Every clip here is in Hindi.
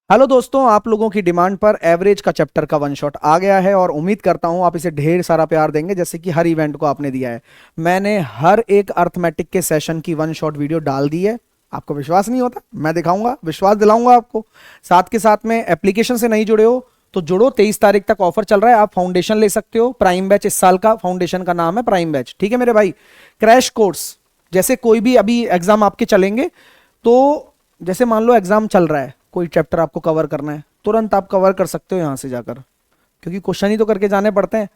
हेलो दोस्तों, आप लोगों की डिमांड पर एवरेज का चैप्टर का वन शॉट आ गया है और उम्मीद करता हूं आप इसे ढेर सारा प्यार देंगे जैसे कि हर इवेंट को आपने दिया है। मैंने हर एक अर्थमेटिक के सेशन की वन शॉट वीडियो डाल दी है। आपको विश्वास नहीं होता, मैं दिखाऊंगा, विश्वास दिलाऊंगा आपको। साथ के साथ में एप्लीकेशन से नहीं जुड़े हो तो जुड़ो। 23 तारीख तक ऑफर चल रहा है, आप फाउंडेशन ले सकते हो। प्राइम बैच इस साल का फाउंडेशन का नाम है प्राइम बैच, ठीक है मेरे भाई। क्रैश कोर्स, जैसे कोई भी अभी एग्जाम आपके चलेंगे तो जैसे मान लो एग्जाम चल रहा है, कोई चैप्टर आपको कवर करना है, तुरंत आप कवर कर सकते हो यहां से जाकर, क्योंकि क्वेश्चन ही तो करके जाने पड़ते हैं।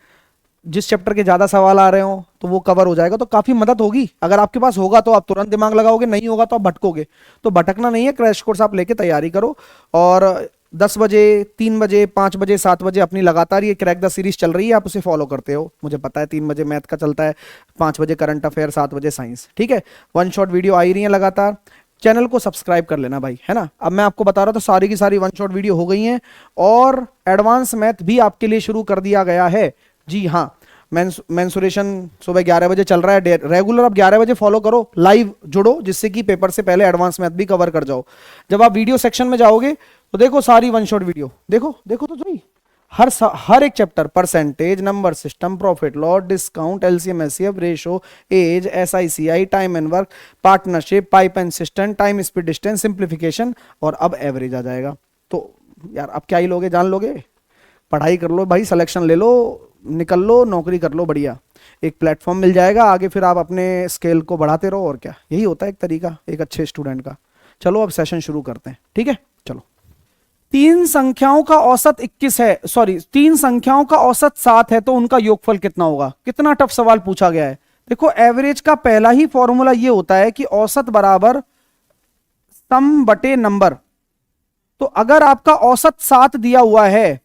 जिस चैप्टर के ज्यादा सवाल आ रहे हो तो वो कवर हो जाएगा, तो काफी मदद होगी। अगर आपके पास होगा तो आप तुरंत दिमाग लगाओगे, नहीं होगा तो आप भटकोगे। तो भटकना नहीं है, क्रैश कोर्स आप लेके तैयारी करो। और 10 बजे, 3 बजे, 5 बजे, 7 बजे अपनी लगातार ये क्रैक द सीरीज चल रही है, आप उसे फॉलो करते हो, मुझे पता है। 3 बजे मैथ का चलता है, 5 बजे करंट अफेयर, 7 बजे साइंस, ठीक है। वन शॉट वीडियो आ ही रही है लगातार। चैनल को सब्सक्राइब कर लेना भाई, है ना। अब मैं आपको बता रहा था, सारी की सारी वन शॉट वीडियो हो गई हैं और एडवांस मैथ भी आपके लिए शुरू कर दिया गया है। जी हाँ, मेंसुरेशन सुबह 11 बजे चल रहा है रेगुलर। अब 11 बजे फॉलो करो, लाइव जुड़ो, जिससे कि पेपर से पहले एडवांस मैथ भी कवर कर जाओ। जब आप वीडियो सेक्शन में जाओगे तो देखो सारी वन शॉट वीडियो, देखो देखो तो सही। हर एक chapter, percentage, number system, profit loss, discount, LCM HCF ratio, age, SI CI, time and work, partnership, pipe and cistern, time speed distance, simplification, और अब एवरेज आ जाएगा। तो यार अब क्या ही लोगे, जान लोगे। पढ़ाई कर लो भाई, सिलेक्शन ले लो, निकल लो, नौकरी कर लो, बढ़िया एक प्लेटफॉर्म मिल जाएगा। आगे फिर आप अपने स्केल को बढ़ाते रहो, और क्या, यही होता है एक तरीका एक अच्छे स्टूडेंट का। चलो अब सेशन शुरू करते हैं, ठीक है। चलो, तीन संख्याओं का औसत 21 है, सॉरी, तीन संख्याओं का औसत 7 है, तो उनका योगफल कितना होगा। कितना टफ सवाल पूछा गया है। देखो, एवरेज का पहला ही फॉर्मूला ये होता है कि औसत बराबर सम बटे नंबर। तो अगर आपका औसत 7 दिया हुआ है,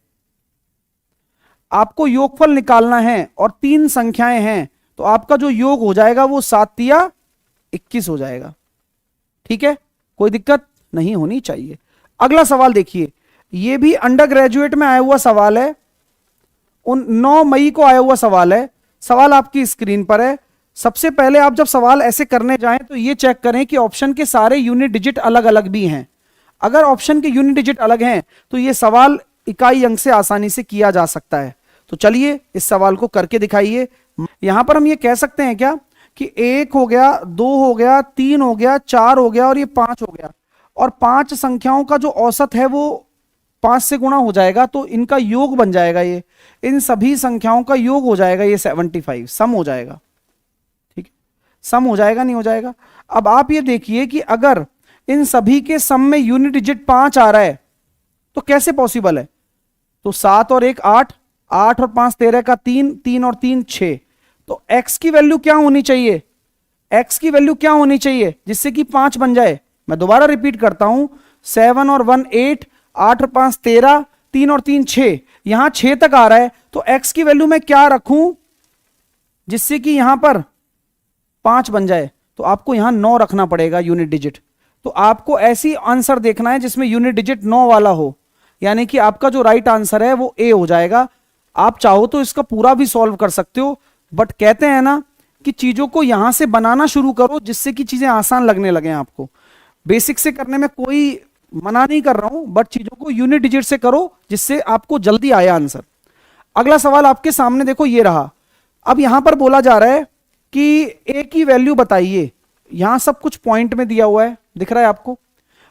आपको योगफल निकालना है और तीन संख्याएं हैं, तो आपका जो योग हो जाएगा वो 7 या 21 हो जाएगा, ठीक है। कोई दिक्कत नहीं होनी चाहिए। अगला सवाल देखिए, ये भी अंडर ग्रेजुएट में आया हुआ सवाल है, 9 मई को आया हुआ सवाल है। सवाल आपकी स्क्रीन पर है। सबसे पहले आप जब सवाल ऐसे करने जाएं तो ये चेक करें कि ऑप्शन के सारे यूनिट डिजिट अलग अलग भी हैं। अगर ऑप्शन के यूनिट डिजिट अलग हैं तो ये सवाल इकाई अंक से आसानी से किया जा सकता है। तो चलिए इस सवाल को करके दिखाइए। यहां पर हम ये कह सकते हैं क्या कि 1 हो गया, 2 हो गया, 3 हो गया, 4 हो गया और ये 5 हो गया, और 5 संख्याओं का जो औसत है वो 5 से गुणा हो जाएगा, तो इनका योग बन जाएगा। ये इन सभी संख्याओं का योग हो जाएगा, ये 75 सम हो जाएगा, ठीक है। सम हो जाएगा, नहीं हो जाएगा। अब आप ये देखिए कि अगर इन सभी के सम में यूनिट डिजिट 5 आ रहा है तो कैसे पॉसिबल है। तो 7 और 1 8, 8 और 5 13 का 3, 3 और 3 6। तो x की वैल्यू क्या होनी चाहिए, x की वैल्यू क्या होनी चाहिए जिससे कि 5 बन जाए। मैं दोबारा रिपीट करता हूं, 7 और 1 8, 8 और 5 13, 3 और 3 6, यहां 6 तक आ रहा है, तो x की वैल्यू मैं क्या रखूं जिससे कि यहां पर 5 बन जाए। तो आपको यहां 9 रखना पड़ेगा यूनिट डिजिट। तो आपको ऐसी आंसर देखना है जिसमें यूनिट डिजिट 9 वाला हो, यानी कि आपका जो राइट आंसर है वो ए हो जाएगा। आप चाहो तो इसका पूरा भी सॉल्व कर सकते हो, बट कहते हैं ना कि चीजों को यहां से बनाना शुरू करो जिससे कि चीजें आसान लगने लगे आपको। बेसिक से करने में कोई मना नहीं कर रहा हूं, बट चीजों को यूनिट डिजिट से करो जिससे आपको जल्दी आया आंसर। अगला सवाल आपके सामने देखो, ये रहा। अब यहां पर बोला जा रहा है कि ए की वैल्यू बताइए। यहां सब कुछ पॉइंट में दिया हुआ है, दिख रहा है आपको।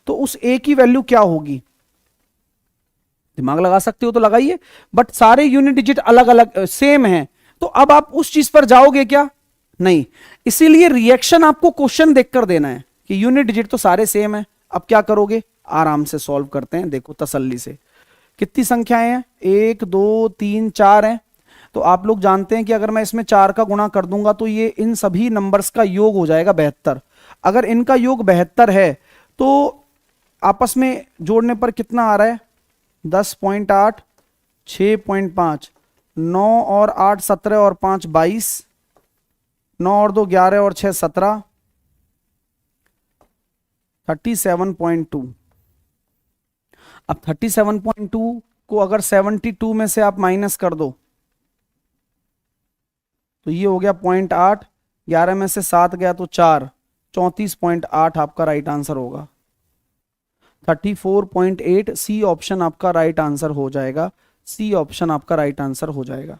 तो उस ए की वैल्यू क्या होगी, दिमाग लगा सकते हो तो लगाइए, बट सारे यूनिट डिजिट अलग अलग सेम हैं। तो अब आप उस चीज पर जाओगे क्या, नहीं। इसीलिए रिएक्शन आपको क्वेश्चन देखकर देना है कि यूनिट डिजिट तो सारे सेम है। अब क्या करोगे, आराम से सॉल्व करते हैं, देखो तसल्ली से। कितनी संख्याएं हैं, 1 2 3 4 हैं। तो आप लोग जानते हैं कि अगर मैं इसमें 4 का गुणा कर दूंगा तो ये इन सभी नंबर्स का योग हो जाएगा 72। अगर इनका योग 72 है तो आपस में जोड़ने पर कितना आ रहा है, 10.8, 6.5, 9 और 8 17 और 5 22, 9 और 2 11 और 6 17, 37.2। अब 37.2 को अगर 72 में से आप माइनस कर दो तो ये हो गया 0.8, 11 में से 7 गया तो 4, 34.8 आपका राइट आंसर होगा। 34.8। सी ऑप्शन आपका राइट आंसर हो जाएगा। सी ऑप्शन आपका राइट आंसर हो जाएगा।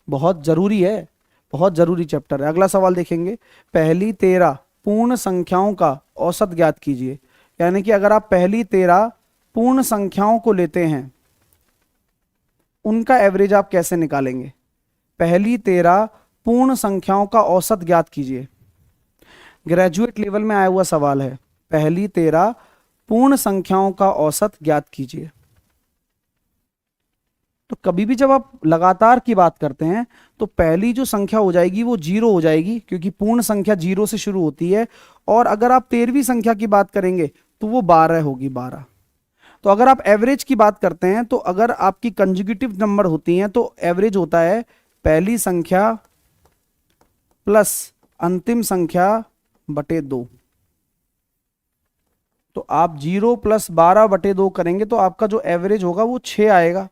बहुत जरूरी है, बहुत जरूरी चैप्टर है। अगला सवाल देखेंगे, पहली 13 पूर्ण संख्याओं का औसत ज्ञात कीजिए। यानी कि अगर आप पहली 13 पूर्ण संख्याओं को लेते हैं, उनका एवरेज आप कैसे निकालेंगे? पहली 13 पूर्ण संख्याओं का औसत ज्ञात कीजिए। ग्रेजुएट लेवल में आया हुआ सवाल है, पहली 13 पूर्ण संख्याओं का औसत ज्ञात कीजिए। तो कभी भी जब आप लगातार की बात करते हैं तो पहली जो संख्या हो जाएगी वो 0 हो जाएगी, क्योंकि पूर्ण संख्या 0 से शुरू होती है। और अगर आप 13वीं संख्या की बात करेंगे तो वो 12 होगी, 12। तो अगर आप एवरेज की बात करते हैं तो अगर आपकी कंजुगेटिव नंबर होती हैं तो एवरेज होता है पहली संख्या प्लस अंतिम संख्या बटे 2। तो आप 0 प्लस 12 बटे 2 करेंगे तो आपका जो एवरेज होगा वो 6 आएगा।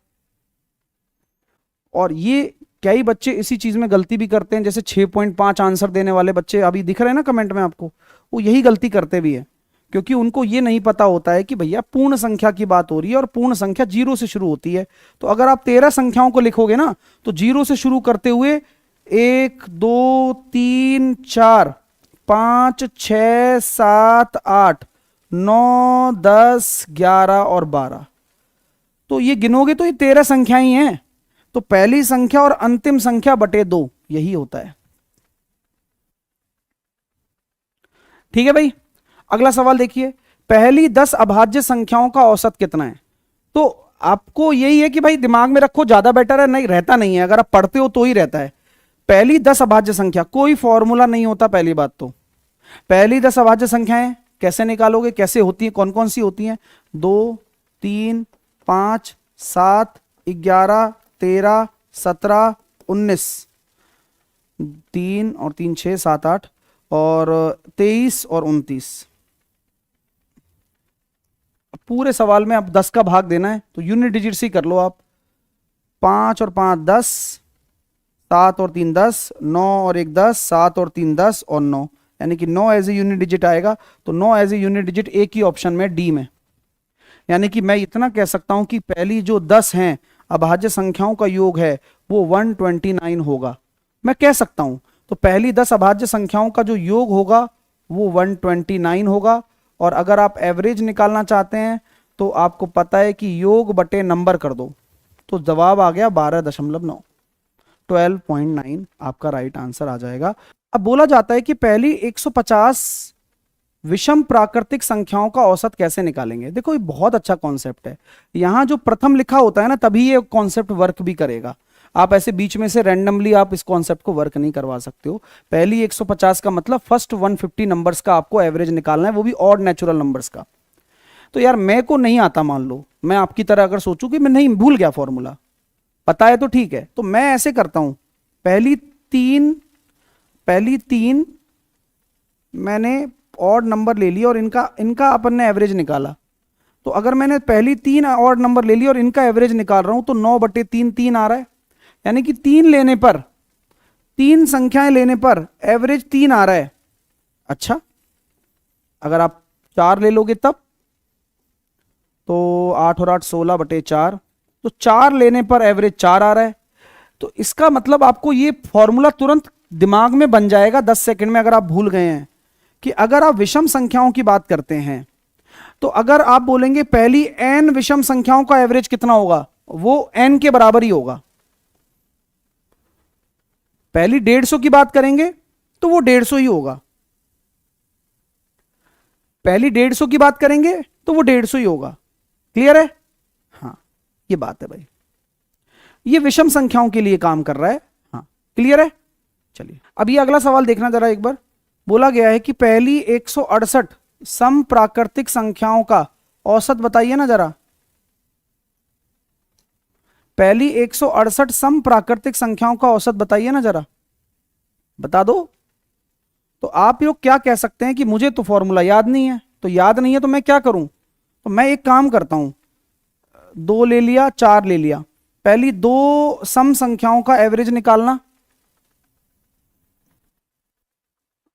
और ये कई बच्चे इसी चीज में गलती भी करते हैं, जैसे 6.5 आंसर देने वाले बच्चे अभी दिख रहे हैं ना कमेंट में आपको, वो यही गलती करते भी है, क्योंकि उनको ये नहीं पता होता है कि भैया पूर्ण संख्या की बात हो रही है और पूर्ण संख्या 0 से शुरू होती है। तो अगर आप 13 संख्याओं को लिखोगे ना तो 0 से शुरू करते हुए 1 2 3 4 5 6 7 8 9 10 11 और 12, तो ये गिनोगे तो ये 13 संख्याएं ही हैं। तो पहली संख्या और अंतिम संख्या बटे 2 यही होता है। ठीक है भाई। अगला सवाल देखिए, पहली 10 अभाज्य संख्याओं का औसत कितना है? तो आपको यही है कि भाई दिमाग में रखो, ज्यादा बेटर है, नहीं रहता नहीं है, अगर आप पढ़ते हो तो ही रहता है। पहली 10 अभाज्य संख्या, कोई फॉर्मूला नहीं होता। पहली बात तो पहली 10 अभाज्य संख्याएं कैसे निकालोगे, कैसे होती है, कौन कौन सी होती हैं? 2 3 5 7 11 13 17 19, 3 और 3 6 7 8 और 23 और 29। पूरे सवाल में अब 10 का भाग देना है तो यूनिट डिजिट से कर लो आप। 5 और 5 10, 7 और 3 10, 9 और 1 10, 7 और 3 10 और 9, यानी कि 9 एज ए यूनिट डिजिट आएगा। तो 9 एज ए यूनिट डिजिट एक ही ऑप्शन में, डी में। यानी कि मैं इतना कह सकता हूं कि पहली जो 10 हैं अभाज्य संख्याओं का योग है वो 129 होगा, मैं कह सकता हूं। तो पहली 10 अभाज्य संख्याओं का जो योग होगा वो 129 होगा। और अगर आप एवरेज निकालना चाहते हैं तो आपको पता है कि योग बटे नंबर कर दो, तो जवाब आ गया 12.9, 12.9 आपका राइट आंसर आ जाएगा। अब बोला जाता है कि पहली 150 विषम प्राकृतिक संख्याओं का औसत कैसे निकालेंगे। देखो ये बहुत अच्छा कॉन्सेप्ट है, यहां जो प्रथम लिखा होता है ना तभी ये कॉन्सेप्ट वर्क भी करेगा। आप ऐसे बीच में से रैंडमली आप इस कॉन्सेप्ट को वर्क नहीं करवा सकते हो। पहली 150 का मतलब फर्स्ट 150 नंबर्स का आपको एवरेज निकालना है, वो भी ऑड नेचुरल नंबर्स का। तो यार मेरे को नहीं आता, मान लो मैं आपकी तरह अगर सोचूं कि मैं नहीं भूल गया फॉर्मूला, पता है तो ठीक है, तो मैं ऐसे करता हूं, पहली तीन मैंने ऑड नंबर ले लिया और इनका अपन ने एवरेज निकाला। तो अगर मैंने पहली 3 ऑड नंबर ले लिया और इनका एवरेज निकाल रहा हूं तो 9/3 3 आ रहा है, यानी कि 3 लेने पर, 3 संख्याएं लेने पर एवरेज 3 आ रहा है। अच्छा, अगर आप 4 ले लोगे तब तो 8 और 8 16/4, तो 4 लेने पर एवरेज 4 आ रहा है। तो इसका मतलब आपको ये फॉर्मूला तुरंत दिमाग में बन जाएगा 10 सेकंड में, अगर आप भूल गए हैं कि अगर आप विषम संख्याओं की बात करते हैं तो अगर आप बोलेंगे पहली n विषम संख्याओं का एवरेज कितना होगा, वो n के बराबर ही होगा। पहली 150 की बात करेंगे तो वो 150 ही होगा, पहली 150 की बात करेंगे तो वो 150 ही होगा। क्लियर है? हाँ, ये बात है भाई, ये विषम संख्याओं के लिए काम कर रहा है। हाँ, क्लियर है? चलिए अब ये अगला सवाल देखना जरा एक बार। बोला गया है कि पहली 168 सम प्राकृतिक संख्याओं का औसत बताइए ना जरा। पहली 168 सम प्राकृतिक संख्याओं का औसत बताइए ना जरा, बता दो। तो आप लोग क्या कह सकते हैं कि मुझे तो फॉर्मूला याद नहीं है, तो याद नहीं है तो मैं क्या करूं, तो मैं एक काम करता हूं, 2 ले लिया 4 ले लिया, पहली 2 सम संख्याओं का एवरेज निकालना,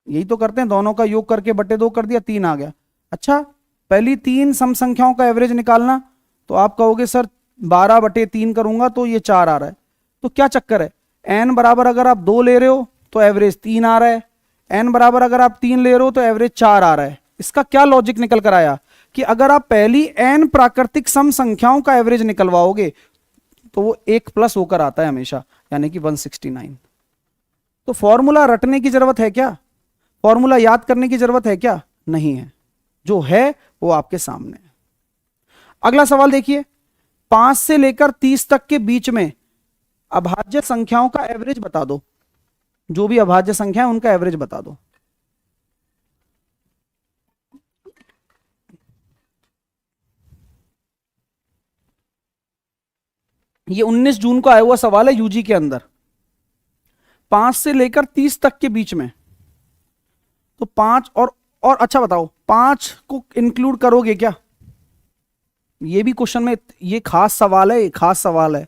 यही तो करते हैं, दोनों का योग करके बटे 2 कर दिया, 3 आ गया। अच्छा, पहली तीन सम संख्याओं का एवरेज निकालना, तो आप कहोगे सर 12/3 करूंगा तो ये 4 आ रहा है। तो क्या चक्कर है, n बराबर अगर आप 2 ले रहे हो तो एवरेज 3 आ रहा है, n बराबर अगर आप 3 ले रहे हो तो एवरेज 4 आ रहा है। इसका क्या लॉजिक निकल कर आया कि अगर आप पहली n प्राकृतिक सम संख्याओं का एवरेज निकलवाओगे तो वो 1 प्लस होकर आता है हमेशा, यानी कि 169। तो फॉर्मूला रटने की जरूरत है क्या, फॉर्मूला याद करने की जरूरत है क्या, नहीं है, जो है वो आपके सामने है। अगला सवाल देखिए, 5 से लेकर 30 तक के बीच में अभाज्य संख्याओं का एवरेज बता दो। जो भी अभाज्य संख्या है उनका एवरेज बता दो। ये 19 जून को आया हुआ सवाल है यूजी के अंदर। 5 से लेकर 30 तक के बीच में, तो 5 और अच्छा बताओ 5 को इंक्लूड करोगे क्या, ये भी क्वेश्चन में, ये खास सवाल है, ये खास सवाल है।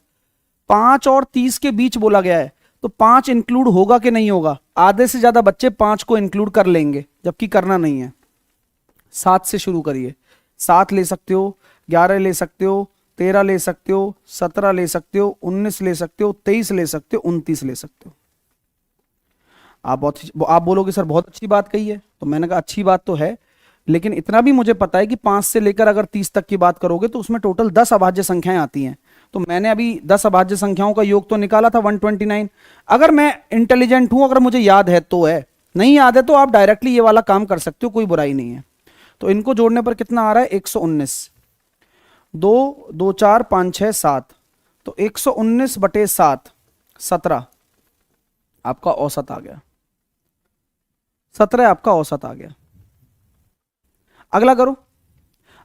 5 और 30 के बीच बोला गया है, तो 5 इंक्लूड होगा कि नहीं होगा, आधे से ज्यादा बच्चे 5 को इंक्लूड कर लेंगे, जबकि करना नहीं है। 7 से शुरू करिए, 7 ले सकते हो, 11 ले सकते हो, 13 ले सकते हो, 17 ले सकते हो, 19 ले सकते हो, 23 ले सकते हो, 29 ले सकते हो। आप बोलोगे सर बहुत अच्छी बात कही है, तो मैंने कहा अच्छी बात तो है, लेकिन इतना भी मुझे पता है कि 5 से लेकर अगर 30 तक की बात करोगे तो उसमें टोटल 10 अभाज्य संख्याएं आती हैं। तो मैंने अभी 10 अभाज्य संख्याओं का योग तो निकाला था 129। अगर मैं इंटेलिजेंट हूं, अगर मुझे याद है तो है, नहीं याद है तो आप डायरेक्टली ये वाला काम कर सकते हो, कोई बुराई नहीं है। तो इनको जोड़ने पर कितना आ रहा है, 119, 2 2 4 5 6 7, तो 119/7 17 आपका औसत आ गया, 17 आपका औसत आ गया। अगला करो,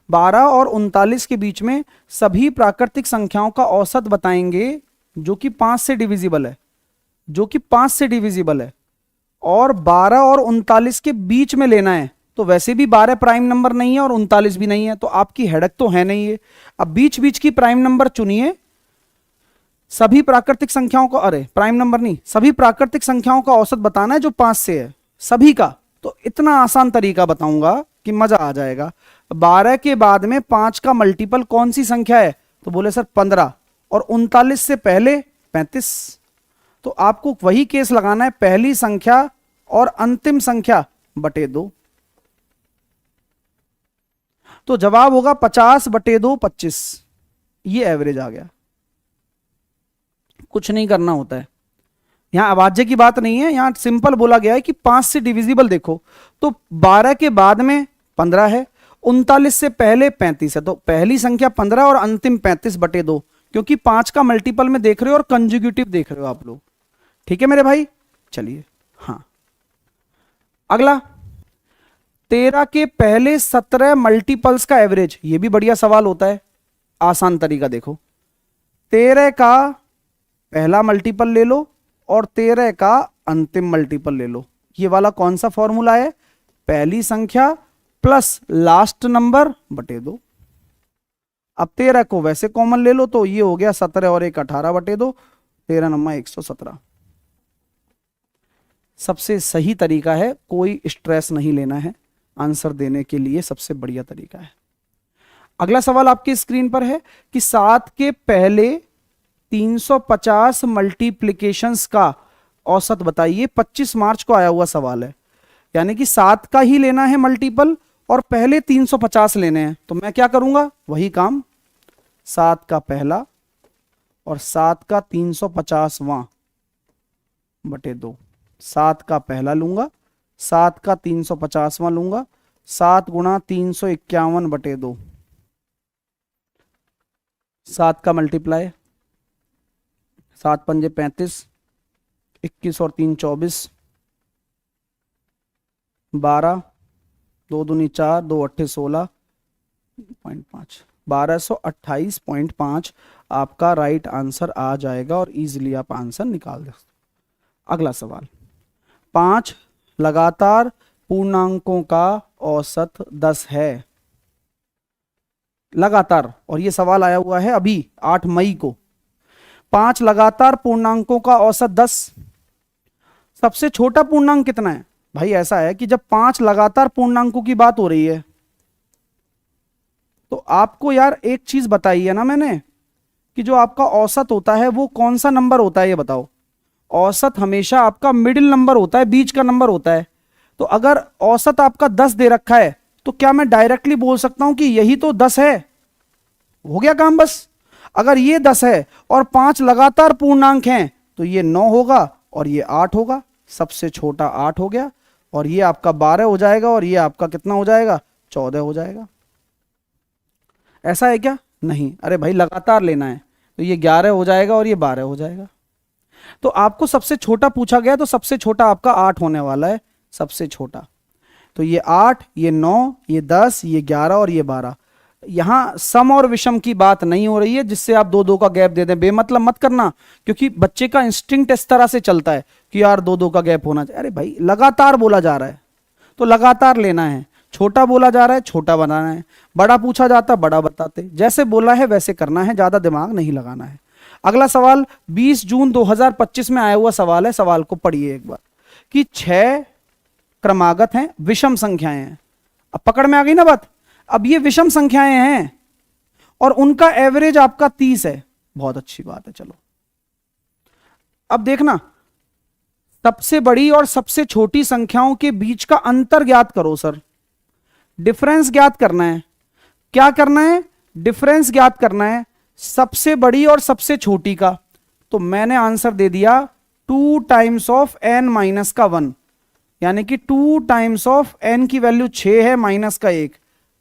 12 और 39 के बीच में सभी प्राकृतिक संख्याओं का औसत बताएंगे जो कि 5 से डिविजिबल है, जो कि 5 से डिविजिबल है, और 12 और 39 के बीच में लेना है। तो वैसे भी 12 प्राइम नंबर नहीं है और 39 भी नहीं है, तो आपकी हेडक तो है नहीं है। अब बीच बीच की प्राइम नंबर चुनिए, सभी प्राकृतिक संख्याओं को, अरे प्राइम नंबर नहीं, सभी प्राकृतिक संख्याओं का औसत बताना है जो 5 से है, सभी का। तो इतना आसान तरीका बताऊंगा कि मजा आ जाएगा। 12 के बाद में 5 का मल्टीपल कौन सी संख्या है, तो बोले सर 15, और 39 से पहले 35। तो आपको वही केस लगाना है, पहली संख्या और अंतिम संख्या बटे 2। तो जवाब होगा 50/2 25। ये एवरेज आ गया, कुछ नहीं करना होता है। यहां अभाज्य की बात नहीं है, यहां सिंपल बोला गया है कि 5 से डिविजिबल देखो, तो 12 के बाद में 15 है, 39 से पहले 35 है, तो पहली संख्या 15 और अंतिम 35/2, क्योंकि 5 का मल्टीपल में देख रहे हो और कंजुगेटिव देख रहे हो आप लोग। ठीक है मेरे भाई, चलिए। हाँ, अगला 13 के पहले 17 मल्टीपल्स का एवरेज, ये भी बढ़िया सवाल होता है। आसान तरीका देखो, 13 का पहला मल्टीपल ले लो और 13 का अंतिम मल्टीपल ले लो। ये वाला कौन सा फॉर्मूला है, पहली संख्या प्लस लास्ट नंबर बटे 2। अब 13 को वैसे कॉमन ले लो, तो ये हो गया 17 और 1 18/2, 13 नंबर 117। सबसे सही तरीका है, कोई स्ट्रेस नहीं लेना है, आंसर देने के लिए सबसे बढ़िया तरीका है। अगला सवाल आपकी स्क्रीन पर है कि 7 के पहले 350 मल्टीप्लिकेशंस का औसत बताइए। 25 मार्च को आया हुआ सवाल है, यानी कि 7 का ही लेना है मल्टीपल और पहले 350 लेने हैं। तो मैं क्या करूंगा, वही काम, 7 का पहला और 7 का 350वां बटे 2। 7 का पहला लूंगा, 7 का 350वां लूंगा, 7 गुणा 351/2, 7 का मल्टीप्लाई, 7 पंजे 35, 21 और 3 24, 12, 2 दूनी 4, 2 अट्ठे 16.5, 1228.5 आपका राइट आंसर आ जाएगा और इजीली आप आंसर निकाल सकते। अगला सवाल, 5 लगातार पूर्णांकों का औसत 10 है। लगातार, और ये सवाल आया हुआ है अभी 8 मई को। 5 लगातार पूर्णांकों का औसत 10, सबसे छोटा पूर्णांक कितना है भाई? ऐसा है कि जब 5 लगातार पूर्णांकों की बात हो रही है तो आपको यार एक चीज बताई है ना मैंने, कि जो आपका औसत होता है वो कौन सा नंबर होता है ये बताओ। औसत हमेशा आपका मिडिल नंबर होता है, बीच का नंबर होता है। तो अगर औसत आपका 10 दे रखा है तो क्या मैं डायरेक्टली बोल सकता हूं कि यही तो 10 है? हो गया काम बस। अगर ये 10 है और 5 लगातार पूर्णांक हैं तो ये 9 होगा और ये 8 होगा, सबसे छोटा 8 हो गया, और ये आपका 12 हो जाएगा, और ये आपका कितना हो जाएगा? 14 हो जाएगा। ऐसा है क्या? नहीं, अरे भाई लगातार लेना है, तो ये 11 हो जाएगा और ये 12 हो जाएगा। तो आपको सबसे छोटा पूछा गया, तो सबसे छोटा आपका 8 होने वाला है, सबसे छोटा। तो ये 8, ये 9, ये 10, ये 11 और ये 12। यहां सम और विषम की बात नहीं हो रही है जिससे आप दो दो का गैप दे दें, बेमतलब मत करना, क्योंकि बच्चे का इंस्टिंक्ट इस तरह से चलता है कि यार दो दो का गैप होना चाहिए। अरे भाई लगातार बोला जा रहा है तो लगातार लेना है, छोटा बोला जा रहा है छोटा बनाना है, बड़ा पूछा जाता बड़ा बताते, जैसे बोला है वैसे करना है, ज्यादा दिमाग नहीं लगाना है। अगला सवाल 20 जून 2025 में आया हुआ सवाल है, सवाल को पढ़िए एक बार, कि 6 क्रमागत हैं, विषम संख्याएं हैं। अब पकड़ में आ गई ना बात। अब ये विषम संख्याएं हैं और उनका एवरेज आपका 30 है, बहुत अच्छी बात है। चलो अब देखना, सबसे बड़ी और सबसे छोटी संख्याओं के बीच का अंतर ज्ञात करो सर, डिफरेंस ज्ञात करना है। क्या करना है? डिफरेंस ज्ञात करना है सबसे बड़ी और सबसे छोटी का। तो मैंने आंसर दे दिया 2 टाइम्स ऑफ n माइनस का 1, यानी कि 2 टाइम्स ऑफ n की वैल्यू 6 है माइनस का 1,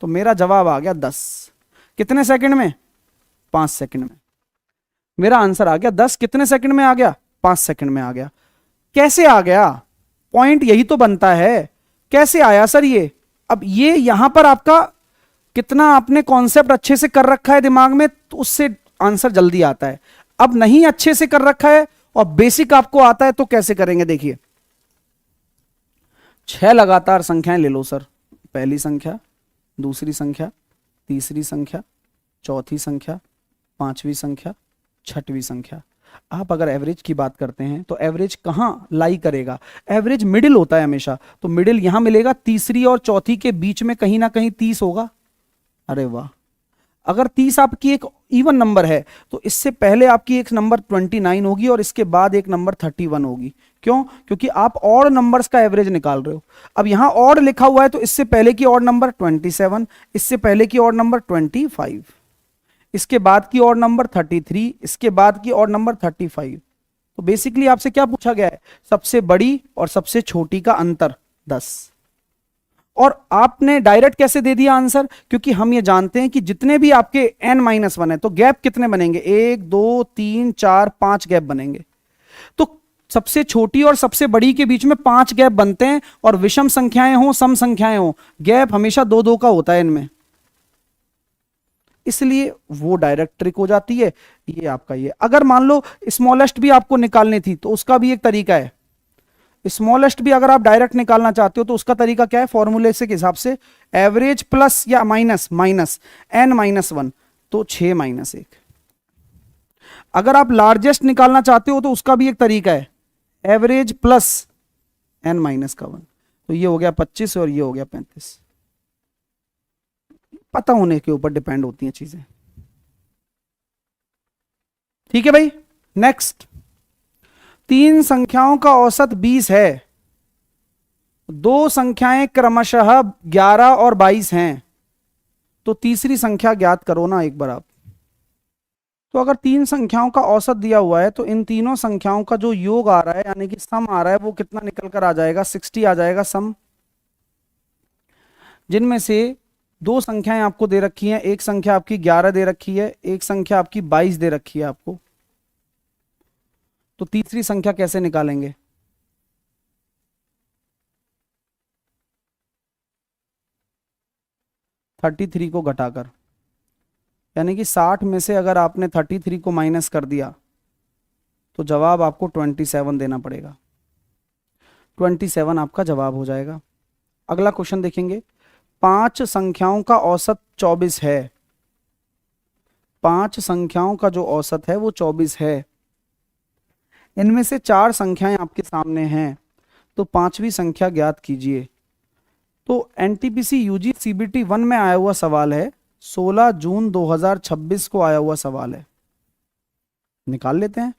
तो मेरा जवाब आ गया 10। कितने सेकंड में? 5 सेकंड में। मेरा आंसर आ गया 10, कितने सेकंड में आ गया? 5 सेकंड में आ गया। कैसे आ गया? पॉइंट यही तो बनता है, कैसे आया सर ये? अब ये यहां पर आपका कितना आपने कॉन्सेप्ट अच्छे से कर रखा है दिमाग में, तो उससे आंसर जल्दी आता है। अब नहीं अच्छे से कर रखा है और बेसिक आपको आता है तो कैसे करेंगे देखिए। 6 लगातार संख्याएं ले लो सर, पहली संख्या, दूसरी संख्या, तीसरी संख्या, चौथी संख्या, पांचवी संख्या, छठवीं संख्या। आप अगर एवरेज की बात करते हैं तो एवरेज कहां लाई करेगा? एवरेज मिडिल होता है हमेशा, तो मिडिल यहां मिलेगा, तीसरी और चौथी के बीच में कहीं ना कहीं 30 होगा। अरे वाह, अगर 30 आपकी एक इवन नंबर है तो इससे पहले आपकी एक नंबर 29 होगी और इसके बाद एक नंबर 31 होगी। क्यों? क्योंकि आप ऑड नंबर्स का एवरेज निकाल रहे हो। अब यहां ऑड लिखा हुआ है तो इससे पहले की ऑड नंबर 27, इससे पहले की ऑड नंबर 25, इसके बाद की ऑड नंबर 33, इसके बाद की ऑड नंबर 35। तो बेसिकली आपसे क्या पूछा गया है? सबसे बड़ी और सबसे छोटी का अंतर 10। और आपने डायरेक्ट कैसे दे दिया आंसर? क्योंकि हम ये जानते हैं कि जितने भी आपके n-1 है तो गैप कितने बनेंगे? 1 2 3 4 5 गैप बनेंगे। तो सबसे छोटी और सबसे बड़ी के बीच में 5 गैप बनते हैं, और विषम संख्याएं हो सम संख्याएं हो, गैप हमेशा 2 2 का होता है इनमें, इसलिए वो डायरेक्ट ट्रिक हो जाती है। ये आपका ये, अगर मान लो स्मॉलेस्ट भी आपको निकालनी थी तो उसका भी एक तरीका है। स्मॉलेस्ट भी अगर आप डायरेक्ट निकालना चाहते हो तो उसका तरीका क्या है? फॉर्मूले से के हिसाब से एवरेज प्लस या माइनस माइनस n-1, तो 6 माइनस 1। अगर आप लार्जेस्ट निकालना चाहते हो तो उसका भी एक तरीका है, एवरेज प्लस n-1, तो ये हो गया 25 और ये हो गया 35। पता होने के ऊपर डिपेंड होती हैं चीजें। ठीक है भाई, नेक्स्ट। 3 संख्याओं का औसत 20 है, 2 संख्याएं क्रमशः 11 और 22 हैं, तो तीसरी संख्या ज्ञात करो ना एक बार आप। तो अगर 3 संख्याओं का औसत दिया हुआ है तो इन तीनों संख्याओं का जो योग आ रहा है यानी कि सम आ रहा है वो कितना निकल कर आ जाएगा? 60 आ जाएगा सम, जिनमें से 2 संख्याएं आपको दे रखी हैं, एक संख्या आपकी 11 दे रखी है, एक संख्या आपकी 22 दे रखी है आपको। तो तीसरी संख्या कैसे निकालेंगे? थर्टी 33 को घटाकर, यानी कि 60 में से अगर आपने 33 को माइनस कर दिया तो जवाब आपको 27 देना पड़ेगा। 27 आपका जवाब हो जाएगा। अगला क्वेश्चन देखेंगे। 5 संख्याओं का औसत 24 है, 5 संख्याओं का जो औसत है वो 24 है। इनमें से 4 संख्याएं आपके सामने हैं, तो 5वीं संख्या ज्ञात कीजिए। तो एनटीपीसी यूजी सीबीटी 1 में आया हुआ सवाल है, 16 जून 2026 को आया हुआ सवाल है, निकाल लेते हैं।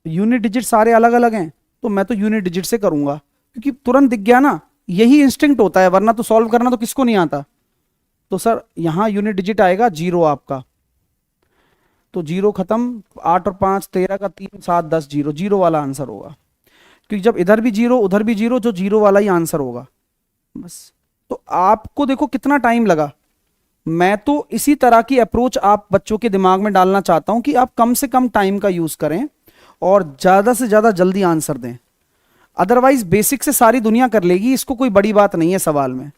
यूनिट डिजिट सारे अलग अलग हैं, तो मैं तो यूनिट डिजिट से करूंगा क्योंकि तुरंत दिख गया ना, यही इंस्टिंक्ट होता है, वरना तो सॉल्व करना तो किसको नहीं आता। तो सर यहां यूनिट डिजिट आएगा 0 आपका, तो 0 खत्म, 8 और 5 13 का 3 7 10 0, 0 वाला आंसर होगा, क्योंकि जब इधर भी 0 उधर भी 0, जो 0 वाला ही आंसर होगा बस। तो आपको देखो कितना टाइम लगा, मैं तो इसी तरह की अप्रोच आप बच्चों के दिमाग में डालना चाहता हूं कि आप कम से कम टाइम का यूज करें और ज्यादा से ज्यादा जल्दी आंसर दें। अदरवाइज बेसिक से सारी दुनिया कर लेगी, इसको कोई बड़ी बात नहीं है सवाल में।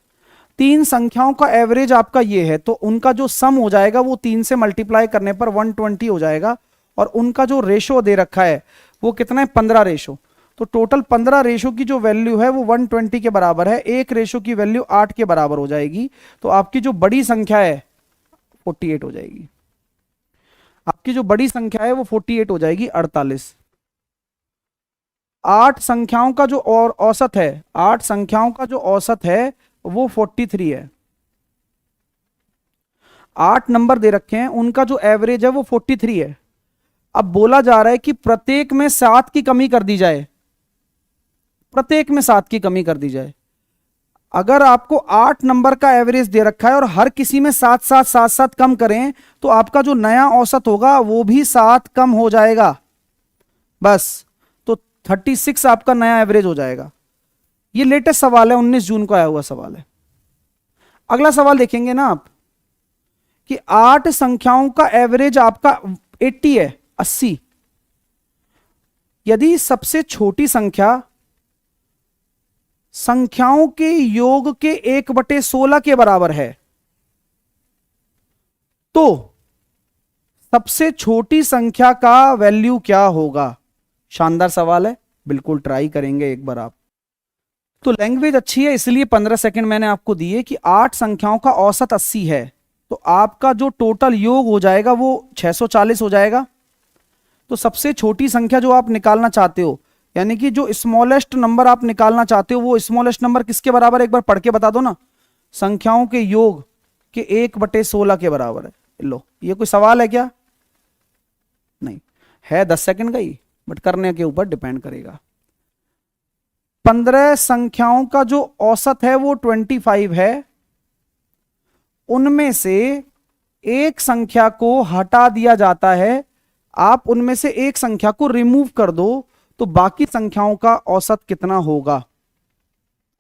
3 संख्याओं का एवरेज आपका ये है, तो उनका जो सम हो जाएगा वो 3 से मल्टीप्लाई करने पर 120 हो जाएगा, और उनका जो रेशो दे रखा है वो कितना है, 15 रेशो। तो टोटल 15 रेशो की जो वैल्यू है वो 120 के बराबर है, एक रेशो की वैल्यू 8 के बराबर हो जाएगी। तो आपकी जो बड़ी संख्या है 48 हो जाएगी, आपकी जो बड़ी संख्या है वो 48 हो जाएगी, 48। 8 संख्याओं का जो और औसत है, 8 संख्याओं का जो औसत है वो 43 है। 8 नंबर दे रखे हैं, उनका जो एवरेज है वो 43 है। अब बोला जा रहा है कि प्रत्येक में 7 की कमी कर दी जाए, प्रत्येक में 7 की कमी कर दी जाए। अगर आपको 8 नंबर का एवरेज दे रखा है और हर किसी में 7 7 7 7 कम करें, तो आपका जो नया औसत होगा वो भी 7 कम हो जाएगा बस। तो 36 आपका नया एवरेज हो जाएगा। ये लेटेस्ट सवाल है, 19 जून को आया हुआ सवाल है। अगला सवाल देखेंगे ना आप कि 8 संख्याओं का एवरेज आपका 80 है, 80। यदि सबसे छोटी संख्या संख्याओं के योग के 1/16 के बराबर है, तो सबसे छोटी संख्या का वैल्यू क्या होगा। शानदार सवाल है, बिल्कुल ट्राई करेंगे एक बार आप। तो लैंग्वेज अच्छी है इसलिए 15 सेकंड मैंने आपको दिए कि 8 संख्याओं का औसत 80 है, तो आपका जो टोटल योग हो जाएगा वो 640 हो जाएगा। तो सबसे छोटी संख्या जो आप निकालना चाहते हो, यानी कि जो स्मॉलेस्ट नंबर आप निकालना चाहते हो, वो स्मॉलेस्ट नंबर किसके बराबर है, एक बार पढ़ के बता दो ना। संख्याओं के योग के 1/16 के बराबर है। लो, ये कोई सवाल है क्या? नहीं है, 10 सेकंड का ही, बट करने के ऊपर डिपेंड करेगा। 15 संख्याओं का जो औसत है वो 25 है, उनमें से एक संख्या को हटा दिया जाता है। आप उनमें से एक संख्या को रिमूव कर दो तो बाकी संख्याओं का औसत कितना होगा।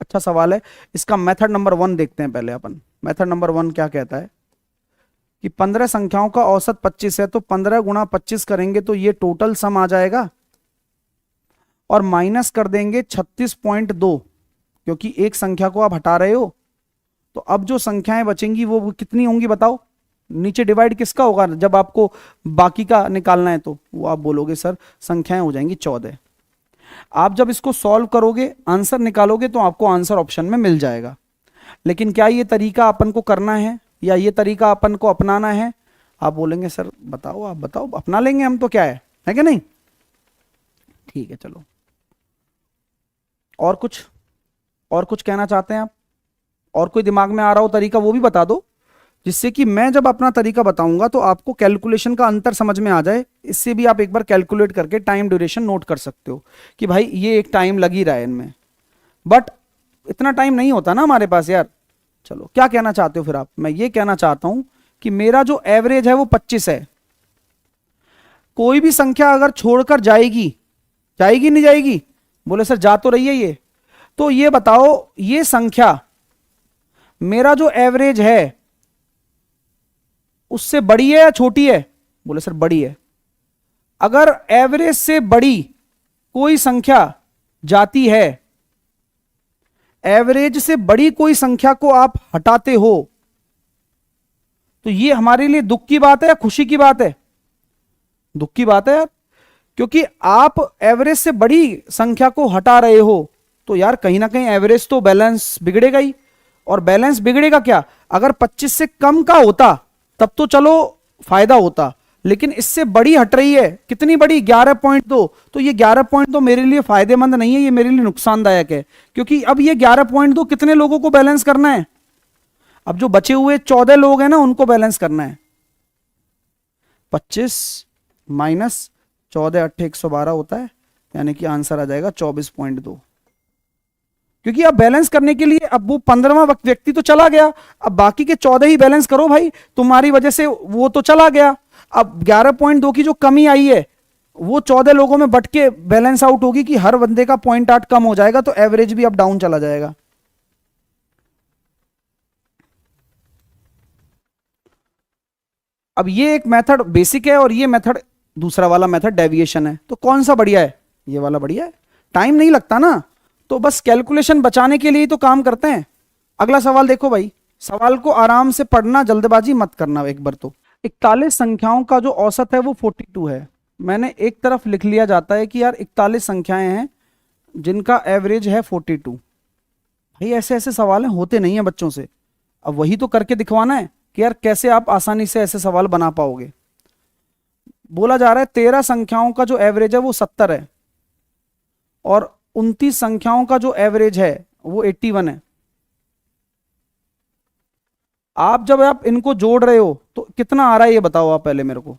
अच्छा सवाल है। इसका मेथड नंबर 1 देखते हैं पहले अपन। मेथड नंबर 1 क्या कहता है कि 15 संख्याओं का औसत 25 है, तो 15 गुणा 25 करेंगे तो ये टोटल सम आ जाएगा, और माइनस कर देंगे 36.2, क्योंकि एक संख्या को आप हटा रहे हो। तो अब जो संख्याएं बचेंगी वो कितनी होंगी बताओ। नीचे डिवाइड किसका होगा जब आपको बाकी का निकालना है, तो वो आप बोलोगे सर संख्याएं हो जाएंगी 14। आप जब इसको सॉल्व करोगे, आंसर निकालोगे, तो आपको आंसर ऑप्शन में मिल जाएगा। लेकिन क्या ये तरीका अपन को करना है या ये तरीका अपन को अपनाना है? आप बोलेंगे सर बताओ, आप बताओ, अपना लेंगे हम तो, क्या है कि नहीं? ठीक है, चलो। और कुछ कहना चाहते हैं आप? और कोई दिमाग में आ रहा हो तरीका वो भी बता दो, जिससे कि मैं जब अपना तरीका बताऊंगा तो आपको कैलकुलेशन का अंतर समझ में आ जाए। इससे भी आप एक बार कैलकुलेट करके टाइम ड्यूरेशन नोट कर सकते हो कि भाई ये एक टाइम लग ही रहा है इनमें, बट इतना टाइम नहीं होता ना हमारे पास यार। चलो, क्या कहना चाहते हो फिर आप? मैं ये कहना चाहता हूं कि मेरा जो एवरेज है वो 25 है। कोई भी संख्या अगर छोड़कर जाएगी नहीं जाएगी? बोले सर जा तो रही है ये। तो ये बताओ, ये संख्या मेरा जो एवरेज है उससे बड़ी है या छोटी है? बोले सर बड़ी है। अगर एवरेज से बड़ी कोई संख्या जाती है, एवरेज से बड़ी कोई संख्या को आप हटाते हो, तो ये हमारे लिए दुख की बात है या खुशी की बात है? दुख की बात है यार, क्योंकि आप एवरेज से बड़ी संख्या को हटा रहे हो, तो यार कहीं ना कहीं एवरेज तो बैलेंस बिगड़ेगा ही। और बैलेंस बिगड़ेगा क्या? अगर 25 से कम का होता तब तो चलो फायदा होता, लेकिन इससे बड़ी हट रही है। कितनी बड़ी? 11.2। तो ये 11.2 मेरे लिए फायदेमंद नहीं है, ये मेरे लिए नुकसानदायक है, क्योंकि अब ये 11.2 कितने लोगों को बैलेंस करना है? अब जो बचे हुए 14 लोग हैं ना, उनको बैलेंस करना है। 25 माइनस 14 8 112 होता है, यानी कि आंसर आ जाएगा 24.2। क्योंकि अब बैलेंस करने के लिए अब वो 15वां व्यक्ति तो चला गया, अब बाकी के 14 ही बैलेंस करो भाई, तुम्हारी वजह से वो तो चला गया। अब 11.2 की जो कमी आई है वो 14 लोगों में बट के बैलेंस आउट होगी कि हर बंदे का 0.8 कम हो जाएगा, तो एवरेज भी अब डाउन चला जाएगा। अब ये एक मेथड बेसिक है और ये मेथड दूसरा वाला मेथड डेविएशन है, तो कौन सा बढ़िया है? ये वाला बढ़िया है, टाइम नहीं लगता ना, तो बस कैलकुलेशन बचाने के लिए ही तो काम करते हैं। अगला सवाल देखो भाई, सवाल को आराम से पढ़ना, जल्दबाजी मत करना एक बार। तो 41 संख्याओं का जो औसत है वो 42 है। मैंने एक तरफ लिख लिया जाता है कि यार 41 संख्याएं हैं जिनका एवरेज है 42। भाई ऐसे ऐसे सवाल होते नहीं है बच्चों से, अब वही तो करके दिखवाना है कि यार कैसे आप आसानी से ऐसे सवाल बना पाओगे। बोला जा रहा है 13 संख्याओं का जो एवरेज है वो 70 है और 29 संख्याओं का जो एवरेज है वो 81 है। आप जब आप इनको जोड़ रहे हो तो कितना आ रहा है ये बताओ आप पहले मेरे को।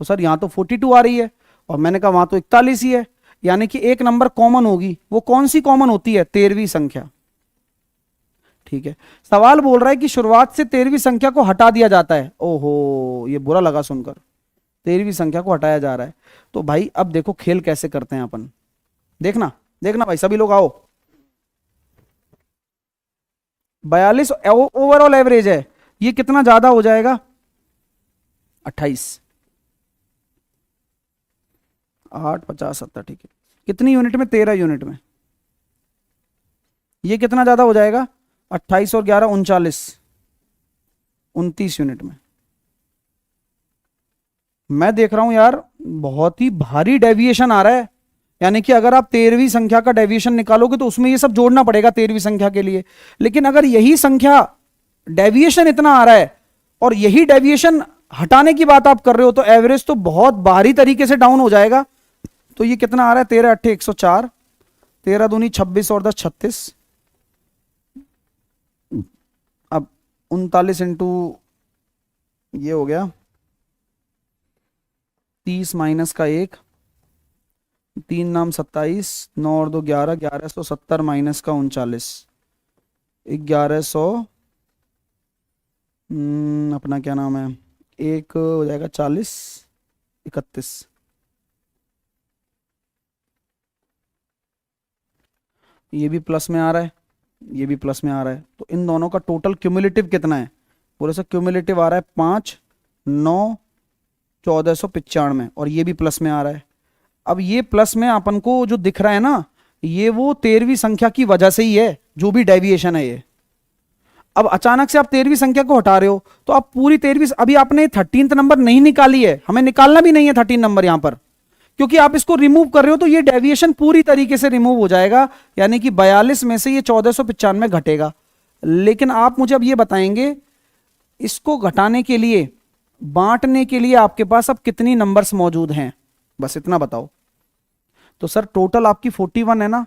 तो सर यहां तो 42 आ रही है और मैंने कहा वहां तो 41 ही है, यानी कि एक नंबर कॉमन होगी। वो कौन सी कॉमन होती है? 13वीं संख्या। ठीक है, सवाल बोल रहा है कि शुरुआत से 13वीं संख्या को हटा दिया जाता है। ओहो, ये बुरा लगा सुनकर, 13वीं संख्या को हटाया जा रहा है। तो भाई अब देखो खेल कैसे करते हैं अपन, देखना देखना भाई, सभी लोग आओ। 42 ओवरऑल एवरेज है, ये कितना ज्यादा हो जाएगा? 28। 8 50 70, ठीक है। कितनी यूनिट में? 13 यूनिट में। ये कितना ज्यादा हो जाएगा? 28 और 11 39, 29 यूनिट में। मैं देख रहा हूं यार बहुत ही भारी डेविएशन आ रहा है, यानी कि अगर आप 13वीं संख्या का डेविएशन निकालोगे तो उसमें ये सब जोड़ना पड़ेगा 13वीं संख्या के लिए। लेकिन अगर यही संख्या डेविएशन इतना आ रहा है और यही डेविएशन हटाने की बात आप कर रहे हो, तो एवरेज तो बहुत भारी तरीके से डाउन हो जाएगा। तो ये कितना आ रहा है? 13 8 104, 13 दूनी 26 और 10 36। अब 39 इंटू ये हो गया 30 माइनस का 1, 3 नाम 27, 9 और 2 11, 1170 माइनस का 39, 1100 अपना क्या नाम है, एक हो जाएगा 40 31। ये भी प्लस में आ रहा है, ये भी प्लस में आ रहा है, तो इन दोनों का टोटल क्यूमुलेटिव कितना है? पूरे से क्यूमुलेटिव आ रहा है 5 9 1495 और ये भी प्लस में आ रहा है। अब ये प्लस में अपन को जो दिख रहा है ना, ये वो 13वीं संख्या की वजह से ही है, जो भी डेविएशन है ये। अब अचानक से आप 13वीं संख्या को हटा रहे हो तो आप पूरी 13वीं, अभी आपने 13th नंबर नहीं निकाली है, हमें निकालना भी नहीं है 13 नंबर यहां पर, क्योंकि आप इसको रिमूव कर रहे हो तो ये डेविएशन पूरी तरीके से रिमूव हो जाएगा, यानी कि 42 में से ये 1495 घटेगा। लेकिन आप मुझे अब ये बताएंगे इसको घटाने के लिए, बांटने के लिए आपके पास अब कितनी नंबर्स मौजूद हैं, बस इतना बताओ। तो सर टोटल आपकी 41 है ना,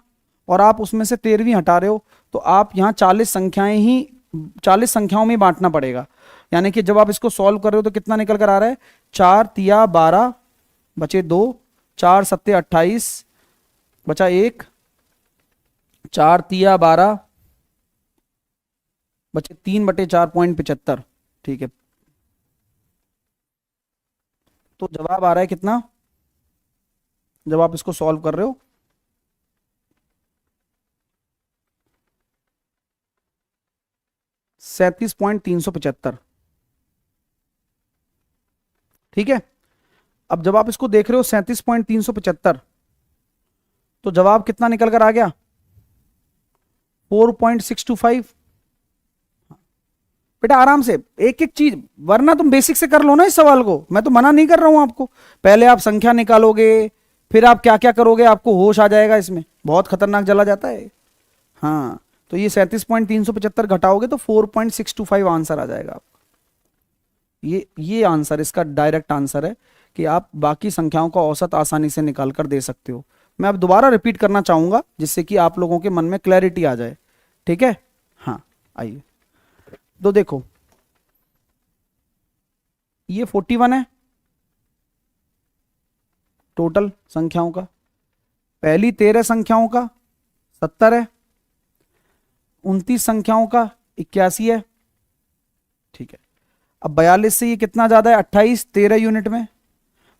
और आप उसमें से 13वीं हटा रहे हो, तो आप यहां 40 संख्याओं में बांटना पड़ेगा। यानी कि जब आप इसको सॉल्व कर रहे हो तो कितना निकल कर आ रहा है? 4 तिया 12 बचे 2, 4 सत्ते 28 बचा 1, 4 तिया 12 बचे 3 बटे 4.75। ठीक है, तो जवाब आ रहा है कितना जब आप इसको सॉल्व कर रहे हो? 37.375। ठीक है, अब जब आप इसको देख रहे हो 37.375, तो जवाब कितना निकल कर आ गया? 4.625। बेटा आराम से एक एक चीज, वरना तुम बेसिक से कर लो ना इस सवाल को, मैं तो मना नहीं कर रहा हूं आपको। पहले आप संख्या निकालोगे, फिर आप क्या क्या करोगे, आपको होश आ जाएगा, इसमें बहुत खतरनाक जला जाता है। हाँ, तो ये 37.375 घटाओगे तो 4.625 आंसर आ जाएगा आपका। ये आंसर इसका डायरेक्ट आंसर है कि आप बाकी संख्याओं का औसत आसानी से निकाल कर दे सकते हो। मैं अब दोबारा रिपीट करना चाहूंगा जिससे कि आप लोगों के मन में क्लैरिटी आ जाए। ठीक है, हाँ आइए। तो देखो ये 41 है टोटल संख्याओं का, पहली 13 संख्याओं का 70 है, 29 संख्याओं का 81 है। ठीक है, अब 42 से ये कितना ज्यादा है, 28 13 यूनिट में,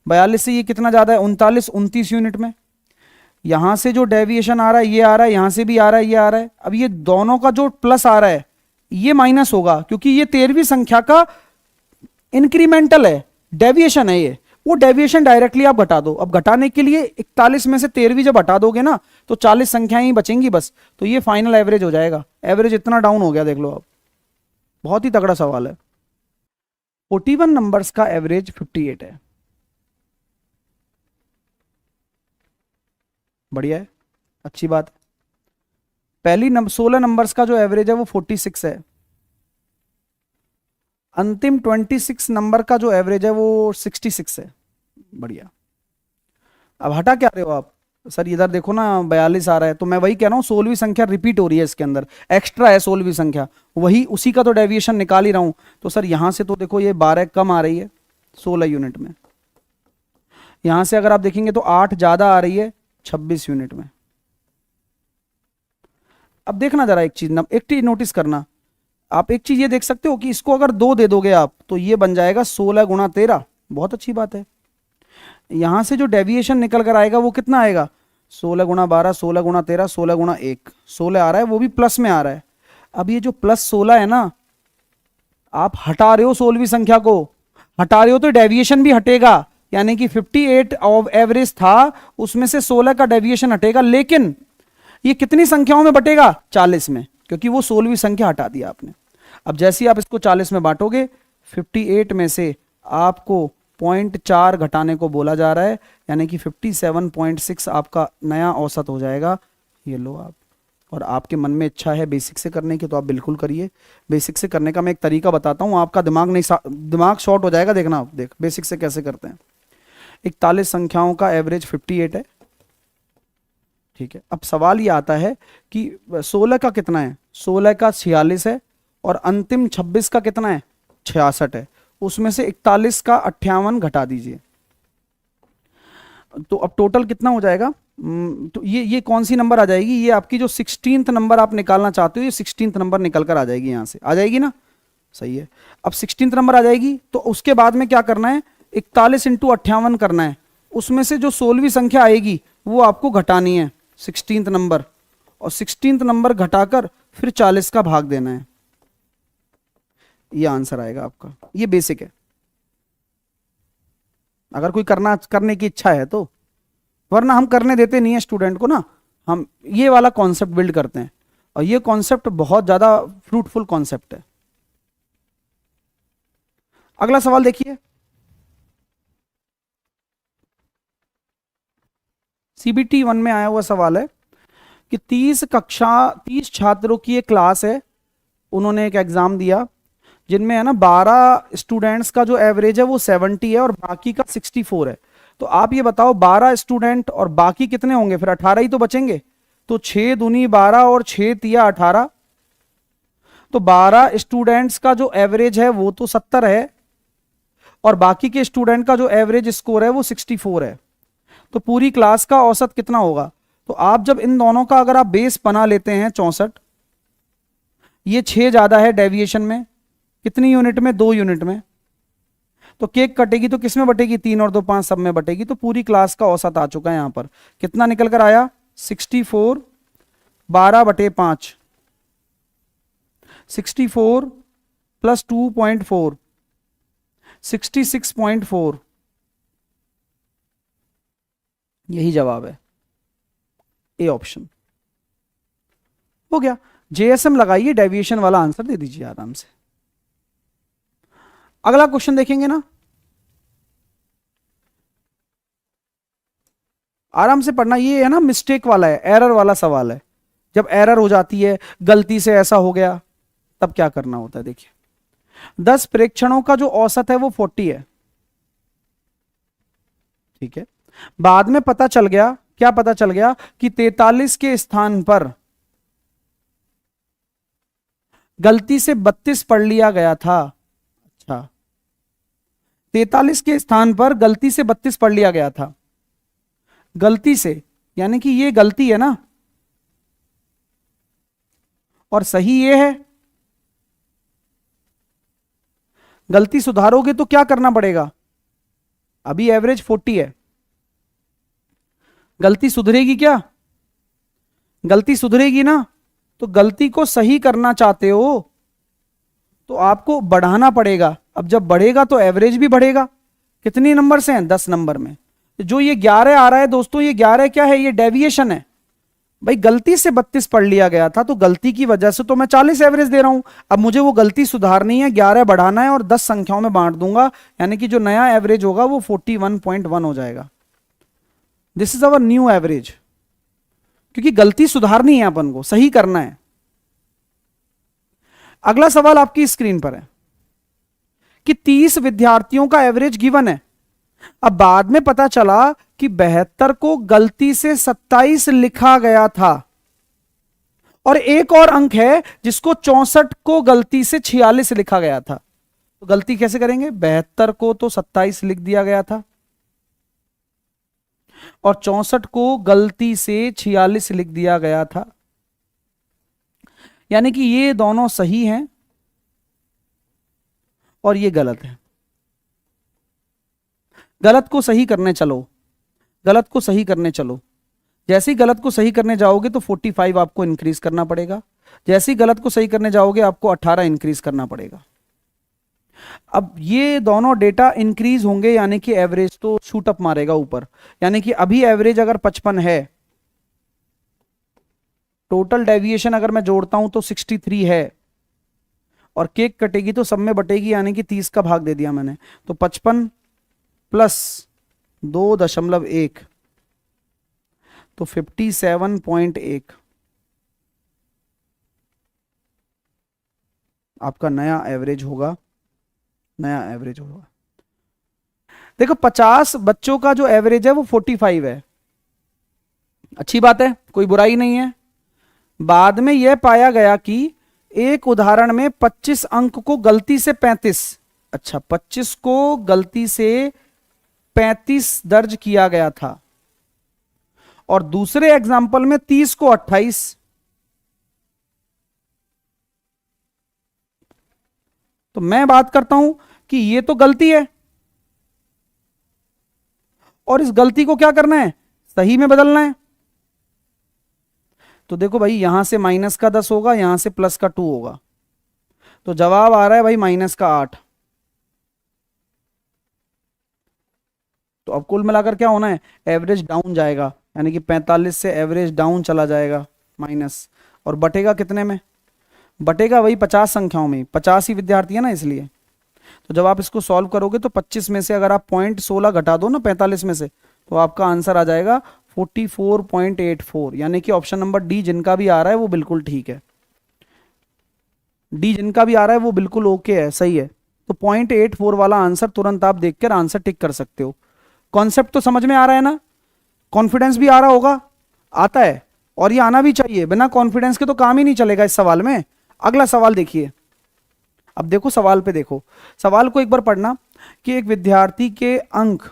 42 से ये कितना ज्यादा है, 39 29 यूनिट में। यहां से जो डेविएशन आ रहा है ये आ रहा है, यहां से भी आ रहा है ये आ रहा है। अब ये दोनों का जो प्लस आ रहा है ये माइनस होगा, क्योंकि ये 13वीं संख्या का इंक्रीमेंटल है, डेविएशन है ये। वो डेविएशन डायरेक्टली आप घटा दो। अब घटाने के लिए 41 में से 13वीं जब हटा दोगे ना तो 40 संख्याएं ही बचेंगी बस, तो ये फाइनल एवरेज हो जाएगा। एवरेज इतना डाउन हो गया देख लो आप, बहुत ही तगड़ा सवाल है। 41 नंबर्स का एवरेज 58 है, बढ़िया है, अच्छी बात है। पहली 16 नंबर्स का जो एवरेज है वो 46 है। अंतिम 26 नंबर का जो एवरेज है वो 66 है, बढ़िया। अब हटा क्या रहे हो आप, सर इधर देखो ना 42 आ रहा है, तो मैं वही कह रहा हूं 16वीं संख्या रिपीट हो रही है इसके अंदर, एक्स्ट्रा है 16वीं संख्या, वही उसी का तो डेविएशन निकाल ही रहा हूं। तो सर यहां से तो देखो ये 12 कम आ रही है 16 यूनिट में, यहां से अगर आप देखेंगे तो 8 ज्यादा आ रही है 26 यूनिट में। अब देखना जरा एक चीज नोटिस करना, आप एक चीज ये देख सकते हो कि इसको अगर 2 दे दोगे आप तो ये बन जाएगा 16 गुणा 13, बहुत अच्छी बात है। यहां से जो डेविएशन निकल कर आएगा वो कितना आएगा, 16 गुणा 12, 16 गुणा 13, 16 गुणा 1, 16 आ रहा है, वो भी प्लस में आ रहा है। अब ये जो प्लस 16 है ना, आप हटा रहे हो 16वीं संख्या को, हटा रहे हो तो डेविएशन भी हटेगा, यानी कि 58 ऑफ एवरेज था उसमें से 16 का डेविएशन हटेगा, लेकिन ये कितनी संख्याओं में बटेगा, 40 में, क्योंकि वो 16वीं संख्या हटा दिया आपने। अब जैसे ही आप इसको 40 में बांटोगे 58 में से आपको 0.4 घटाने को बोला जा रहा है, यानी कि 57.6 आपका नया औसत हो जाएगा। ये लो आप, और आपके मन में इच्छा है बेसिक से करने की तो आप बिल्कुल करिए। बेसिक से करने का मैं एक तरीका बताता हूं, आपका दिमाग नहीं दिमाग शॉर्ट हो जाएगा, देखना आप, देख बेसिक से कैसे करते हैं। 41 संख्याओं का एवरेज 58 है, ठीक है। अब सवाल ये आता है कि 16 का कितना है, 16 का 46 है, और अंतिम 26 का कितना है, 66 है, उसमें से 41 का 58 घटा दीजिए, तो अब टोटल कितना हो जाएगा। तो ये कौन सी नंबर आ जाएगी, ये आपकी जो 16th नंबर आप निकालना चाहते हो, ये 16th नंबर निकल कर आ जाएगी, यहां से आ जाएगी ना, सही है। अब 16th नंबर आ जाएगी तो उसके बाद में क्या करना है, 41 इंटू 58 करना है, उसमें से जो 16वीं संख्या आएगी वो आपको घटानी है 16th नंबर, और 16th नंबर घटाकर फिर 40 का भाग देना है, ये आंसर आएगा आपका। ये बेसिक है, अगर कोई करने की इच्छा है तो, वरना हम करने देते नहीं है स्टूडेंट को ना, हम ये वाला कॉन्सेप्ट बिल्ड करते हैं, और ये कॉन्सेप्ट बहुत ज्यादा फ्रूटफुल कॉन्सेप्ट है। अगला सवाल देखिए, सीबीटी 1 में आया हुआ सवाल है कि 30 छात्रों की एक क्लास है, उन्होंने एक एग्जाम दिया जिनमें है ना 12 स्टूडेंट्स का जो एवरेज है वो 70 है और बाकी का 64 है। तो आप ये बताओ 12 स्टूडेंट और बाकी कितने होंगे, फिर 18 ही तो बचेंगे। तो 6 दूनी 12 और 6 तिया 18, तो 12 स्टूडेंट्स का जो एवरेज है वो तो 70 है, और बाकी के स्टूडेंट का जो एवरेज स्कोर है वो 64 है। तो पूरी क्लास का औसत कितना होगा। तो आप जब इन दोनों का अगर आप बेस बना लेते हैं 64, ये 6 ज्यादा है डेविएशन में, कितनी यूनिट में, 2 यूनिट में, तो केक कटेगी तो किस में बटेगी, 3 और 2 5 सब में बटेगी। तो पूरी क्लास का औसत आ चुका है यहां पर, कितना निकल कर आया, 64 12/5, 64 प्लस 2.4 66.4, यही जवाब है, ए ऑप्शन हो गया। जेएसएम लगाइए, डेविएशन वाला आंसर दे दीजिए आराम से। अगला क्वेश्चन देखेंगे ना, आराम से पढ़ना, ये है ना मिस्टेक वाला है, एरर वाला सवाल है। जब एरर हो जाती है, गलती से ऐसा हो गया, तब क्या करना होता है। देखिए 10 प्रेक्षणों का जो औसत है वो 40 है, ठीक है। बाद में पता चल गया, क्या पता चल गया कि 43 के स्थान पर गलती से 32 पढ़ लिया गया था। अच्छा, 43 के स्थान पर गलती से 32 पढ़ लिया गया था। गलती से यानी कि ये गलती है ना, और सही ये है। गलती सुधारोगे तो क्या करना पड़ेगा? अभी एवरेज 40 है, गलती सुधरेगी क्या? गलती सुधरेगी ना, तो गलती को सही करना चाहते हो तो आपको बढ़ाना पड़ेगा। अब जब बढ़ेगा तो एवरेज भी बढ़ेगा। कितने नंबर से हैं? 10 नंबर में। जो ये 11 आ रहा है दोस्तों, ये 11 क्या है? ये डेविएशन है भाई। गलती से 32 पढ़ लिया गया था, तो गलती की वजह से तो मैं 40 एवरेज दे रहा हूं। अब मुझे वो गलती सुधारनी है, 11 बढ़ाना है और 10 संख्याओं में बांट दूंगा, यानी कि जो नया एवरेज होगा वो 41.1 हो जाएगा। This is our new average, क्योंकि गलती सुधारनी है, अपन को सही करना है। अगला सवाल आपकी स्क्रीन पर है कि 30 विद्यार्थियों का एवरेज गिवन है। अब बाद में पता चला कि 72 को गलती से 27 लिखा गया था, और एक और अंक है जिसको 64 को गलती से 46 लिखा गया था। तो गलती कैसे करेंगे? 72 को तो 27 लिख दिया गया था, और 64 को गलती से 46 लिख दिया गया था, यानी कि ये दोनों सही हैं और ये गलत है। गलत को सही करने चलो, गलत को सही करने चलो। जैसे ही गलत को सही करने जाओगे तो 45 आपको इंक्रीज करना पड़ेगा। जैसे ही गलत को सही करने जाओगे आपको 18 इंक्रीज करना पड़ेगा। अब ये दोनों डेटा इंक्रीज होंगे, यानी कि एवरेज तो शूट अप मारेगा ऊपर। यानी कि अभी एवरेज अगर 55 है, टोटल डेविएशन अगर मैं जोड़ता हूं तो 63 है, और केक कटेगी तो सब में बटेगी, यानी कि 30 का भाग दे दिया मैंने, तो 55 प्लस 2.1 तो 57.1 आपका नया एवरेज होगा। नया एवरेज होगा। देखो 50 बच्चों का जो एवरेज है वो 45 है, अच्छी बात है, कोई बुराई नहीं है। बाद में यह पाया गया कि एक उदाहरण में 25 अंक को गलती से 35, अच्छा 25 को गलती से 35 दर्ज किया गया था, और दूसरे एग्जाम्पल में 30 को 28। तो मैं बात करता हूं कि ये तो गलती है, और इस गलती को क्या करना है? सही में बदलना है। तो देखो भाई, यहां से माइनस का 10 होगा, यहां से प्लस का 2 होगा, तो जवाब आ रहा है भाई माइनस का 8। तो अब कुल मिलाकर क्या होना है? एवरेज डाउन जाएगा, यानी कि 45 से एवरेज डाउन चला जाएगा माइनस, और बटेगा कितने में? बटेगा वही 50 संख्याओं में, 50 ही विद्यार्थी है ना, इसलिए। तो जब आप इसको सॉल्व करोगे तो 25 में से अगर आप 0.16 घटा दो ना 45 में से, तो आपका आंसर आ जाएगा 44.84, यानी कि ऑप्शन नंबर डी जिनका भी आ रहा है वो बिल्कुल ठीक है। डी जिनका भी आ रहा है वो बिल्कुल ओके है, सही है। तो 0.84 वाला आंसर तुरंत आप देखकर आंसर टिक कर सकते हो। कॉन्सेप्ट तो समझ में आ रहा है ना? कॉन्फिडेंस भी आ रहा होगा, आता है, और ये आना भी चाहिए। बिना कॉन्फिडेंस के तो काम ही नहीं चलेगा इस सवाल में। अगला सवाल देखिए। अब देखो सवाल पे देखो, सवाल को एक बार पढ़ना कि एक विद्यार्थी के अंक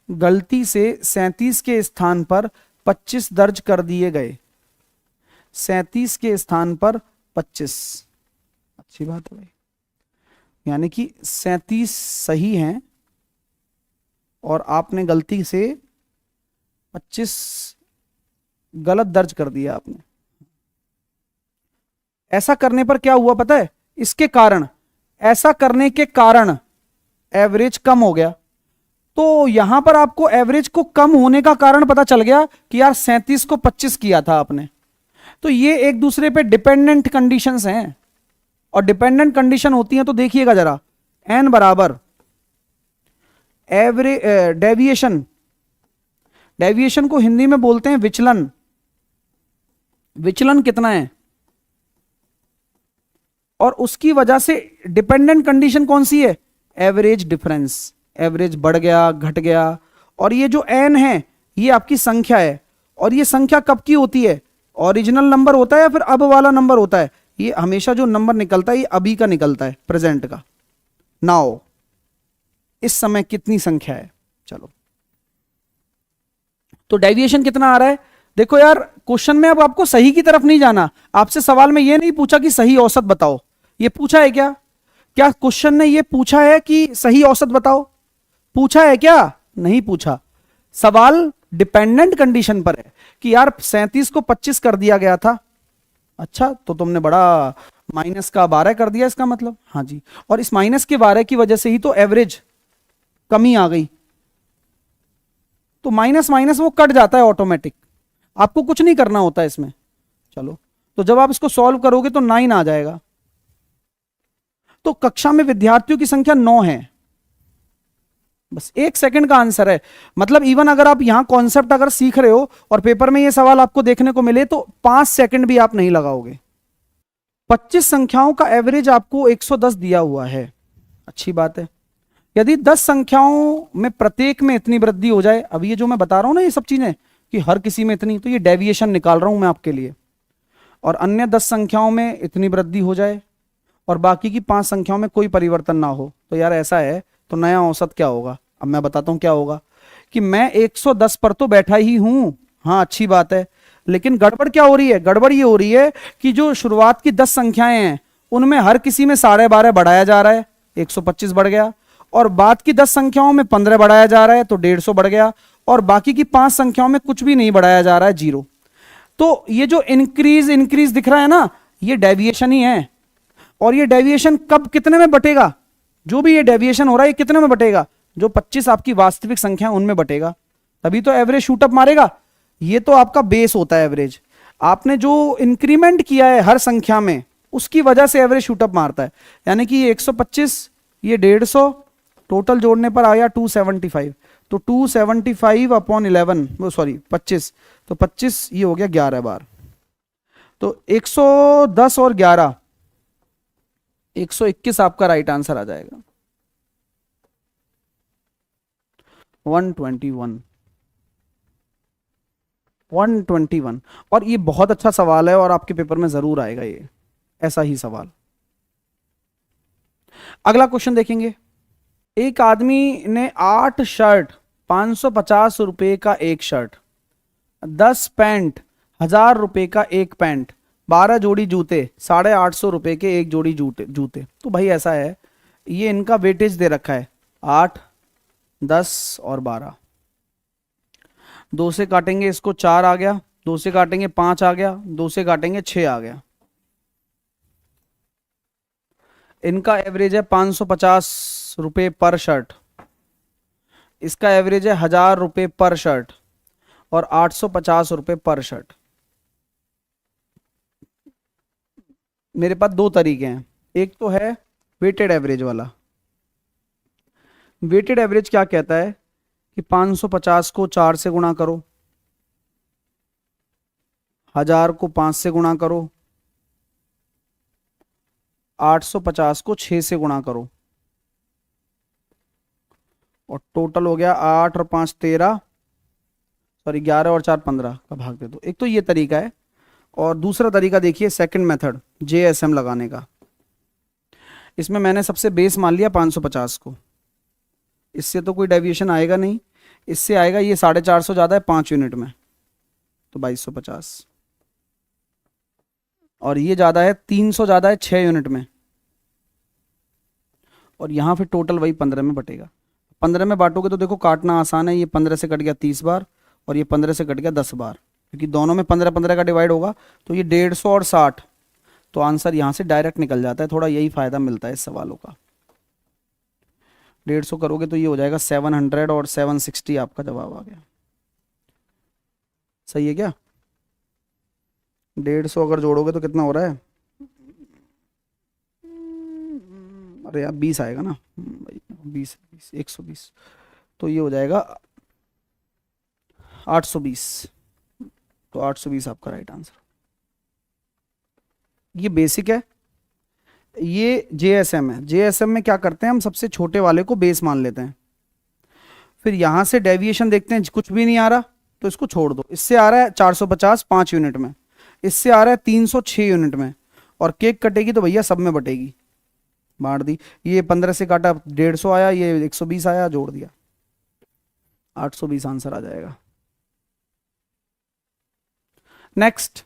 गलती से 37 के स्थान पर 25 दर्ज कर दिए गए। 37 के स्थान पर 25, अच्छी बात है भाई, यानी कि 37 सही हैं और आपने गलती से 25 गलत दर्ज कर दिया आपने। ऐसा करने पर क्या हुआ पता है? इसके कारण, ऐसा करने के कारण एवरेज कम हो गया। तो यहां पर आपको एवरेज को कम होने का कारण पता चल गया कि यार 37 को 25 किया था आपने। तो ये एक दूसरे पे डिपेंडेंट कंडीशंस हैं, और डिपेंडेंट कंडीशन होती हैं तो देखिएगा जरा, एन बराबर एवरेज डेविएशन, डेविएशन को हिंदी में बोलते हैं विचलन। विचलन कितना है, और उसकी वजह से डिपेंडेंट कंडीशन कौन सी है? Average difference. एवरेज बढ़ गया, घट गया, और ये जो एन है ये आपकी संख्या है, और ये संख्या कब की होती है? ओरिजिनल नंबर होता है या फिर अब वाला नंबर होता है? ये हमेशा जो नंबर निकलता है ये अभी का निकलता है, प्रेजेंट का। नाउ इस समय कितनी संख्या है, चलो तो डेविएशन कितना आ रहा है। देखो यार क्वेश्चन में अब आपको सही की तरफ नहीं जाना, आपसे सवाल में ये नहीं पूछा कि सही औसत बताओ, ये पूछा है क्या, क्या क्वेश्चन ने ये पूछा है कि सही औसत बताओ, पूछा है क्या, नहीं पूछा। सवाल डिपेंडेंट कंडीशन पर है कि यार 37 को 25 कर दिया गया था, अच्छा तो तुमने बड़ा माइनस का 12 कर दिया इसका मतलब, हाँ जी, और इस माइनस के 12 की वजह से ही तो एवरेज कमी आ गई, तो माइनस माइनस वो कट जाता है ऑटोमेटिक, आपको कुछ नहीं करना होता है इसमें। चलो तो जब आप इसको सॉल्व करोगे तो 9 आ जाएगा। तो कक्षा में विद्यार्थियों की संख्या 9 है, बस 1 सेकंड का आंसर है। मतलब इवन अगर आप यहां कॉन्सेप्ट अगर सीख रहे हो और पेपर में ये सवाल आपको देखने को मिले तो 5 सेकंड भी आप नहीं लगाओगे। 25 संख्याओं का एवरेज आपको 110 दिया हुआ है, अच्छी बात है। यदि 10 संख्याओं में प्रत्येक में इतनी वृद्धि हो जाए, अब ये जो मैं बता रहा हूं ना ये सब चीजें कि हर किसी में इतनी, तो ये डेविएशन निकाल रहा हूं मैं आपके लिए, और अन्य 10 संख्याओं में इतनी वृद्धि हो जाए और बाकी की 5 संख्याओं में कोई परिवर्तन ना हो, तो यार ऐसा है तो नया औसत क्या होगा। अब मैं बताता हूं क्या होगा कि मैं 110 पर तो बैठा ही हूं, हाँ अच्छी बात है, लेकिन गड़बड़ क्या हो रही है, गड़बड़ ये हो रही है कि जो शुरुआत की 10 संख्याएं हैं उनमें हर किसी में 12.5 बढ़ाया जा रहा है, 125 बढ़ गया, और बाद की 10 संख्याओं में 15 बढ़ाया जा रहा है तो 150 बढ़ गया, और बाकी की 5 संख्याओं में कुछ भी नहीं बढ़ाया जा रहा है, 0। तो ये जो इंक्रीज इंक्रीज दिख रहा है ना, ये डेविएशन ही है। और ये डेविएशन कब कितने में बटेगा, जो भी ये डेविएशन हो रहा है ये कितने में बटेगा, जो 25 आपकी वास्तविक संख्या उनमें बटेगा, तभी तो एवरेज शूटअप मारेगा। ये तो आपका बेस होता है एवरेज, आपने जो इंक्रीमेंट किया है हर संख्या में उसकी वजह से एवरेज शूटअप मारता है। यानी कि ये 125, ये 150, टोटल जोड़ने पर आया 275, तो 275 अपॉन 11, वो सॉरी 25, तो 25 ये हो गया 11 बार, तो 110 और 11 121 आपका राइट आंसर आ जाएगा, 121। और ये बहुत अच्छा सवाल है और आपके पेपर में जरूर आएगा ये ऐसा ही सवाल। अगला क्वेश्चन देखेंगे। एक आदमी ने 8 शर्ट 550 रुपए का एक शर्ट, 10 पैंट 1000 रुपए का एक पैंट, 12 जोड़ी जूते 850 रुपए के एक जोड़ी जूते। तो भाई ऐसा है, ये इनका वेटेज दे रखा है 8, 10 और 12। 2 से काटेंगे इसको 4 आ गया, 2 से काटेंगे 5 आ गया, 2 से काटेंगे 6 आ गया। इनका एवरेज है 550 रुपए पर शर्ट, इसका एवरेज है 1000 रुपए पर शर्ट और 850 रुपए पर शर्ट। मेरे पास 2 तरीके हैं, एक तो है वेटेड एवरेज वाला। वेटेड एवरेज क्या कहता है कि 550 को 4 से गुणा करो, 1000 को 5 से गुणा करो, 850 को 6 से गुणा करो, और टोटल हो गया 8 और 5 13, सॉरी 11 और 4 15 का भाग दे दो। एक तो ये तरीका है, और दूसरा तरीका देखिए सेकंड मेथड JSM लगाने का। इसमें मैंने सबसे बेस मान लिया 550 को, इससे तो कोई डेविएशन आएगा नहीं, इससे आएगा ये 450 ज़्यादा है 5 यूनिट में तो 2250, और ये ज़्यादा है 300 ज़्यादा है 6 यूनिट में, और यहाँ फिर टोटल वही 15 में बटेगा। 15 में बांटोगे तो देखो काटना आसान है, ये 15 से कट गया 30 बार और ये 15 से कट गया 10 बार, क्योंकि दोनों में 15-15 का डिवाइड होगा, तो ये 150 और 60, तो आंसर यहाँ से डायरेक्ट निकल जाता है। थोड़ा यही फायदा मिलता है इस सवालों का। 150 करोगे तो ये हो जाएगा 700 और 760 आपका जवाब आ गया। सही है क्या? 150 अगर जोड़ोगे तो कितना हो रहा है, अरे यार 20 आएगा ना भाई, 20 120, तो ये हो जाएगा 820, तो 820 आपका राइट आंसर। ये बेसिक है, ये JSM है। JSM में क्या करते हैं हम, सबसे छोटे वाले को बेस मान लेते हैं, फिर यहां से डेविएशन देखते हैं, कुछ भी नहीं आ रहा तो इसको छोड़ दो। इससे आ रहा है 450 5 यूनिट में, इससे आ रहा है 300 6 यूनिट में, और केक कटेगी तो भैया सब में बटेगी, बांट दी। ये 15 से काटा 150 आया, ये 120 आया, जोड़ दिया, 820 आंसर आ जाएगा। नेक्स्ट,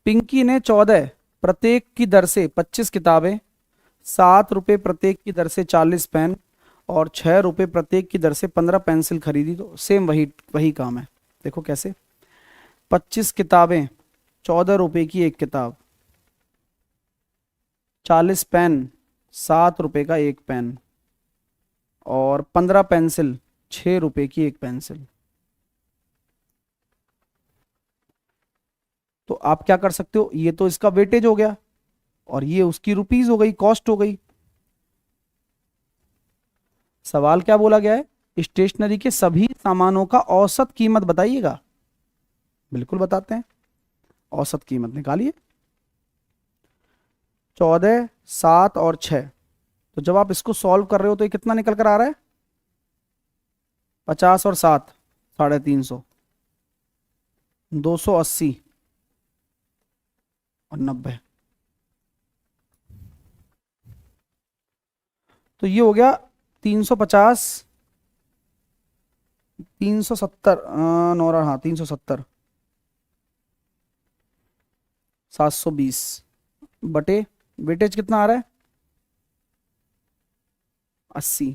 पिंकी ने 14 प्रत्येक की दर से 25 किताबें, 7 रुपए प्रत्येक की दर से 40 पेन और 6 रुपए प्रत्येक की दर से 15 पेंसिल खरीदी। तो सेम वही वही काम है। देखो कैसे, 25 किताबें, 14 रुपए की एक किताब, 40 पेन, 7 रुपए का एक पेन और 15 पेंसिल, 6 रुपए की एक पेंसिल। तो आप क्या कर सकते हो, ये तो इसका वेटेज हो गया और ये उसकी रुपीज हो गई, कॉस्ट हो गई। सवाल क्या बोला गया है, स्टेशनरी के सभी सामानों का औसत कीमत बताइएगा। बिल्कुल बताते हैं, औसत कीमत निकालिए। 14, 7 और 6, तो जब आप इसको सॉल्व कर रहे हो तो ये कितना निकल कर आ रहा है, 50 और 7 350, 280 और 90। तो ये हो गया 350, 370 नौरा, हाँ 370, 720 बटे वेटेज कितना आ रहा है 80।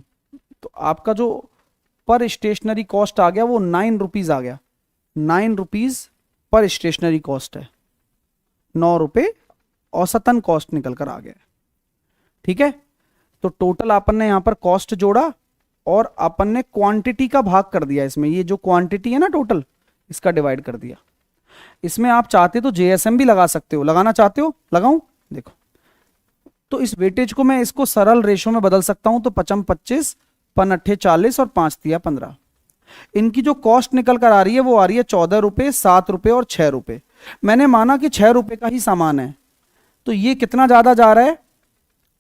तो आपका जो पर स्टेशनरी कॉस्ट आ गया वो 9 रुपीज आ गया, 9 रुपीज पर स्टेशनरी कॉस्ट है, 9 रुपए औसतन कॉस्ट निकल कर आ गया। ठीक है, तो टोटल अपन ने यहां पर कॉस्ट जोड़ा और अपन ने क्वांटिटी का भाग कर दिया इसमें, ये जो क्वांटिटी है ना टोटल, इसका डिवाइड कर दिया। इसमें आप चाहते तो जेएसएम भी लगा सकते हो, लगाना चाहते हो लगाऊं, देखो। तो इस वेटेज को मैं इसको सरल रेशो में बदल सकता हूं, तो 55 25, 5 40 और 5 तिया 15। इनकी जो कॉस्ट निकल कर आ रही है वो आ रही है 14 रुपए, 7 रुपए और 6 रुपए। मैंने माना कि 6 रुपए का ही सामान है, तो ये कितना ज्यादा जा रहा है,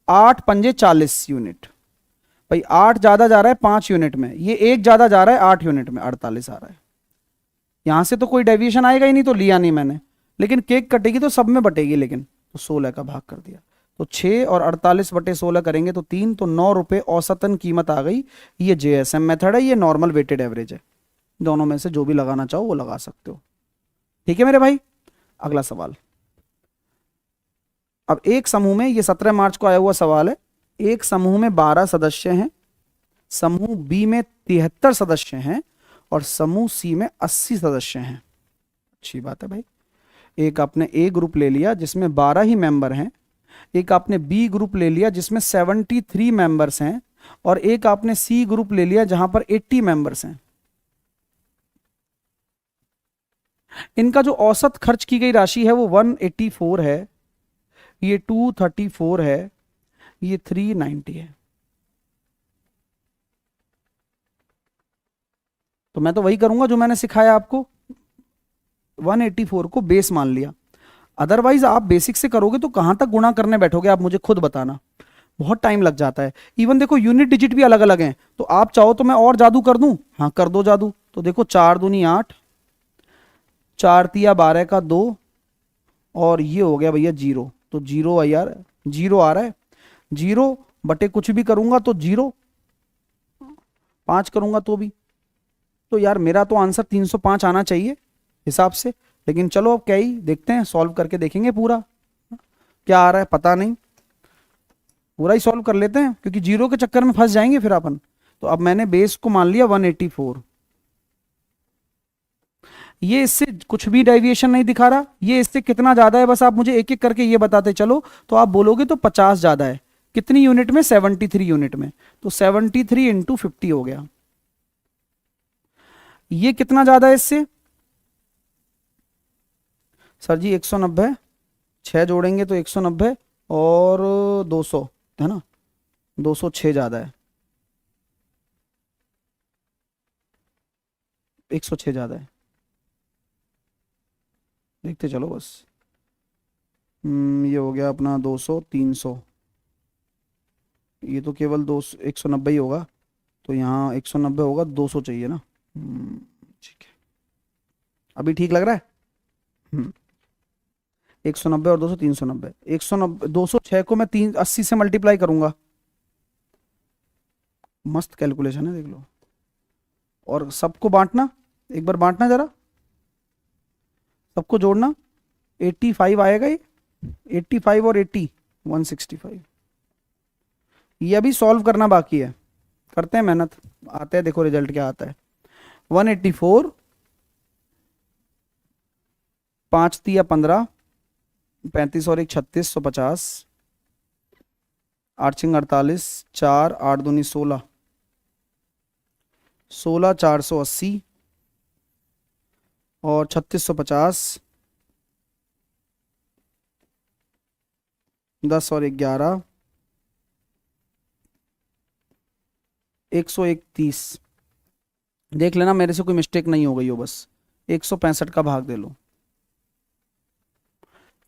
8 पंजे 40 यूनिट। भाई 8 ज्यादा जा रहा है 5 यूनिट में, ये एक ज्यादा जा रहा है 8 यूनिट में, 48 आ रहा है। यहां से तो कोई डेविएशन आएगा ही नहीं, तो लिया नहीं मैंने। लेकिन केक कटेगी तो सब में बटेगी, लेकिन तो 16 का भाग कर दिया। तो 6 और 48 बटे 16 करेंगे तो 3, तो 9 रुपए औसतन कीमत आ गई। ये जेएसएम मेथड है, ये नॉर्मल वेटेड एवरेज है। दोनों में से जो भी लगाना चाहो वो लगा सकते हो। ठीक है मेरे भाई, अगला सवाल। अब एक समूह में, ये 17 मार्च को आया हुआ सवाल है, एक समूह में 12 सदस्य हैं, समूह बी में 73 सदस्य हैं और समूह सी में 80 सदस्य हैं। अच्छी बात है भाई। एक आपने ए ग्रुप ले लिया जिसमें 12 ही मेंबर हैं, एक आपने बी ग्रुप ले लिया जिसमें 73 मेंबर्स हैं और एक आपने सी ग्रुप ले लिया जहां पर 80 मेंबर्स हैं। इनका जो औसत खर्च की गई राशि है वो 184 है, ये 234 है, ये 390 है। तो मैं तो वही करूंगा जो मैंने सिखाया आपको, 184 को बेस मान लिया। अदरवाइज आप बेसिक से करोगे तो कहां तक गुणा करने बैठोगे आप मुझे खुद बताना, बहुत टाइम लग जाता है। इवन देखो यूनिट डिजिट भी अलग अलग हैं, तो आप चाहो तो मैं और जादू कर दूं, हाँ कर दो जादू। तो देखो 4 दूनी 8, 4 तिया 12 का 2 और ये हो गया भैया 0। तो 0 यार 0 आ रहा है, 0 बटे कुछ भी करूंगा तो 0, 5 करूंगा तो भी। तो यार मेरा तो आंसर 305 आना चाहिए हिसाब से, लेकिन चलो अब क्या ही देखते हैं, सॉल्व करके देखेंगे पूरा क्या आ रहा है, पता नहीं, पूरा ही सॉल्व कर लेते हैं क्योंकि 0 के चक्कर में फंस जाएंगे फिर अपन। तो अब मैंने बेस को मान लिया 184, ये इससे कुछ भी डेविएशन नहीं दिखा रहा, ये इससे कितना ज्यादा है बस आप मुझे एक एक करके ये बताते चलो। तो आप बोलोगे तो 50 ज्यादा है, कितनी यूनिट में, 73 यूनिट में। तो 73 इंटू 50 हो गया। ये कितना ज्यादा है इससे, सर जी 190, 6 जोड़ेंगे तो 190 और 200 है ना, 206 ज्यादा है, 106 ज्यादा है, देखते चलो बस। ये हो गया अपना 200, 300, ये तो केवल 200 190 ही होगा, तो यहाँ 190 होगा, 200 चाहिए ना। ठीक है, अभी ठीक लग रहा है। 190 और 200 390, 190 206 को मैं 380 से मल्टीप्लाई करूंगा। मस्त कैलकुलेशन है, देख लो। और सबको बांटना, एक बार बांटना जरा, सबको जोड़ना, 85 आएगा ये, 85 और 80 165। ये अभी सॉल्व करना बाकी है, करते हैं मेहनत, आते हैं, देखो रिजल्ट क्या आता है। 184, 5 तिया 15, 35 और 1 36, 150, 8 छिंग 48, 4 8 दूनी 16, 16 480 और 3650, 10 और 11 131। देख लेना मेरे से कोई मिस्टेक नहीं हो गई हो, बस 165 का भाग दे लो,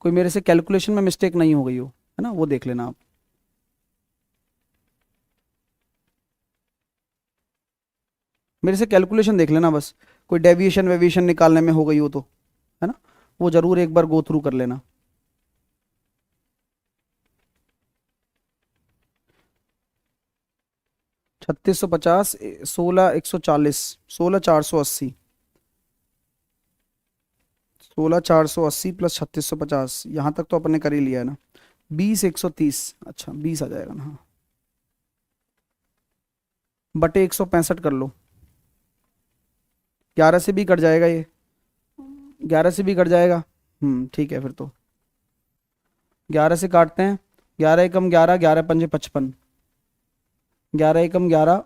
कोई मेरे से कैलकुलेशन में मिस्टेक नहीं हो गई हो, है ना, वो देख लेना आप। मेरे से कैलकुलेशन देख लेना बस, कोई डेविएशन वेविएशन निकालने में हो गई हो तो, है ना, वो जरूर एक बार गो थ्रू कर लेना। छत्तीस 150, 16 140, 16 480, 16 480 प्लस 3650, यहाँ तक तो अपने कर ही लिया है ना। 20 130, अच्छा 20 आ जाएगा ना, हाँ, बटे 165 कर लो, 11 से भी कट जाएगा ये, 11 से भी कट जाएगा, ठीक है फिर तो 11 से काटते हैं, 11 एकम 11, 11 पंजे 55, 11 एकम 11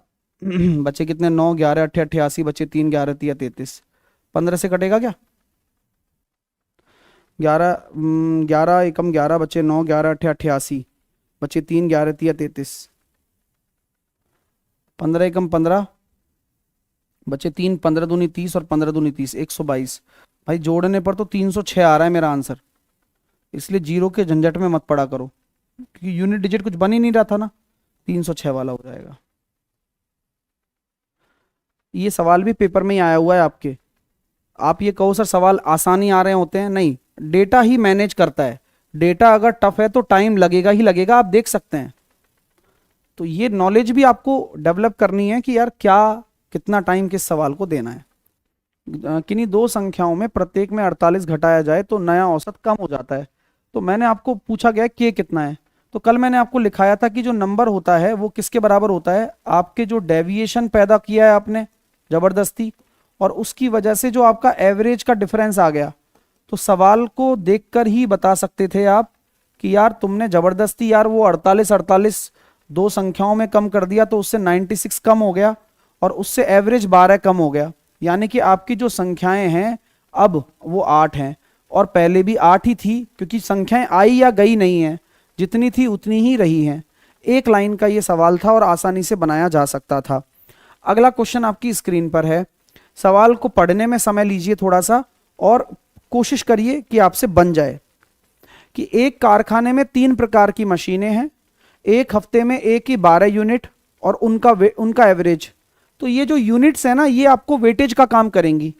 बचे कितने, 9 11 8 88, बचे 3 11 तिया 33, 15 से कटेगा क्या, 11 11 एकम 11 बचे 9 11 8 88, बचे 3 11 तिया 33, 15 एकम 15 बचे 3 15 दूनी 30 और 15 दूनी 30, 122। भाई जोड़ने पर तो 306 आ रहा है मेरा आंसर, इसलिए जीरो के झंझट में मत पड़ा करो, क्योंकि यूनिट डिजिट कुछ बन ही नहीं रहा था ना, 306 वाला हो जाएगा। ये सवाल भी पेपर में ही आया हुआ है आपके, आप ये कहो सर सवाल आसानी आ रहे होते हैं, नहीं, डेटा ही मैनेज करता है, डेटा अगर टफ है तो टाइम लगेगा ही लगेगा, आप देख सकते हैं। तो ये नॉलेज भी आपको डेवलप करनी है कि यार क्या कितना टाइम किस सवाल को देना है। किन्हीं दो संख्याओं में प्रत्येक में 48 घटाया जाए तो नया औसत कम हो जाता है। तो मैंने आपको पूछा गया के कितना है, तो कल मैंने आपको लिखाया था कि जो नंबर होता है वो किसके बराबर होता है, आपके जो डेविएशन पैदा किया है आपने जबरदस्ती, और उसकी वजह से जो आपका एवरेज का डिफरेंस आ गया। तो सवाल को देखकर ही बता सकते थे आप कि यार तुमने जबरदस्ती यार वो 48 दो संख्याओं में कम कर दिया, तो उससे 96 कम हो गया और उससे एवरेज 12 कम हो गया, यानी कि आपकी जो संख्याएं हैं अब वो 8 हैं, और पहले भी 8 ही थी, क्योंकि संख्याएं आई या गई नहीं है, जितनी थी उतनी ही रही हैं। एक लाइन का ये सवाल था और आसानी से बनाया जा सकता था। अगला क्वेश्चन आपकी स्क्रीन पर है, सवाल को पढ़ने में समय लीजिए थोड़ा सा और कोशिश करिए कि आपसे बन जाए। कि एक कारखाने में 3 प्रकार की मशीनें हैं, एक हफ्ते में एक ही 12 यूनिट और उनका एवरेज। तो ये जो यूनिट्स है ना, ये आपको वेटेज का काम करेंगी।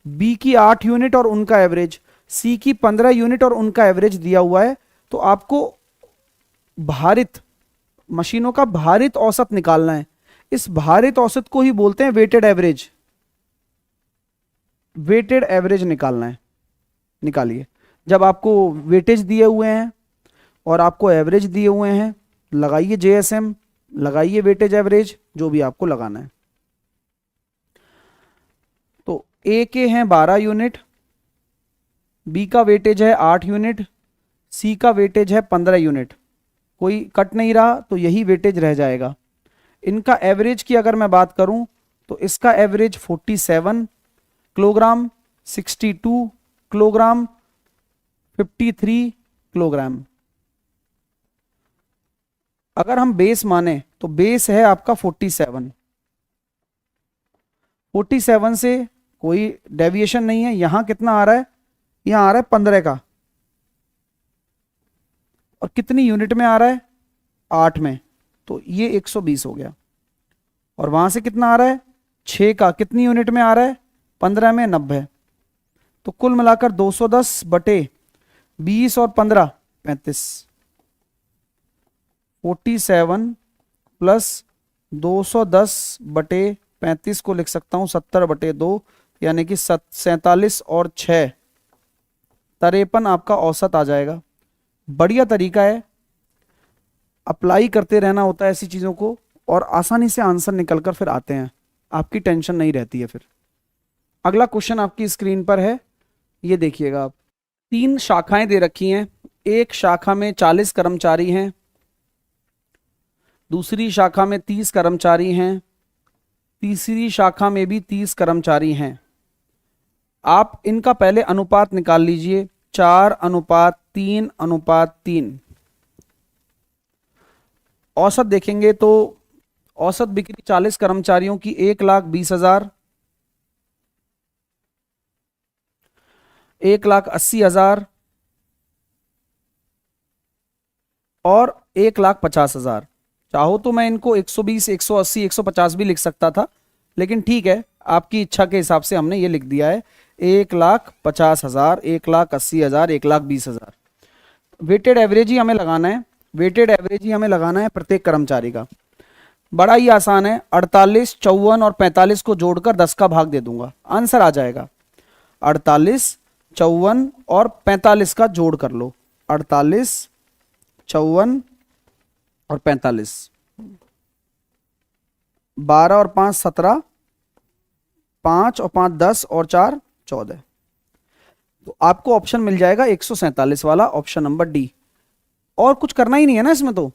बी की 8 यूनिट और उनका एवरेज, सी की 15 यूनिट और उनका एवरेज दिया हुआ है। तो आपको भारित मशीनों का भारित औसत निकालना है। इस भारित औसत को ही बोलते हैं वेटेड एवरेज। वेटेड एवरेज निकालना है, निकालिए। जब आपको वेटेज दिए हुए हैं और आपको एवरेज दिए हुए हैं, लगाइए जेएसएम, लगाइए वेटेज एवरेज, जो भी आपको लगाना है। तो ए के हैं 12 यूनिट, बी का वेटेज है 8 यूनिट, सी का वेटेज है 15 यूनिट। कोई कट नहीं रहा तो यही वेटेज रह जाएगा। इनका एवरेज की अगर मैं बात करूं तो इसका एवरेज 47 किलोग्राम, 62 किलोग्राम, 53 किलोग्राम। अगर हम बेस माने तो बेस है आपका 47। 47 से कोई डेविएशन नहीं है। यहां कितना आ रहा है, यहां आ रहा है 15 का, और कितनी यूनिट में आ रहा है, 8 में, तो ये 120 हो गया। और वहां से कितना आ रहा है, 6 का, कितनी यूनिट में आ रहा है, 15 में 90। तो कुल मिलाकर 210 बटे 20 और 15 35, 47 प्लस 210/35 को लिख सकता हूं 70/2, यानी कि 47 और 6 53 आपका औसत आ जाएगा। बढ़िया तरीका है, अप्लाई करते रहना होता है ऐसी चीजों को, और आसानी से आंसर निकलकर फिर आते हैं, आपकी टेंशन नहीं रहती है फिर। अगला क्वेश्चन आपकी स्क्रीन पर है, ये देखिएगा आप। 3 शाखाएं दे रखी हैं, एक शाखा में 40 कर्मचारी हैं, दूसरी शाखा में 30 कर्मचारी हैं, तीसरी शाखा में भी 30 कर्मचारी हैं। आप इनका पहले अनुपात निकाल लीजिए, 4:3:3। औसत देखेंगे तो औसत बिक्री 40 कर्मचारियों की 1,20,000, 1,80,000 और 1,50,000। चाहो तो मैं इनको 120, 180, 150 भी लिख सकता था, लेकिन ठीक है, आपकी इच्छा के हिसाब से हमने ये लिख दिया है 1,50,000, 1,80,000, 1,20,000। वेटेड एवरेज ही हमें लगाना है, वेटेड एवरेज ही हमें लगाना है प्रत्येक कर्मचारी का। बड़ा ही आसान है, 48, 54 और 45 को जोड़कर 10 का भाग दे दूंगा, आंसर आ जाएगा। 48, 54 और 45 का जोड़ कर लो, 48, 54 और 45, 12 और 5 17, 5 और 5 10 और 4 14। तो आपको ऑप्शन मिल जाएगा 147 वाला, ऑप्शन नंबर डी। और कुछ करना ही नहीं है ना इसमें तो,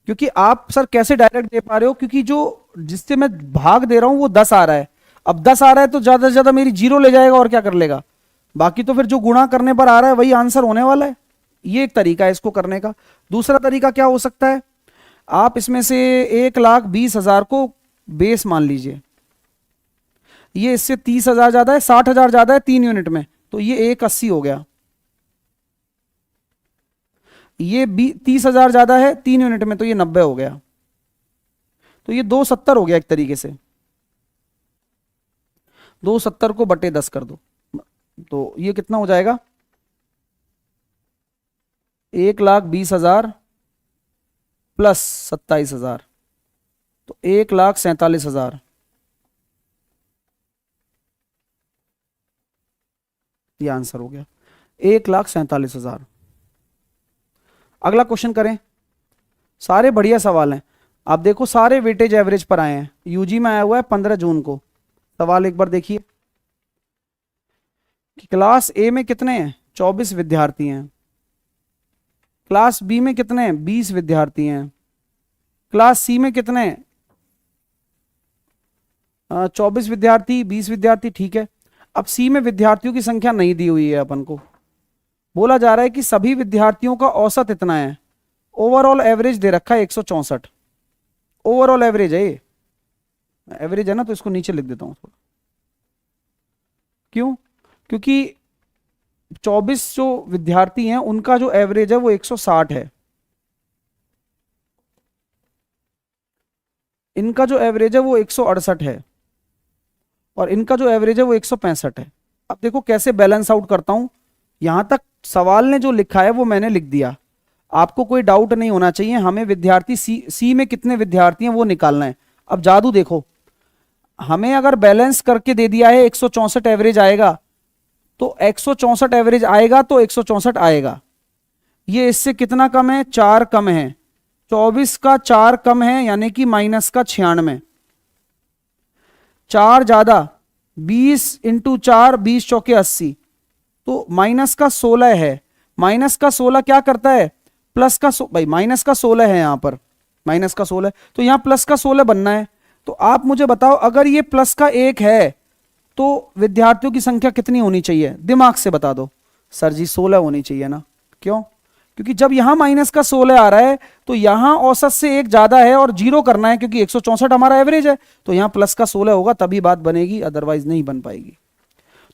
क्योंकि आप सर कैसे डायरेक्ट दे पा रहे हो, क्योंकि जो जिससे मैं भाग दे रहा हूं वो 10 आ रहा है। अब 10 आ रहा है तो ज्यादा से ज्यादा मेरी 0 ले जाएगा और क्या कर लेगा, बाकी तो फिर जो गुणा करने पर आ रहा है वही आंसर होने वाला है। ये एक तरीका है इसको करने का। दूसरा तरीका क्या हो सकता है, आप इसमें से 1,20,000 को बेस मान लीजिए, ये इससे 30,000 ज्यादा है, 60,000 ज्यादा है 3 यूनिट में, तो ये 1,80 हो गया। ये 30,000 ज्यादा है 3 यूनिट में, तो ये 90 हो गया, तो ये 270 हो गया एक तरीके से। 270 को बटे 10 कर दो, तो ये कितना हो जाएगा, 1,20,000 प्लस 27,000, तो 1,47,000। ये आंसर हो गया 1,47,000। अगला क्वेश्चन करें, सारे बढ़िया सवाल हैं। आप देखो सारे वेटेज एवरेज पर आए हैं, यूजी में आया हुआ है 15 जून को। सवाल एक बार देखिए कि क्लास ए में कितने हैं, 24 विद्यार्थी हैं। क्लास बी में कितने हैं, 20 विद्यार्थी हैं। क्लास सी में कितने हैं, 24 विद्यार्थी, 20 विद्यार्थी, ठीक है। अब सी में विद्यार्थियों की संख्या नहीं दी हुई है, अपन को बोला जा रहा है कि सभी विद्यार्थियों का औसत इतना है। ओवरऑल एवरेज दे रखा है 164, ओवरऑल एवरेज है ये, एवरेज है ना, तो इसको नीचे लिख देता हूं थोड़ा। क्यों, क्योंकि 24 जो विद्यार्थी हैं उनका जो एवरेज है वो 160 है, इनका जो एवरेज है वो 168 है, और इनका जो एवरेज है वो 165 है। अब देखो कैसे बैलेंस आउट करता हूं, यहां तक सवाल ने जो लिखा है वो मैंने लिख दिया, आपको कोई डाउट नहीं होना चाहिए। हमें विद्यार्थी सी में कितने विद्यार्थी हैं वो निकालना है। अब जादू देखो, हमें अगर बैलेंस करके दे दिया है 164 एवरेज आएगा, तो 164 एवरेज आएगा तो 164 आएगा। ये इससे कितना कम है, 4 कम है, 24 का 4 कम है, यानी कि माइनस का 96। 4 ज्यादा 20 इंटू 4, 20 चौके 80, तो माइनस का 16 है। माइनस का 16 क्या करता है, प्लस का भाई माइनस का 16 है, यहां पर माइनस का 16, तो यहां प्लस का 16 बनना है। तो आप मुझे बताओ, अगर ये प्लस का 1 है तो विद्यार्थियों की संख्या कितनी होनी चाहिए, दिमाग से बता दो। सर जी 16 होनी चाहिए ना, क्यों, क्योंकि जब यहां माइनस का 16 आ रहा है तो यहां औसत से 1 ज्यादा है और 0 करना है, क्योंकि 164 हमारा एवरेज है, तो यहां प्लस का 16 होगा तभी बात बनेगी, अदरवाइज नहीं बन पाएगी।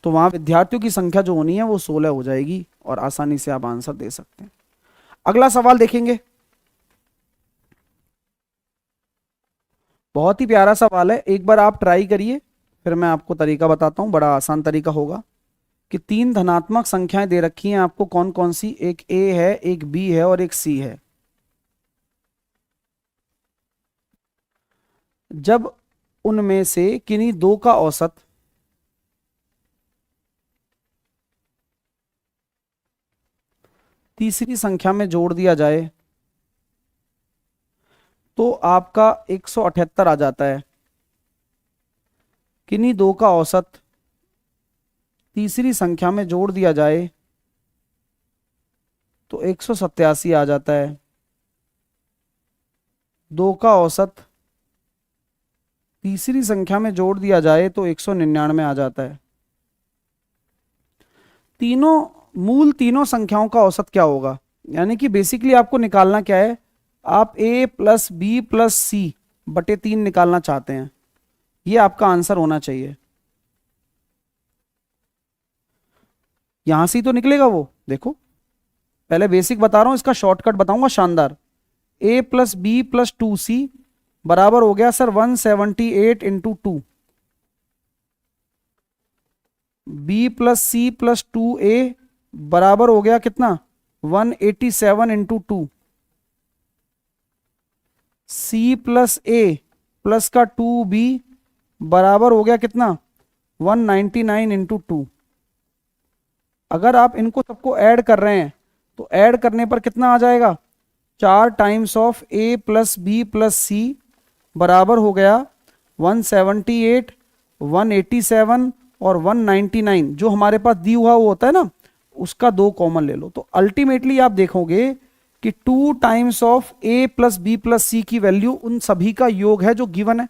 तो वहां विद्यार्थियों की संख्या जो होनी है वो 16 हो जाएगी, और आसानी से आप आंसर दे सकते हैं। अगला सवाल देखेंगे, बहुत ही प्यारा सवाल है, एक बार आप ट्राई करिए, फिर मैं आपको तरीका बताता हूं, बड़ा आसान तरीका होगा। कि तीन धनात्मक संख्याएं दे रखी हैं आपको, कौन कौन सी, एक ए है, एक बी है और एक सी है। जब उनमें से किन्हीं दो का औसत तीसरी संख्या में जोड़ दिया जाए तो आपका 178 आ जाता है। किन्हीं दो का औसत तीसरी संख्या में जोड़ दिया जाए तो 187 आ जाता है। दो का औसत तीसरी संख्या में जोड़ दिया जाए तो 199 आ जाता है। तीनों संख्याओं का औसत क्या होगा, यानी कि बेसिकली आपको निकालना क्या है, आप a प्लस बी प्लस सी बटे 3 निकालना चाहते हैं। ये आपका आंसर होना चाहिए। यहां से ही तो निकलेगा वो, देखो पहले बेसिक बता रहा हूं, इसका शॉर्टकट बताऊंगा शानदार। a plus B plus 2c बराबर हो गया sir 178 into 2, B plus C plus 2a बराबर हो गया कितना 187 into 2, C plus A plus का 2b बराबर हो गया कितना 199 इंटू 2। अगर आप इनको सबको ऐड कर रहे हैं तो ऐड करने पर कितना आ जाएगा, 4 times of a plus B plus C बराबर हो गया 178, 187 और 199। जो हमारे पास दी हुआ वो होता है ना, उसका 2 कॉमन ले लो, तो अल्टीमेटली आप देखोगे कि 2 times of a plus B plus C की वैल्यू उन सभी का योग है जो गिवन है।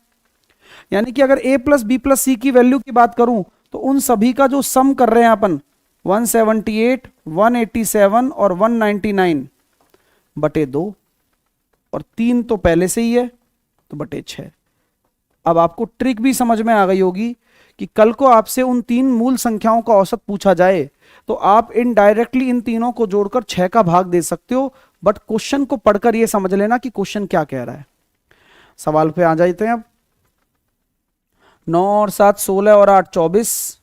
यानी कि अगर a plus B plus C की वैल्यू की बात करूं तो उन सभी का जो सम कर रहे हैं अपन 178, 187 और 199 बटे 2, और 3 तो पहले से ही है तो बटे 6। अब आपको ट्रिक भी समझ में आ गई होगी कि कल को आपसे उन 3 मूल संख्याओं का औसत पूछा जाए तो आप इनडायरेक्टली इन तीनों को जोड़कर 6 का भाग दे सकते हो, बट क्वेश्चन को पढ़कर यह समझ लेना कि क्वेश्चन क्या कह रहा है। सवाल पे आ जाते हैं अब। 9 और 7 16 और 8 24,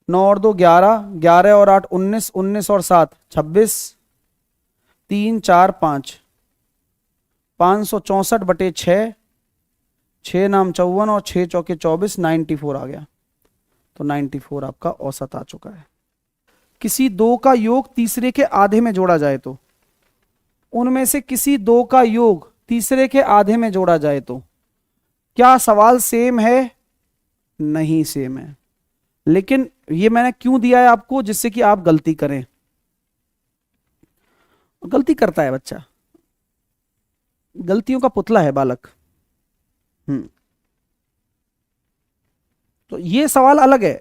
9 और 2 11, 11 और 8 19, 19 और 7 26, 3 4 5, 564 बटे 6, 6 नाम 54 और 6 चौके 24, 94 आ गया। तो 94 आपका औसत आ चुका है। किसी दो का योग तीसरे के आधे में जोड़ा जाए तो, उनमें से किसी दो का योग तीसरे के आधे में जोड़ा जाए तो, क्या सवाल सेम है? नहीं सेम है, लेकिन ये मैंने क्यों दिया है आपको, जिससे कि आप गलती करें। गलती करता है बच्चा, गलतियों का पुतला है बालक। तो ये सवाल अलग है,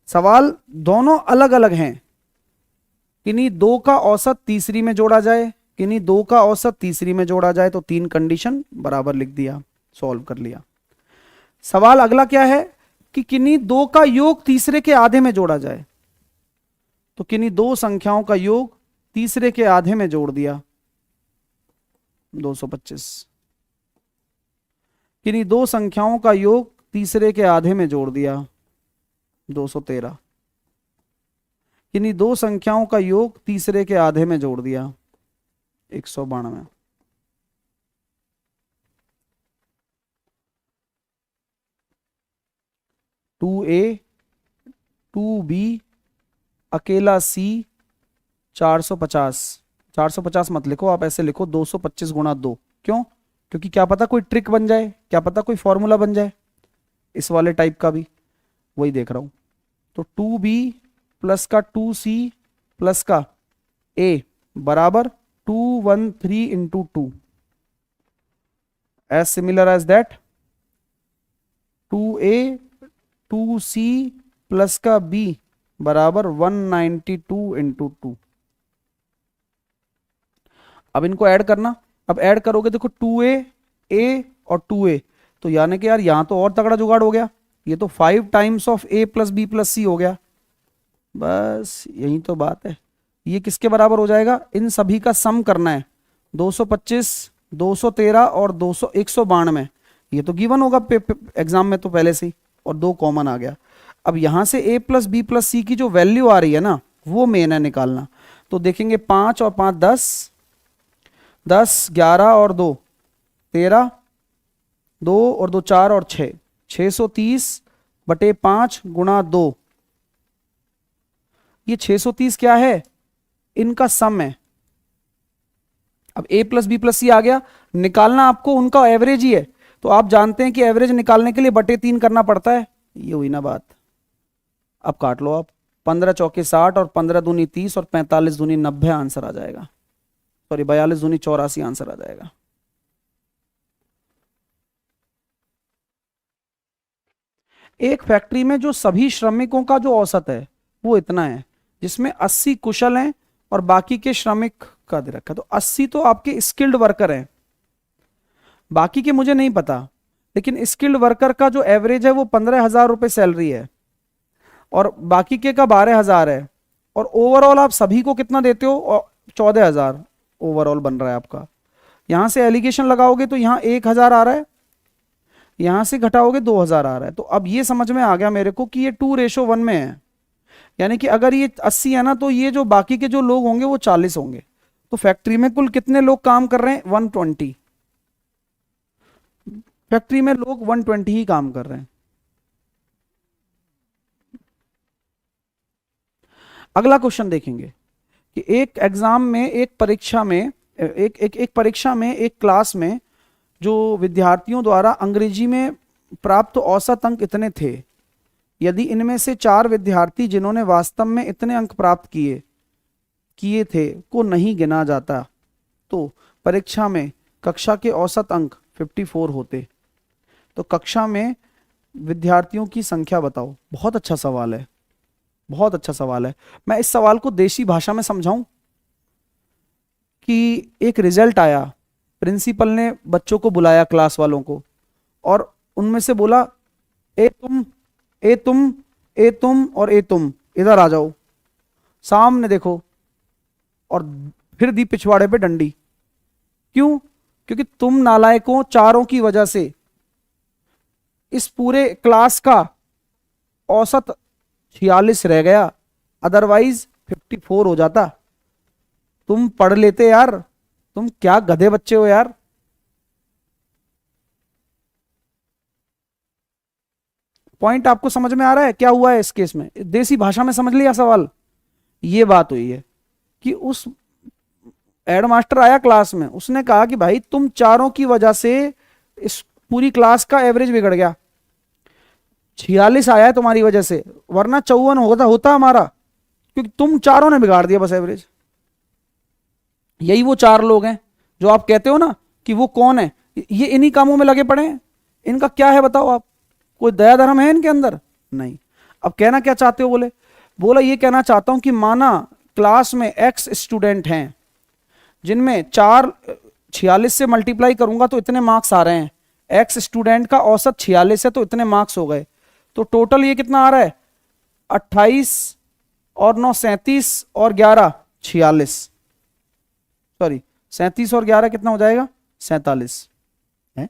सवाल दोनों अलग अलग हैं। किन्हीं दो का औसत तीसरी में जोड़ा जाए, किन्हीं दो का औसत तीसरी में जोड़ा जाए, तो 3 कंडीशन बराबर लिख दिया, सॉल्व कर लिया। सवाल अगला क्या है कि किन्हीं दो का योग तीसरे के आधे में जोड़ा जाए, तो किन्हीं दो संख्याओं का योग तीसरे के आधे में जोड़ दिया 225, किन्हीं दो संख्याओं का योग तीसरे के आधे में जोड़ दिया 213, किन्हीं दो संख्याओं का योग तीसरे के आधे में जोड़ दिया 192। टू ए, 2b, अकेला c, 450। 450 मत लिखो, आप ऐसे लिखो 225 गुणा 2। क्यों? क्योंकि क्या पता कोई ट्रिक बन जाए, क्या पता कोई फॉर्मूला बन जाए इस वाले टाइप का भी, वही देख रहा हूं। तो 2b प्लस का 2c प्लस का a बराबर 213 इंटू 2, as similar as that 2a 2c plus का b बराबर 192 इंटू 2। अब इनको ऐड करना, अब ऐड करोगे देखो 2a, a और 2a, तो यानी कि यार यहां तो और तगड़ा जुगाड़ हो गया, ये तो 5 times of a plus B plus C हो गया। बस यही तो बात है। ये किसके बराबर हो जाएगा? इन सभी का सम करना है, 225, 213 और 192। ये तो गिवन होगा एग्जाम में तो पहले से ही, और 2 कॉमन आ गया। अब यहां से a plus B plus C की जो वैल्यू आ रही है ना, वो मेन है निकालना। तो देखेंगे 5 और 5 10, 10 11 और 2 13, 2 और 2 4 और 6, 630 बटे 5 गुणा 2। ये 630 क्या है, इनका सम है। अब a प्लस बी प्लस सी आ गया, निकालना आपको उनका एवरेज ही है। तो आप जानते हैं कि एवरेज निकालने के लिए बटे 3 करना पड़ता है। ये हुई ना बात। अब काट लो आप, 15 चौके 60 और 15 दूनी 30 और 45 दूनी 90 आंसर आ जाएगा। सॉरी 42 दूनी 84 आंसर आ जाएगा। एक फैक्ट्री में जो सभी श्रमिकों का जो औसत है वो इतना है, जिसमें 80 कुशल हैं और बाकी के श्रमिक का दे रखा। तो 80 तो आपके स्किल्ड वर्कर हैं, बाकी के मुझे नहीं पता, लेकिन स्किल्ड वर्कर का जो एवरेज है वो 15,000 रुपए सैलरी है और बाकी के का 12,000 है। और ओवरऑल आप सभी को कितना देते हो, 14,000 ओवरऑल बन रहा है आपका। यहां से एलिगेशन लगाओगे तो यहां 1,000 आ रहा है, यहां से घटाओगे 2,000 आ रहा है। तो अब ये समझ में आ गया मेरे को कि ये 2:1 में है, यानी कि अगर ये 80 है ना, तो ये जो बाकी के जो लोग होंगे वो 40 होंगे। तो फैक्ट्री में कुल कितने लोग काम कर रहे हैं, 120। फैक्ट्री में लोग 120 ही काम कर रहे हैं। अगला क्वेश्चन देखेंगे कि एक एग्जाम में, एक परीक्षा में, एक परीक्षा में, एक क्लास में जो विद्यार्थियों द्वारा अंग्रेजी में प्राप्त औसत अंक इतने थे, यदि इनमें से 4 विद्यार्थी जिन्होंने वास्तव में इतने अंक प्राप्त किए थे को नहीं गिना जाता, तो परीक्षा में कक्षा के औसत अंक 54 होते। तो कक्षा में विद्यार्थियों की संख्या बताओ। बहुत अच्छा सवाल है, बहुत अच्छा सवाल है। मैं इस सवाल को देशी भाषा में समझाऊं कि एक रिजल्ट आया, प्रिंसिपल ने बच्चों को बुलाया, क्लास वालों को, और उनमें से बोला ए तुम, ए तुम, ए तुम और ए तुम इधर आ जाओ, सामने देखो, और फिर दी पिछवाड़े पे डंडी। क्यों? क्योंकि तुम नालायकों चारों की वजह से इस पूरे क्लास का औसत 46 रह गया, अदरवाइज 54 हो जाता। तुम पढ़ लेते यार, तुम क्या गधे बच्चे हो यार। पॉइंट आपको समझ में आ रहा है क्या हुआ है इस केस में? देसी भाषा में समझ लिया सवाल। ये बात हुई है कि उस हेडमास्टर आया क्लास में, उसने कहा कि भाई तुम चारों की वजह से इस पूरी क्लास का एवरेज बिगड़ गया, 46 आया है तुम्हारी वजह से, वरना 54 होता हमारा, क्योंकि तुम चारों ने बिगाड़ दिया बस एवरेज। यही वो 4 लोग हैं जो आप कहते हो ना कि वो कौन है, ये इन्हीं कामों में लगे पड़े हैं। इनका क्या है बताओ आप? कोई दया धर्म है इनके अंदर? नहीं। अब कहना क्या चाहते हो? बोला ये कहना चाहता हूं कि माना क्लास में x स्टूडेंट हैं जिनमें 46 से मल्टीप्लाई करूंगा तो इतने मार्क्स आ रहे हैं, x स्टूडेंट का औसत 46 है तो इतने मार्क्स हो गए। तो टोटल ये कितना आ रहा है, 28 और 9 37 और 11 46, सॉरी 37 और 11 कितना हो जाएगा, 47 है।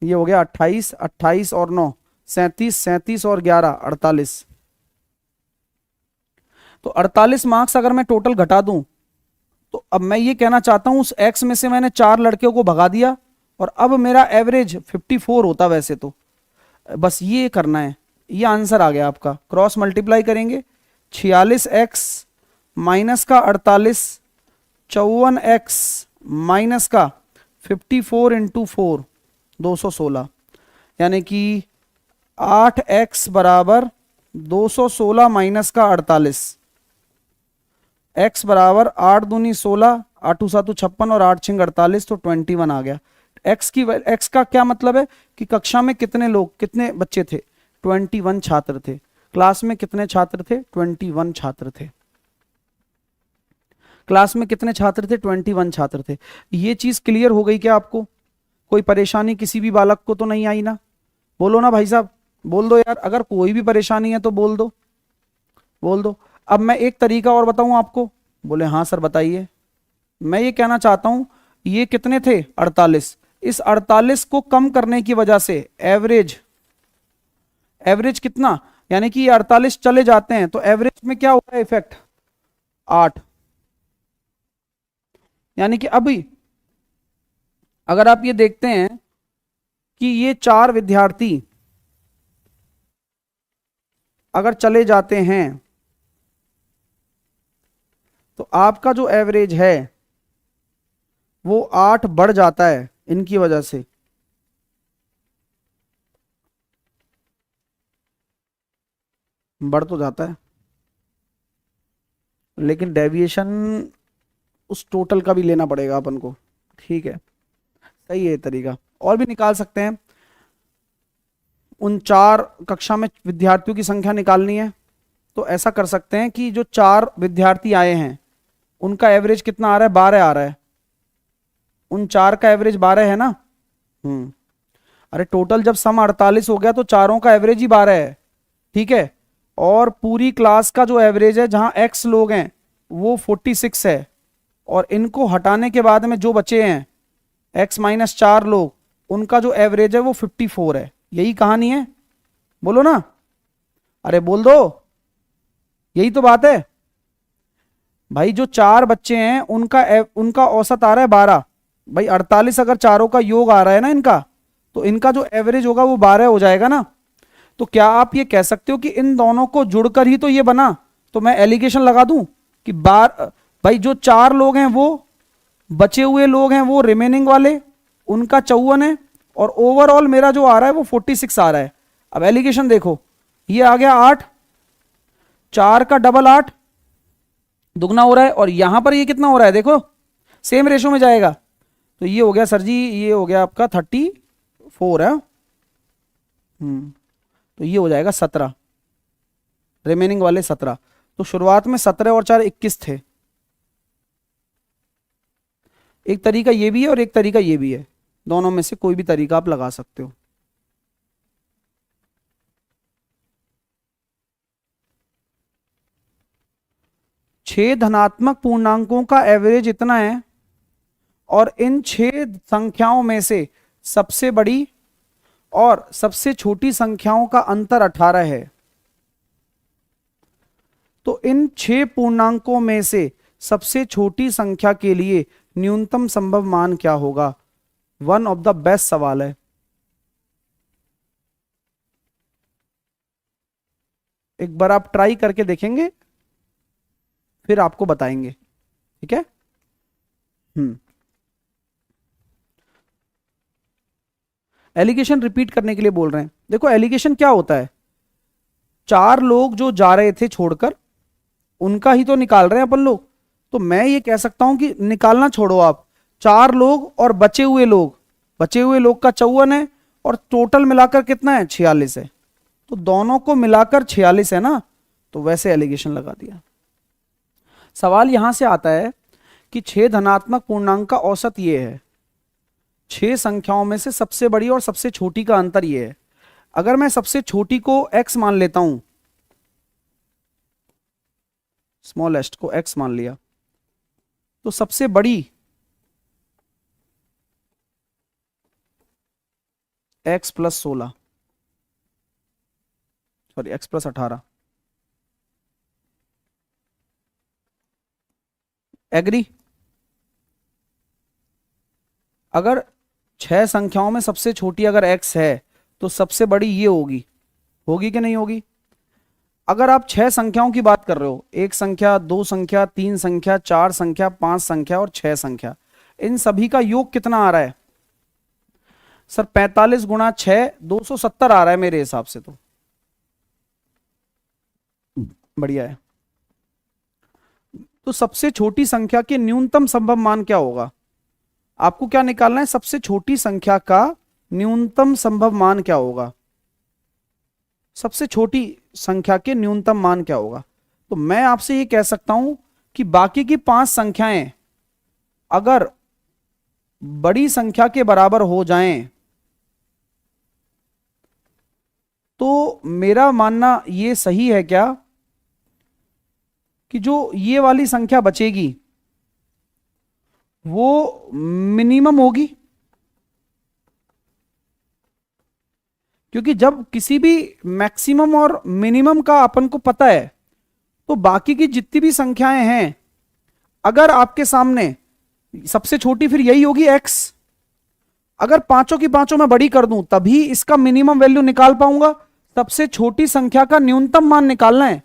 ये हो गया 28, 28 और 9 37, 37 और 11 48। तो 48 मार्क्स अगर मैं टोटल घटा दूं, तो अब मैं ये कहना चाहता हूं उस x में से मैंने 4 लड़कियों को भगा दिया और अब मेरा एवरेज 54 होता वैसे तो। बस ये करना है, ये आंसर आ गया आपका। क्रॉस मल्टीप्लाई करेंगे, 46x माइनस का 48, 54x माइनस का 54 इंटू 4 216, यानी कि 8x बराबर 216 माइनस का 48, x बराबर 8 दूनी 16, 8 7 56 और 8 6 48, तो 21 आ गया। x का क्या मतलब है कि कक्षा में कितने लोग, कितने बच्चे थे, 21 छात्र थे। क्लास में कितने छात्र थे, 21 छात्र थे। क्लास में कितने छात्र थे, 21 छात्र थे। ये चीज क्लियर हो गई क्या आपको? कोई परेशानी किसी भी बालक को तो नहीं आई ना? बोलो ना भाई साहब, बोल दो यार, अगर कोई भी परेशानी है तो बोल दो, बोल दो। अब मैं एक तरीका और बताऊं आपको। बोले हाँ सर बताइए। मैं ये कहना चाहता हूं, ये कितने थे, 48। इस 48 को कम करने की वजह से एवरेज कितना, यानी कि ये 48 चले जाते हैं तो एवरेज में क्या होगा इफेक्ट 8। यानी कि अभी अगर आप ये देखते हैं कि ये 4 विद्यार्थी अगर चले जाते हैं तो आपका जो एवरेज है वो 8 बढ़ जाता है इनकी वजह से। बढ़ तो जाता है लेकिन डेविएशन उस टोटल का भी लेना पड़ेगा अपन को। ठीक है, सही है ये तरीका। और भी निकाल सकते हैं। उन 4 कक्षा में विद्यार्थियों की संख्या निकालनी है तो ऐसा कर सकते हैं कि जो 4 विद्यार्थी आए हैं उनका एवरेज कितना आ रहा है 12 आ रहा है। उन 4 का एवरेज 12 है ना। अरे टोटल जब सम 48 हो गया तो चारों का एवरेज ही 12 है। ठीक है, और पूरी क्लास का जो एवरेज है जहां x लोग हैं वो 46 है और इनको हटाने के बाद में जो बचे हैं x माइनस 4 लोग उनका जो एवरेज है वो 54 है। यही कहानी है, बोलो ना, अरे बोल दो, यही तो बात है भाई। जो 4 बच्चे हैं उनका औसत आ रहा है 12। भाई 48 अगर चारों का योग आ रहा है ना इनका, तो इनका जो एवरेज होगा वो 12 हो जाएगा ना। तो क्या आप ये कह सकते हो कि इन दोनों को जुड़कर ही तो ये बना? तो मैं एलिगेशन लगा दूं कि भाई जो 4 लोग हैं वो बचे हुए लोग हैं वो रिमेनिंग वाले उनका 54 है और ओवरऑल मेरा जो आ रहा है वो 46 आ रहा है। अब एलिगेशन देखो, ये आ गया 8, 4 का डबल 8 दुगना हो रहा है और यहां पर ये कितना हो रहा है देखो, सेम रेशो में जाएगा। तो ये हो गया सर जी, ये हो गया आपका 34 है। तो ये हो जाएगा 17, रिमेनिंग वाले 17। तो शुरुआत में 17 और 4 21 थे। एक तरीका ये भी है और एक तरीका ये भी है, दोनों में से कोई भी तरीका आप लगा सकते हो। छह धनात्मक पूर्णांकों का एवरेज इतना है और इन 6 संख्याओं में से सबसे बड़ी और सबसे छोटी संख्याओं का अंतर 18 है। तो इन 6 पूर्णांकों में से सबसे छोटी संख्या के लिए न्यूनतम संभव मान क्या होगा? वन ऑफ द बेस्ट सवाल है। एक बार आप ट्राई करके देखेंगे फिर आपको बताएंगे। ठीक है। एलिगेशन रिपीट करने के लिए बोल रहे हैं। देखो एलिगेशन क्या होता है, 4 लोग जो जा रहे थे छोड़कर उनका ही तो निकाल रहे हैं अपन लोग। तो मैं ये कह सकता हूं कि निकालना छोड़ो आप, 4 लोग और बचे हुए लोग का 54 है और टोटल मिलाकर कितना है 46 है। तो दोनों को मिलाकर 46 है ना, तो वैसे एलिगेशन लगा दिया। सवाल यहां से आता है कि 6 धनात्मक पूर्णांक का औसत ये है, 6 संख्याओं में से सबसे बड़ी और सबसे छोटी का अंतर ये है। अगर मैं सबसे छोटी को x मान लेता हूं, स्मॉलेस्ट को x मान लिया, तो सबसे बड़ी x plus 16, sorry x plus 18। Agree? अगर 6 संख्याओं में सबसे छोटी अगर x है तो सबसे बड़ी ये होगी, होगी कि नहीं होगी? अगर आप 6 संख्याओं की बात कर रहे हो, 1 संख्या, 2 संख्या, 3 संख्या, 4 संख्या, 5 संख्या और 6 संख्या, इन सभी का योग कितना आ रहा है? सर 45 गुणा 6 270 आ रहा है मेरे हिसाब से। तो बढ़िया है। तो सबसे छोटी संख्या के न्यूनतम संभव मान क्या होगा? आपको क्या निकालना है? सबसे छोटी संख्या का न्यूनतम संभव मान क्या होगा? सबसे छोटी संख्या के न्यूनतम मान क्या होगा? तो मैं आपसे ये कह सकता हूं कि बाकी की 5 संख्याएं अगर बड़ी संख्या के बराबर हो जाएं तो मेरा मानना ये सही है क्या कि जो ये वाली संख्या बचेगी वो मिनिमम होगी? क्योंकि जब किसी भी मैक्सिमम और मिनिमम का अपन को पता है तो बाकी की जितनी भी संख्याएं हैं, अगर आपके सामने सबसे छोटी फिर यही होगी x, अगर पांचों की पांचों मैं बड़ी कर दूं तभी इसका मिनिमम वैल्यू निकाल पाऊंगा। सबसे छोटी संख्या का न्यूनतम मान निकालना है।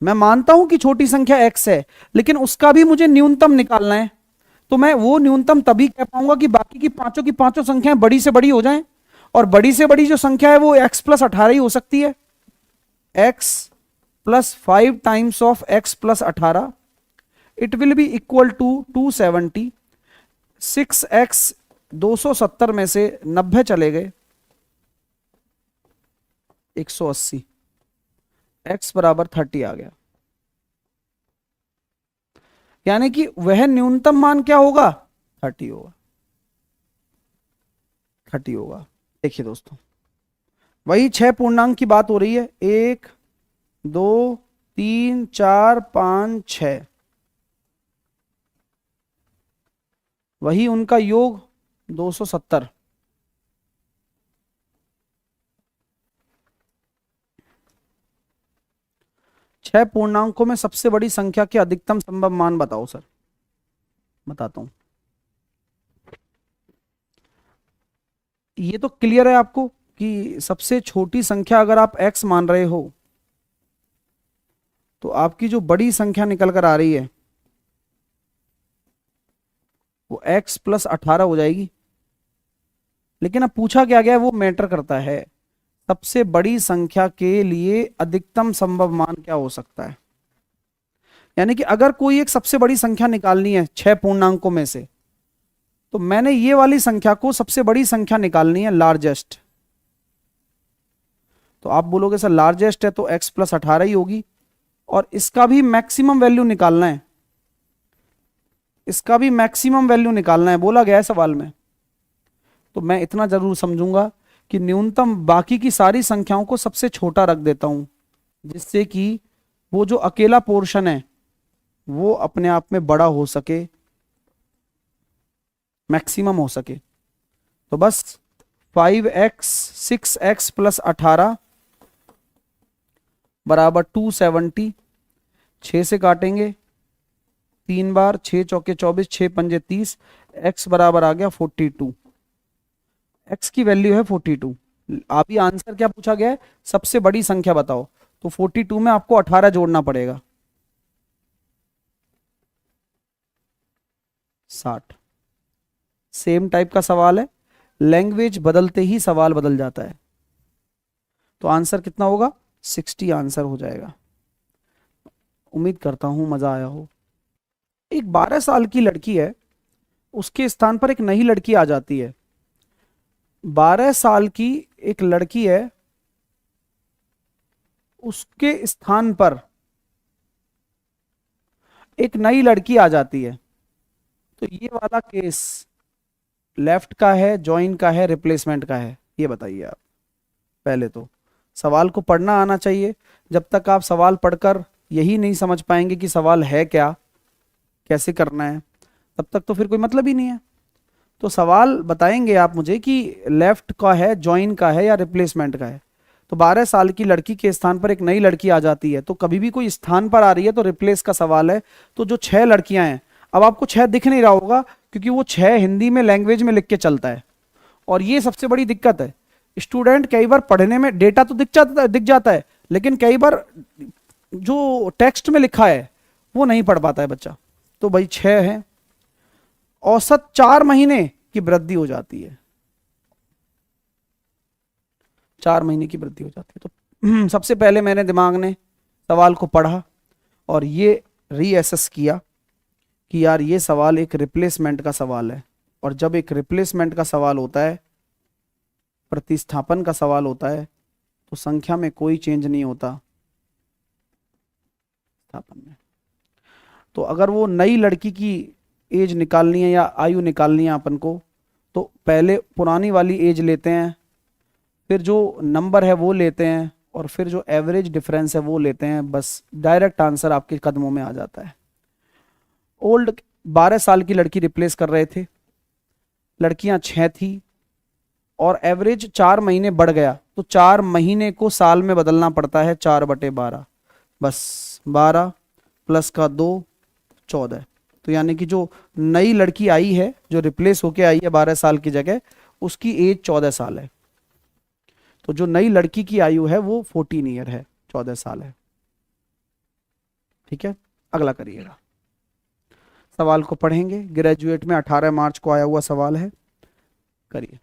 मैं मानता हूं कि छोटी संख्या x है, लेकिन उसका भी मुझे न्यूनतम निकालना है। तो मैं वो न्यूनतम तभी कह पाऊंगा कि बाकी की पांचों संख्याएं बड़ी से बड़ी हो जाएं, और बड़ी से बड़ी जो संख्या है वो x प्लस 18 ही हो सकती है। x plus 5 times of x plus 18, it will be equal to 270। 6x 270 में से 90 चले गए, 180, x बराबर 30 आ गया। यानी कि वह न्यूनतम मान क्या होगा, 30 होगा, 30 होगा। देखिए दोस्तों, वही 6 पूर्णांक की बात हो रही है, 1 2 3 4 5 6, वही उनका योग 270। छह पूर्णांकों में सबसे बड़ी संख्या के अधिकतम संभव मान बताओ सर। बताता हूं, ये तो क्लियर है आपको कि सबसे छोटी संख्या अगर आप x मान रहे हो तो आपकी जो बड़ी संख्या निकल कर आ रही है वो x प्लस 18 हो जाएगी। लेकिन अब पूछा क्या गया है वो मैटर करता है। सबसे बड़ी संख्या के लिए अधिकतम संभव मान क्या हो सकता है। यानी कि अगर कोई एक सबसे बड़ी संख्या निकालनी है 6 पूर्णांकों में से, तो मैंने ये वाली संख्या को सबसे बड़ी संख्या निकालनी है, लार्जेस्ट। तो आप बोलोगे सर लार्जेस्ट है तो x प्लस 18 ही होगी, और इसका भी मैक्सिमम वैल्यू निकालना है, इसका भी मैक्सिमम वैल्यू निकालना है, बोला गया है सवाल में। तो मैं इतना जरूर समझूंगा कि न्यूनतम बाकी की सारी संख्याओं को सबसे छोटा रख देता हूं, जिससे कि वो जो अकेला पोर्शन है वो अपने आप में बड़ा हो सके, मैक्सिमम हो सके। तो बस 5x 6x प्लस 18 बराबर 270। 6 से काटेंगे 3 बार, 6 चौके 24, 6 पंजे 30, x बराबर आ गया 42। x की वैल्यू है 42। अभी आंसर क्या पूछा गया है, सबसे बड़ी संख्या बताओ। तो 42 में आपको 18 जोड़ना पड़ेगा, 60। सेम टाइप का सवाल है, लैंग्वेज बदलते ही सवाल बदल जाता है। तो आंसर कितना होगा, 60 आंसर हो जाएगा। उम्मीद करता हूं मजा आया हो। एक 12 साल की लड़की है, उसके स्थान पर एक नई लड़की आ जाती है। 12 साल की एक लड़की है, उसके स्थान पर एक नई लड़की आ जाती है। तो ये वाला केस लेफ्ट का है, जॉइन का है, रिप्लेसमेंट का है, ये बताइए आप। पहले तो सवाल को पढ़ना आना चाहिए। जब तक आप सवाल पढ़कर यही नहीं समझ पाएंगे कि सवाल है क्या, कैसे करना है, तब तक तो फिर कोई मतलब ही नहीं है। तो सवाल बताएंगे आप मुझे कि लेफ्ट का है, जॉइन का है या रिप्लेसमेंट का है। तो 12 साल की लड़की के स्थान पर एक नई लड़की आ जाती है। तो कभी भी कोई स्थान पर आ रही है तो रिप्लेस का सवाल है। तो जो 6 लड़कियां हैं, अब आपको 6 दिख नहीं रहा होगा क्योंकि वो 6 हिंदी में लैंग्वेज में लिख के चलता है, और ये सबसे बड़ी दिक्कत है। स्टूडेंट कई बार पढ़ने में डेटा तो दिख जाता है, लेकिन कई बार जो टेक्स्ट में लिखा है वो नहीं पढ़ पाता है बच्चा। तो भाई 6 है, औसत 4 महीने की वृद्धि हो जाती है, 4 महीने की वृद्धि हो जाती है। तो सबसे पहले मैंने दिमाग ने सवाल को पढ़ा और ये रीअसेस किया कि यार ये सवाल एक रिप्लेसमेंट का सवाल है, और जब एक रिप्लेसमेंट का सवाल होता है, प्रतिस्थापन का सवाल होता है, तो संख्या में कोई चेंज नहीं होता स्थापन में। तो अगर वो नई लड़की की एज निकालनी है या आयु निकालनी है अपन को, तो पहले पुरानी वाली एज लेते हैं, फिर जो नंबर है वो लेते हैं, और फिर जो एवरेज डिफरेंस है वो लेते हैं। बस डायरेक्ट आंसर आपके कदमों में आ जाता है। ओल्ड 12 साल की लड़की रिप्लेस कर रहे थे, लड़कियां 6 थी, और एवरेज 4 महीने बढ़ गया तो 4 महीने को साल में बदलना पड़ता है 4/12, बस 12 प्लस का 2 14। तो यानी कि जो नई लड़की आई है, जो रिप्लेस होके आई है 12 साल की जगह, उसकी एज 14 साल है। तो जो नई लड़की की आयु है वो 14 ईयर है, 14 साल है। ठीक है, अगला करिएगा। सवाल को पढ़ेंगे, ग्रेजुएट में 18 मार्च को आया हुआ सवाल है, करिए।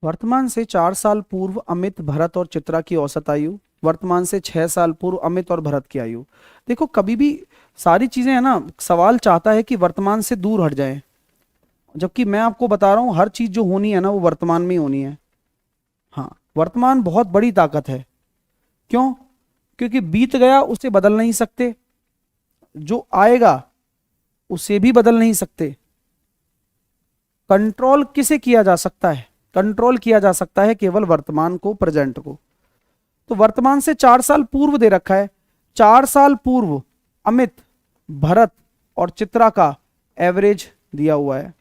वर्तमान से 4 साल पूर्व अमित, भरत और चित्रा की औसत आयु, वर्तमान से 6 साल पूर्व अमित और भरत की आयु। देखो कभी भी सारी चीजें है ना, सवाल चाहता है कि वर्तमान से दूर हट जाए, जबकि मैं आपको बता रहा हूं हर चीज जो होनी है ना वो वर्तमान में ही होनी है। हाँ, वर्तमान बहुत बड़ी ताकत है। क्यों? क्योंकि बीत गया उसे बदल नहीं सकते, जो आएगा उसे भी बदल नहीं सकते। कंट्रोल किसे किया जा सकता है? कंट्रोल किया जा सकता है केवल वर्तमान को, प्रेजेंट को। तो वर्तमान से 4 साल पूर्व दे रखा है, 4 साल पूर्व अमित, भरत और चित्रा का एवरेज दिया हुआ है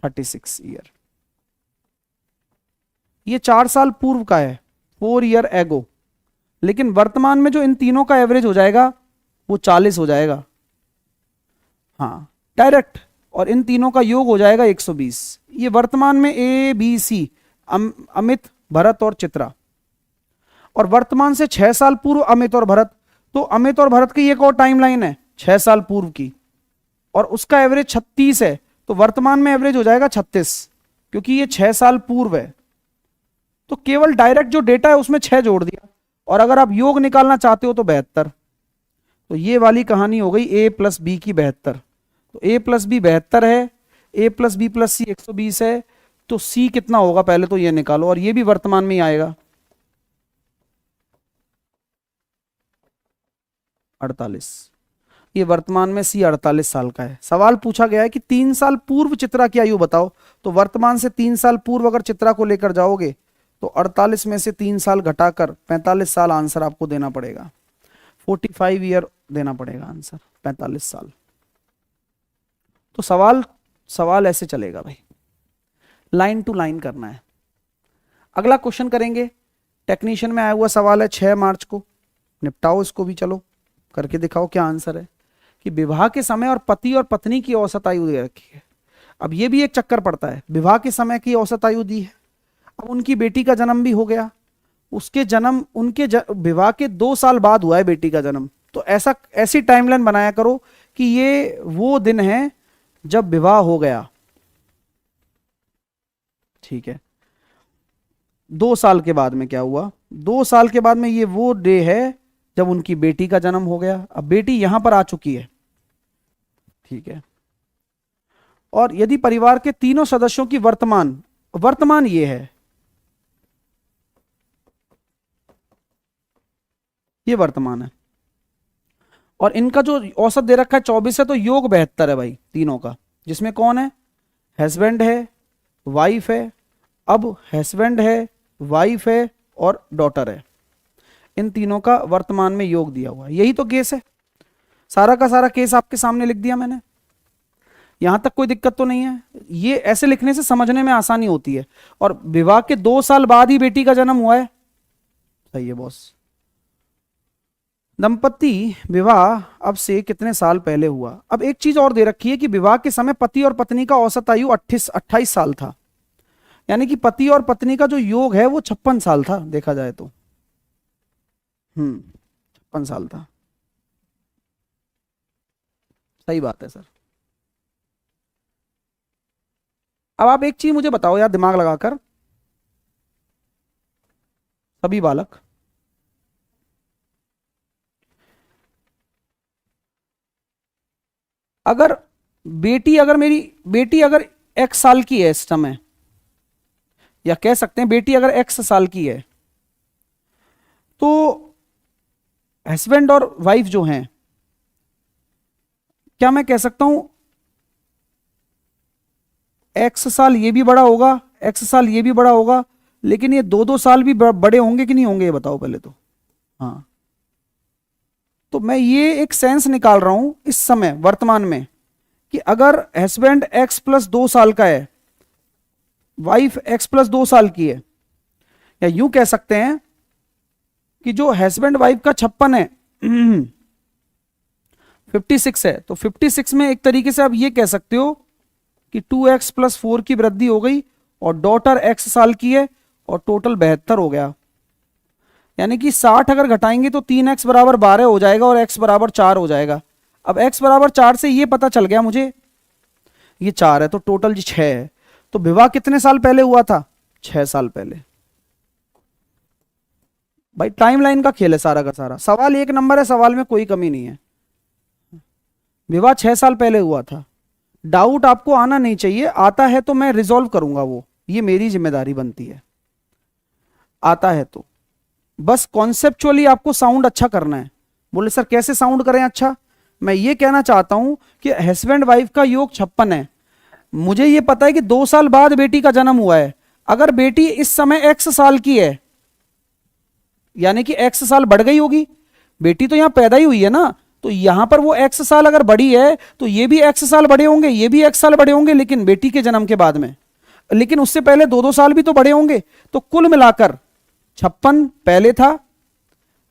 36 ईयर। ये 4 साल पूर्व का है, 4 ईयर एगो। लेकिन वर्तमान में जो इन तीनों का एवरेज हो जाएगा वो 40 हो जाएगा, हाँ डायरेक्ट, और इन तीनों का योग हो जाएगा 120। ये वर्तमान में A B C, Amit, Bharat और चित्रा। और वर्तमान से 6 साल पूर्व अमित और भरत, तो अमित और भरत की एक और टाइमलाइन है 6 साल पूर्व की, और उसका एवरेज 36 है। तो वर्तमान में एवरेज हो जाएगा 36, क्योंकि ये 6 साल पूर्व है। तो केवल डायरेक्ट जो डेटा है उसमें 6 जोड़ दिया, और अगर आप योग निकालना चाहते हो तो 72। तो ये वाली कहानी हो गई ए प्लस बी की 72। तो ए प्लस बी 72 है, ए प्लस बी प्लस सी 120 है। तो सी कितना होगा पहले तो ये निकालो, और ये भी वर्तमान में ही आएगा 48। ये वर्तमान में सी 48 साल का है। सवाल पूछा गया है कि 3 साल पूर्व चित्रा की आयु बताओ, तो वर्तमान से 3 साल पूर्व अगर चित्रा को लेकर जाओगे तो 48 में से 3 साल घटाकर 45 साल आंसर आपको देना पड़ेगा, 45 ईयर देना पड़ेगा आंसर, 45 साल। तो सवाल ऐसे चलेगा भाई, लाइन टू लाइन करना है। अगला क्वेश्चन करेंगे, टेक्नीशियन में आया हुआ सवाल है 6 मार्च को, निपटाओ इसको भी, चलो करके दिखाओ क्या आंसर है। कि विवाह के समय और पति और पत्नी की औसत आयु दे रखी है। अब ये भी एक चक्कर पड़ता है, विवाह के समय की औसत आयु दी है, अब उनकी बेटी का जन्म भी हो गया, उसके जन्म विवाह के 2 साल बाद हुआ है बेटी का जन्म। तो ऐसी टाइमलाइन बनाया करो कि ये वो दिन है जब विवाह हो गया, ठीक है। 2 साल के बाद में क्या हुआ, 2 साल के बाद में ये वो डे है जब उनकी बेटी का जन्म हो गया। अब बेटी यहां पर आ चुकी है, ठीक है। और यदि परिवार के तीनों सदस्यों की वर्तमान ये है, ये वर्तमान है, और इनका जो औसत दे रखा है 24 है, तो योग 72 है भाई तीनों का, जिसमें कौन है, हस्बैंड है, वाइफ है, अब हस्बैंड है, वाइफ है और डॉटर है। इन तीनों का वर्तमान में योग दिया हुआ है। यही तो केस है, सारा का सारा केस आपके सामने लिख दिया मैंने। यहां तक कोई दिक्कत तो नहीं है, ये ऐसे लिखने से समझने में आसानी होती है। और विवाह के 2 साल बाद ही बेटी का जन्म हुआ है, सही है बॉस। दंपति विवाह अब से कितने साल पहले हुआ। अब एक चीज और दे रखी है कि विवाह के समय पति और पत्नी का औसत आयु 28 साल था, यानी कि पति और पत्नी का जो योग है वो 56 साल था, देखा जाए तो 56 साल था, सही बात है सर। अब आप एक चीज मुझे बताओ यार, दिमाग लगाकर, सभी बालक, मेरी बेटी अगर x साल की है इस समय, या कह सकते हैं बेटी अगर x साल की है, तो हस्बैंड और वाइफ जो हैं, क्या मैं कह सकता हूं x साल ये भी बड़ा होगा, x साल ये भी बड़ा होगा, लेकिन ये 2-2 साल भी बड़े होंगे कि नहीं होंगे, ये बताओ पहले तो। हाँ, तो मैं ये एक सेंस निकाल रहा हूं इस समय वर्तमान में कि अगर हस्बैंड x + 2 साल का है वाइफ एक्स प्लस 2 साल की है, या यूं कह सकते हैं कि जो हस्बैंड वाइफ का 56 है 56 है, तो 56 में एक तरीके से आप ये कह सकते हो कि 2x प्लस 4 की वृद्धि हो गई, और डॉटर x साल की है, और टोटल 72 हो गया। यानी कि 60 अगर घटाएंगे तो 3x बराबर 12 हो जाएगा और x बराबर 4 हो जाएगा। अब x बराबर 4 से ये पता चल गया मुझे, ये 4 है तो टोटल जी 6 है। तो विवाह कितने साल पहले हुआ था? 6 साल पहले। भाई टाइमलाइन का खेल है सारा का सारा, सवाल एक नंबर है, सवाल में कोई कमी नहीं है। विवाह 6 साल पहले हुआ था। डाउट आपको आना नहीं चाहिए, आता है तो मैं रिजॉल्व करूंगा, वो ये मेरी जिम्मेदारी बनती है। आता है तो बस कॉन्सेप्चुअली आपको साउंड अच्छा करना है। बोले सर कैसे साउंड करें अच्छा? मैं ये कहना चाहता हूं कि हस्बैंड वाइफ का योग 56 है, मुझे ये पता है कि 2 साल बाद बेटी का जन्म हुआ है। अगर बेटी इस समय x साल की है, यानी कि x साल बढ़ गई होगी, बेटी तो यहां पैदा ही हुई है ना, तो यहां पर वो x साल अगर बढ़ी है तो ये भी x साल बढ़े होंगे, ये भी x साल बढ़े होंगे, लेकिन बेटी के जन्म के बाद में, लेकिन उससे पहले 2-2 साल भी तो बढ़े होंगे। तो कुल मिलाकर 56 पहले था,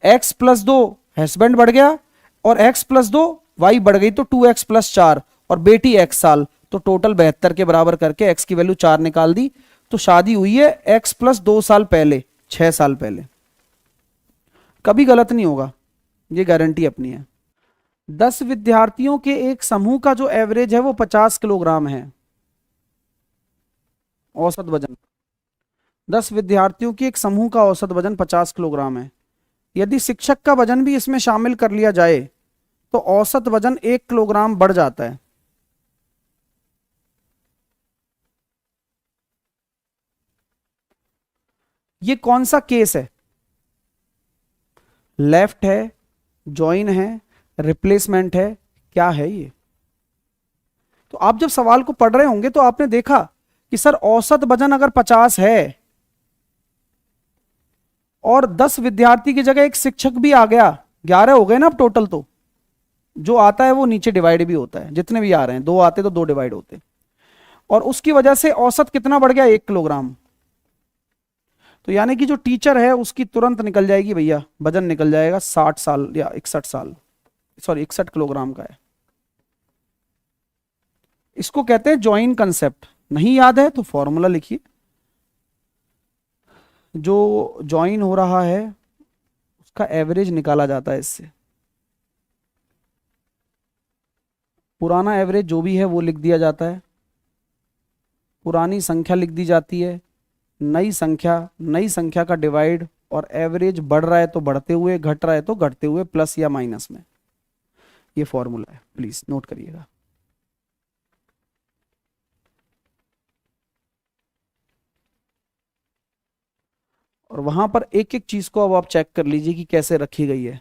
x प्लस 2 हस्बैंड बढ़ गया, और x प्लस 2 वाइफ बढ़ गई, तो 2x प्लस 4, और बेटी x साल, तो टोटल 72 के बराबर करके x की वैल्यू 4 निकाल दी। तो शादी हुई है x प्लस 2 साल पहले, 6 साल पहले। कभी गलत नहीं होगा, ये गारंटी अपनी है। 10 विद्यार्थियों के एक समूह का जो एवरेज है वो 50 किलोग्राम है, औसत वजन। 10 विद्यार्थियों के एक समूह का औसत वजन 50 किलोग्राम है। यदि शिक्षक का वजन भी इसमें शामिल कर लिया जाए तो औसत वजन 1 किलोग्राम बढ़ जाता है। ये कौन सा केस है? लेफ्ट है, जॉइन है, रिप्लेसमेंट है, क्या है ये? तो आप जब सवाल को पढ़ रहे होंगे तो आपने देखा कि सर औसत वजन अगर 50 है और 10 विद्यार्थी की जगह एक शिक्षक भी आ गया, 11 हो गए ना अब टोटल। तो जो आता है वो नीचे डिवाइड भी होता है, जितने भी आ रहे हैं, 2 आते तो 2 डिवाइड होते, और उसकी वजह से औसत कितना बढ़ गया? 1 किलोग्राम। तो यानी कि जो टीचर है उसकी तुरंत निकल जाएगी भैया, वजन निकल जाएगा 60 साल या 61 साल, सॉरी 61 किलोग्राम का है। इसको कहते हैं जॉइन कंसेप्ट। नहीं याद है तो फॉर्मूला लिखिए, जो जॉइन हो रहा है उसका एवरेज निकाला जाता है इससे। पुराना एवरेज जो भी है वो लिख दिया जाता है, पुरानी संख्या लिख दी जाती है, नई संख्या का डिवाइड, और एवरेज बढ़ रहा है तो बढ़ते हुए, घट रहा है तो घटते हुए, प्लस या माइनस में। ये फॉर्मूला है, प्लीज नोट करिएगा। और वहां पर एक एक चीज को अब आप चेक कर लीजिए कि कैसे रखी गई है।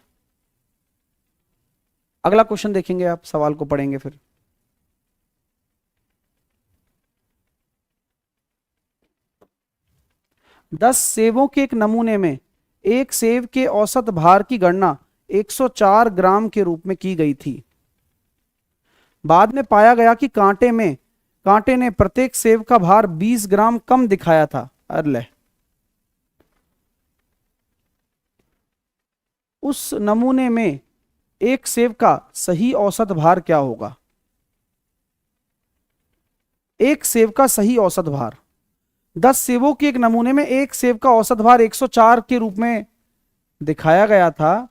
अगला क्वेश्चन देखेंगे, आप सवाल को पढ़ेंगे फिर। दस सेबों के एक नमूने में एक सेब के औसत भार की गणना 104 ग्राम के रूप में की गई थी। बाद में पाया गया कि कांटे ने प्रत्येक सेब का भार 20 ग्राम कम दिखाया था। अरे उस नमूने में एक सेब का सही औसत भार क्या होगा? एक सेब का सही औसत भार, 10 सेबों के एक नमूने में एक सेब का औसत भार 104 के रूप में दिखाया गया था।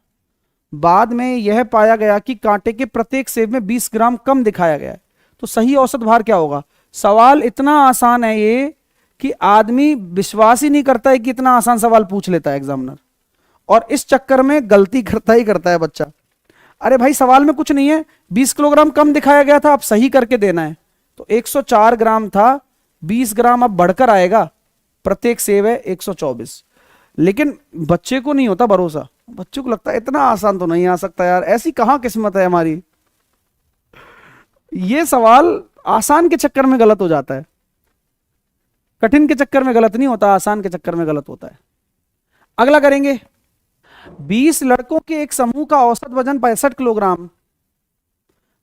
बाद में यह पाया गया कि कांटे के प्रत्येक सेब में 20 ग्राम कम दिखाया गया है। तो सही औसत भार क्या होगा? सवाल इतना आसान है ये कि आदमी विश्वास ही नहीं करता है कि इतना आसान सवाल पूछ लेता है एग्जामिनर, और इस चक्कर में गलती करता ही करता है बच्चा। अरे भाई सवाल में कुछ नहीं है, 20 किलोग्राम कम दिखाया गया था, अब सही करके देना है। तो 104 ग्राम था, 20 ग्राम अब बढ़कर आएगा, प्रत्येक सेब है 124। लेकिन बच्चे को नहीं होता भरोसा, बच्चे को लगता है इतना आसान तो नहीं आ सकता यार, ऐसी कहां किस्मत है हमारी। ये सवाल आसान के चक्कर में गलत हो जाता है, कठिन के चक्कर में गलत नहीं होता, आसान के चक्कर में गलत होता है। अगला करेंगे, 20 लड़कों के एक समूह का औसत वजन 65 किलोग्राम।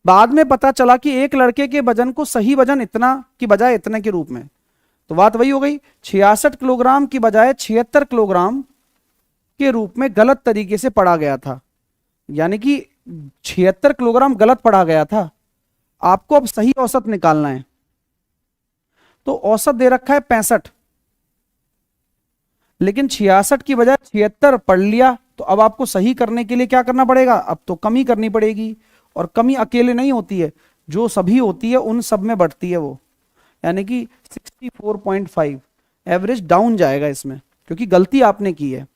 बाद में पता चला कि एक लड़के के वजन को सही वजन इतना की बजाय इतने के रूप में, तो बात वही हो गई, 66 किलोग्राम की बजाय 76 किलोग्राम के रूप में गलत तरीके से पढ़ा गया था, यानी कि 76 किलोग्राम गलत पढ़ा गया था। आपको अब सही औसत निकालना है। तो औसत दे रखा है 65, लेकिन 66 की बजाय 76 पढ़ लिया। तो अब आपको सही करने के लिए क्या करना पड़ेगा, अब तो कमी करनी पड़ेगी। और कमी अकेले नहीं होती है, जो सभी होती है उन सब में बढ़ती है वो, यानी कि 64.5 एवरेज डाउन जाएगा इसमें, क्योंकि गलती आपने की है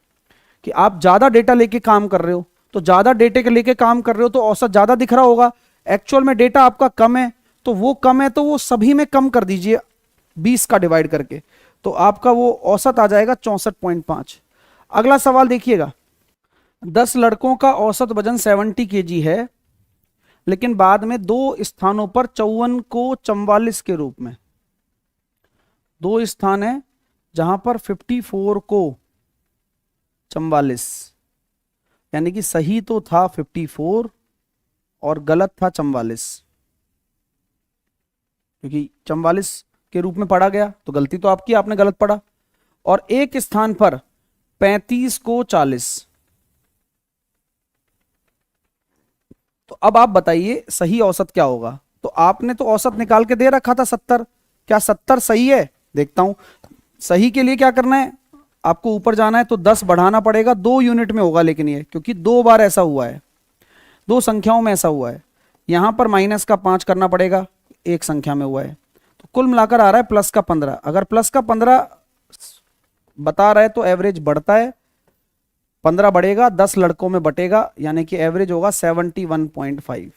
कि आप ज्यादा डेटा लेके काम कर रहे हो। तो ज्यादा डेटा के लेके काम कर रहे हो तो औसत ज्यादा दिख रहा होगा, एक्चुअल में डेटा आपका कम है, तो वो कम है तो वो सभी में कम कर दीजिए 20 का डिवाइड करके, तो आपका वो औसत आ जाएगा 64.5। अगला सवाल देखिएगा, 10 लड़कों का औसत वजन 70 केजी है, लेकिन बाद में 2 स्थानों पर 54 को 44 के रूप में, 2 स्थान है जहां पर 54 को 44, यानी कि सही तो था 54 और गलत था 44, क्योंकि 44 के रूप में पढ़ा गया तो गलती तो आपकी, आपने गलत पढ़ा। और एक स्थान पर 35 को 40। तो अब आप बताइए सही औसत क्या होगा। तो आपने तो औसत निकाल के दे रखा था 70, क्या 70 सही है? देखता हूं। सही के लिए क्या करना है, आपको ऊपर जाना है तो 10 बढ़ाना पड़ेगा, 2 यूनिट में होगा, लेकिन ये क्योंकि 2 बार ऐसा हुआ है, 2 संख्याओं में ऐसा हुआ है। यहां पर माइनस का 5 करना पड़ेगा, एक संख्या में हुआ है, तो कुल मिलाकर आ रहा है प्लस का 15। अगर प्लस का 15 बता रहा है तो एवरेज बढ़ता है, 15 बढ़ेगा 10 लड़कों में बटेगा, यानी कि एवरेज होगा 71.5।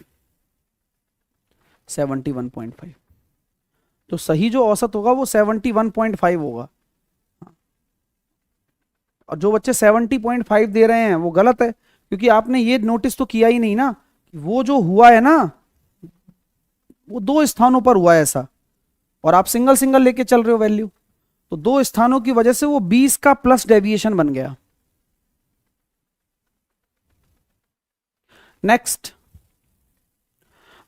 71.5, तो सही जो औसत होगा वो 71.5 होगा। और जो बच्चे 70.5 दे रहे हैं वो गलत है, क्योंकि आपने ये नोटिस तो किया ही नहीं ना कि वो जो हुआ है ना वो 2 स्थानों पर हुआ है ऐसा, और आप सिंगल सिंगल लेके चल रहे हो वैल्यू, तो 2 स्थानों की वजह से वो 20 का प्लस डेविएशन बन गया। नेक्स्ट,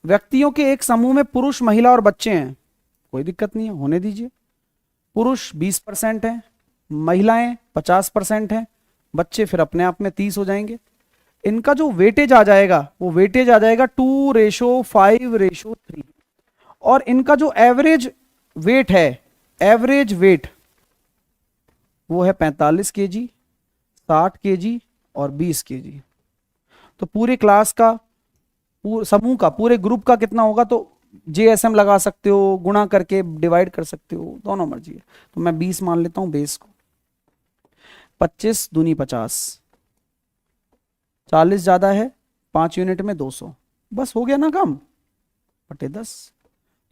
व्यक्तियों के एक समूह में पुरुष, महिला और बच्चे हैं, कोई दिक्कत नहीं है, होने दीजिए। पुरुष 20% है, महिलाएं 50% हैं, बच्चे फिर अपने आप में 30 हो जाएंगे। इनका जो वेटेज आ जाएगा वो वेटेज आ जाएगा 2:5:3, और इनका जो एवरेज वेट है, एवरेज वेट वो है 45 केजी, 60 केजी और 20 केजी। तो पूरे क्लास का, समूह का, पूरे ग्रुप का कितना होगा, तो JSM लगा सकते हो, गुणा करके डिवाइड कर सकते हो, दोनों मर्जी है। तो मैं 20 मान लेता हूं बेस को, 25 दूनी 50, 40 ज्यादा है, 5 यूनिट में 200, बस हो गया ना काम, बटे 10।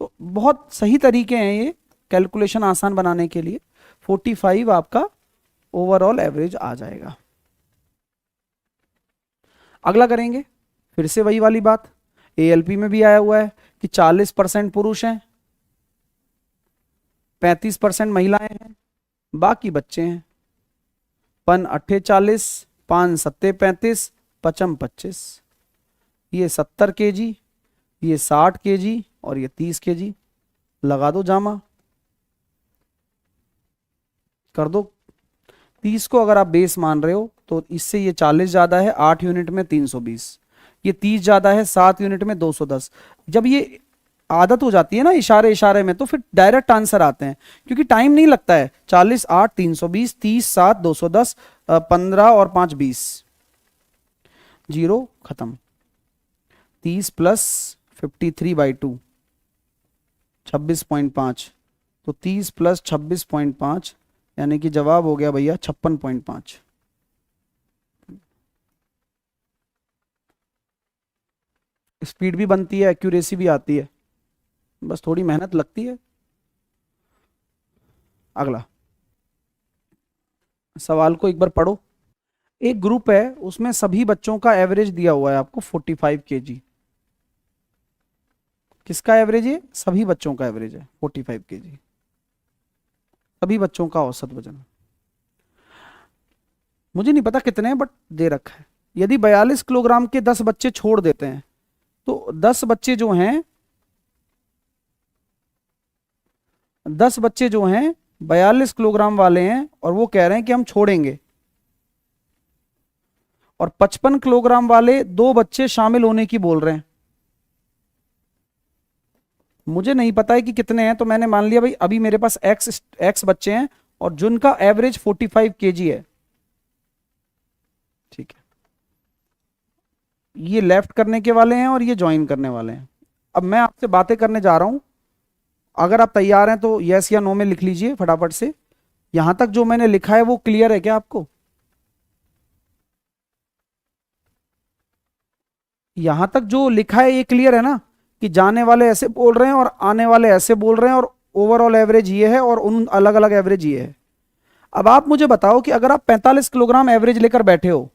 तो बहुत सही तरीके हैं ये कैलकुलेशन आसान बनाने के लिए। 45 आपका ओवरऑल एवरेज आ जाएगा। अगला करेंगे, फिर से वही वाली बात, ALP में भी आया हुआ है कि 40% पुरुष हैं, 35% महिलाएं हैं, बाकी बच्चे हैं। 5 8 40, 5 7 35, 55 25, ये 70 केजी, ये 60 केजी और ये 30 केजी। लगा दो जामा, कर दो। 30 को अगर आप बेस मान रहे हो तो इससे ये 40 ज्यादा है, 8 यूनिट में 320, ये 30 ज्यादा है, 7 यूनिट में 210। जब ये आदत हो जाती है ना इशारे इशारे में, तो फिर डायरेक्ट आंसर आते हैं, क्योंकि टाइम नहीं लगता है। 40 8 320, 30 7 210, 15 और 5 20, जीरो खत्म। 30 प्लस 53/2 26.5, तो 30 प्लस 26.5 यानी कि जवाब हो गया भैया 56.5। स्पीड भी बनती है, एक्यूरेसी भी आती है, बस थोड़ी मेहनत लगती है। अगला सवाल को एक बार पढ़ो। एक ग्रुप है, उसमें सभी बच्चों का एवरेज दिया हुआ है आपको 45 केजी। किसका एवरेज है? सभी बच्चों का एवरेज है 45 केजी, सभी बच्चों का औसत वजन। मुझे नहीं पता कितने हैं, बट दे रखा है। यदि 42 किलोग्राम के 10 बच्चे छोड़ देते हैं, तो 10 बच्चे जो हैं 10 बच्चे जो हैं 42 किलोग्राम वाले हैं और वो कह रहे हैं कि हम छोड़ेंगे, और 55 किलोग्राम वाले 2 बच्चे शामिल होने की बोल रहे हैं। मुझे नहीं पता है कि कितने हैं, तो मैंने मान लिया भाई अभी मेरे पास एक्स बच्चे हैं और जिनका एवरेज 45 केजी है। ठीक है, ये लेफ्ट करने के वाले हैं और ये ज्वाइन करने वाले हैं। अब मैं आपसे बातें करने जा रहा हूं, अगर आप तैयार हैं तो यस या नो में लिख लीजिए फटाफट से। यहां तक जो मैंने लिखा है वो क्लियर है क्या आपको? यहां तक जो लिखा है ये क्लियर है ना, कि जाने वाले ऐसे बोल रहे हैं और आने वाले ऐसे बोल रहे हैं और ओवरऑल एवरेज ये है और उन अलग अलग एवरेज ये है। अब आप मुझे बताओ कि अगर आप 45 किलोग्राम एवरेज लेकर बैठे हो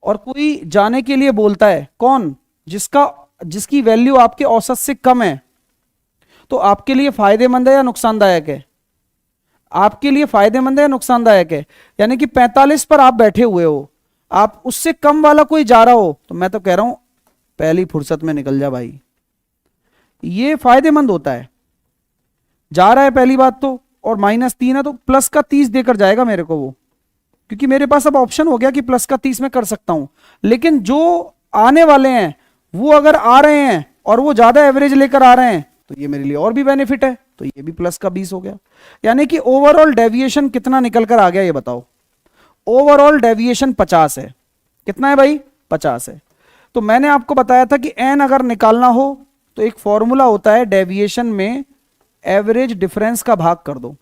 और कोई जाने के लिए बोलता है, कौन? जिसकी वैल्यू आपके औसत से कम है, तो आपके लिए फायदेमंद है या नुकसानदायक है? आपके लिए फायदेमंद है या नुकसानदायक है? यानी कि 45 पर आप बैठे हुए हो, आप उससे कम वाला कोई जा रहा हो, तो मैं तो कह रहा हूं पहली फुर्सत में निकल जा भाई। ये फायदेमंद होता है। जा रहा है पहली बात तो, और -3 है तो प्लस का 30 देकर जाएगा मेरे को वो, क्योंकि मेरे पास अब ऑप्शन हो गया कि प्लस का 30 में कर सकता हूं। लेकिन जो आने वाले हैं वो अगर आ रहे हैं और वो ज्यादा एवरेज लेकर आ रहे हैं, तो ये मेरे लिए और भी बेनिफिट है, तो ये भी प्लस का 20 हो गया। यानी कि ओवरऑल डेविएशन कितना निकल कर आ गया ये बताओ? ओवरऑल डेविएशन 50 है। कितना है भाई? 50 है। तो मैंने आपको बताया था कि एन अगर निकालना हो तो एक फॉर्मूला होता है, डेविएशन में एवरेज डिफरेंस का भाग कर दो।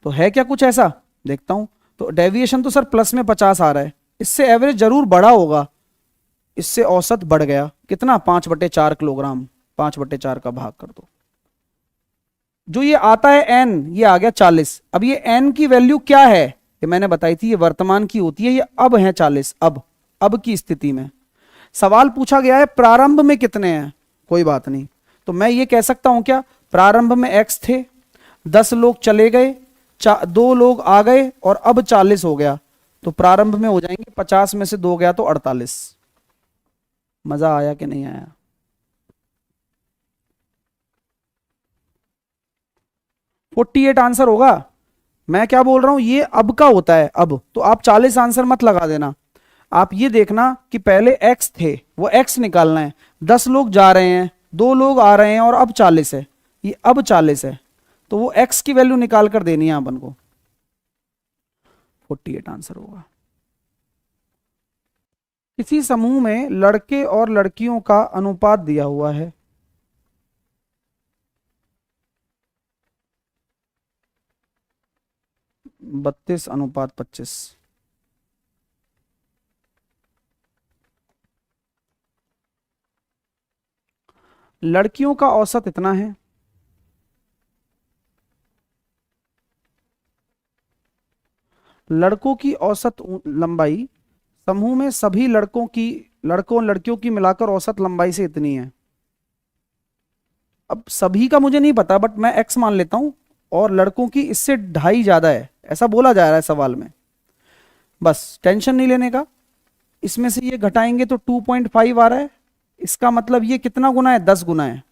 तो है क्या कुछ ऐसा? देखता हूं। तो डेविएशन तो सर प्लस में 50 आ रहा है, इससे एवरेज जरूर बढ़ा होगा, इससे औसत बढ़ गया। कितना? 5/4 किलोग्राम। 5/4 का भाग कर दो। जो ये आता है एन, ये आ गया 40। अब ये एन की वैल्यू क्या है? ये मैंने बताई थी, ये वर्तमान की होती है, ये अब है 40। अब की स्थिति में सवाल पूछा गया है प्रारंभ में कितने हैं। कोई बात नहीं, तो मैं ये कह सकता हूं क्या, प्रारंभ में x थे, 10 लोग चले गए, 2 लोग आ गए और अब 40 हो गया, तो प्रारंभ में हो जाएंगे 50 में से 2 गया तो 48। मजा आया कि नहीं आया? फोर्टी 48 आंसर होगा। मैं क्या बोल रहा हूं, ये अब का होता है अब, तो आप 40 आंसर मत लगा देना। आप ये देखना कि पहले x थे, वो x निकालना है। 10 लोग जा रहे हैं, 2 लोग आ रहे हैं और अब 40 है, ये अब 40 है, तो वो x की वैल्यू निकाल कर देनी है अपन को। 48 आंसर होगा। किसी समूह में लड़के और लड़कियों का अनुपात दिया हुआ है। बत्तीस अनुपात 25। लड़कियों का औसत इतना है, लड़कों की औसत लंबाई समूह में सभी लड़कों लड़कियों की मिलाकर औसत लंबाई से इतनी है। अब सभी का मुझे नहीं पता, बट मैं x मान लेता हूं, और लड़कों की इससे 2.5 ज्यादा है, ऐसा बोला जा रहा है सवाल में। बस टेंशन नहीं लेने का। इसमें से ये घटाएंगे तो 2.5 आ रहा है, इसका मतलब ये कितना गुना है? 10 गुना है।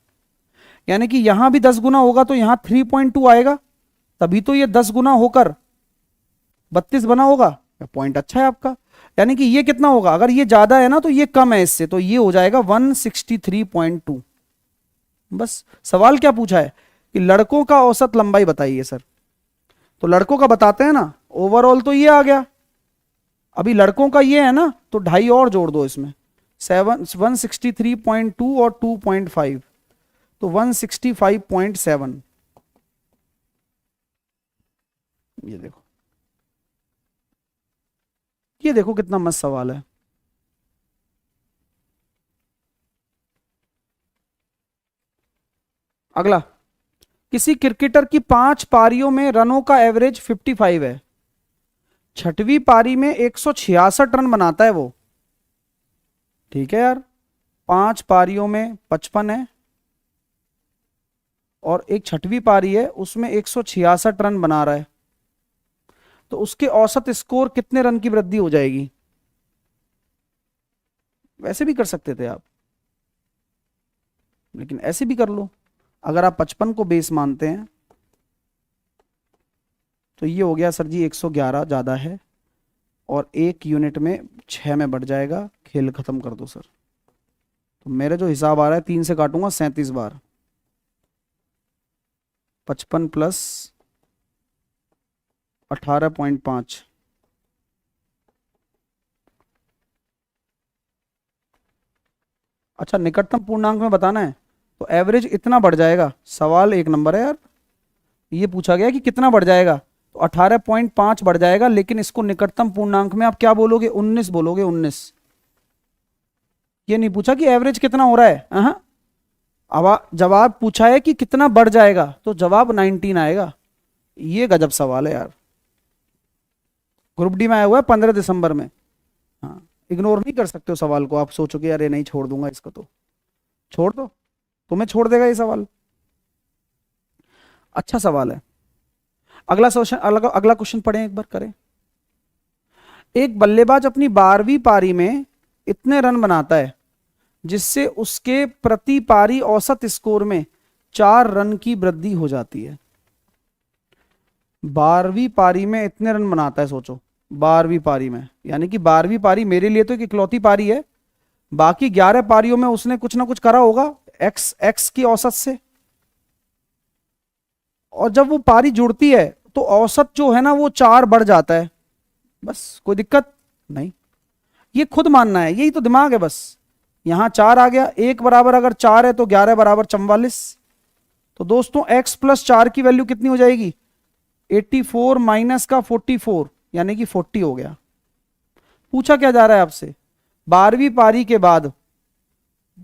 यानी कि यहां भी 10 गुना होगा तो यहां 3.2 आएगा, तभी तो ये 10 गुना होकर 32 बना होगा। पॉइंट अच्छा है आपका। यानी कि ये कितना होगा? अगर ये ज्यादा है ना तो ये कम है इससे, तो ये हो जाएगा 163.2। बस सवाल क्या पूछा है कि लड़कों का औसत लंबाई बताइए सर, तो लड़कों का बताते हैं ना। ओवरऑल तो ये आ गया, अभी लड़कों का ये है ना, तो 2.5 और जोड़ दो इसमें, 163.2 और 2.5, तो 165.7। ये देखो कितना मस्त सवाल है। अगला, किसी क्रिकेटर की 5 पारियों में रनों का एवरेज 55 है, 6वीं पारी में 166 रन बनाता है वो। ठीक है यार, 5 पारियों में 55 है और एक 6वीं पारी है उसमें 166 रन बना रहा है, तो उसके औसत स्कोर कितने रन की वृद्धि हो जाएगी? वैसे भी कर सकते थे आप, लेकिन ऐसे भी कर लो। अगर आप 55 को बेस मानते हैं तो ये हो गया सर जी 111 ज़्यादा है, और 1 यूनिट में 6 में बढ़ जाएगा। खेल खत्म कर दो सर। तो मेरा जो हिसाब आ रहा है 3 से काटूंगा 37 बार। 55 प्लस 18.5, अच्छा निकटतम पूर्णांक में बताना है तो एवरेज इतना बढ़ जाएगा। सवाल एक नंबर है यार। ये पूछा गया कि कितना बढ़ जाएगा, तो 18.5 बढ़ जाएगा, लेकिन इसको निकटतम पूर्णांक में आप क्या बोलोगे, 19 बोलोगे, 19। ये नहीं पूछा कि एवरेज कितना हो रहा है। अब जवाब पूछा है कि कितना बढ़ जाएगा, तो जवाब 19 आएगा। ये गजब सवाल है यार। ग्रुप डी में आया हुआ है 15 दिसंबर में। हाँ, इग्नोर नहीं कर सकते हो सवाल को। आप सोचोगे अरे नहीं छोड़ दूंगा इसको, तो छोड़ दो, तुम्हें छोड़ देगा ये सवाल। अच्छा सवाल है। अगला क्वेश्चन, अगला क्वेश्चन पढ़ें एक बार, करें। एक बल्लेबाज अपनी 12वीं पारी में इतने रन बनाता है जिससे उसके प्रति पारी औसत स्कोर में 4 रन की वृद्धि हो जाती है। 12वीं पारी में इतने रन बनाता है, सोचो 12वीं पारी में, यानी कि 12वीं पारी मेरे लिए तो एक इकलौती पारी है। बाकी 11 पारियों में उसने कुछ ना कुछ करा होगा एक्स की औसत से, और जब वो पारी जुड़ती है तो औसत जो है ना वो 4 बढ़ जाता है। बस, कोई दिक्कत नहीं, ये खुद मानना है, यही तो दिमाग है बस। यहां 4 आ गया, 1 बराबर अगर 4 है तो 11 बराबर 44। तो दोस्तों x प्लस 4 की वैल्यू कितनी हो जाएगी, 84 माइनस का 44, यानी कि 40 हो गया। पूछा क्या जा रहा है आपसे, 12वीं पारी के बाद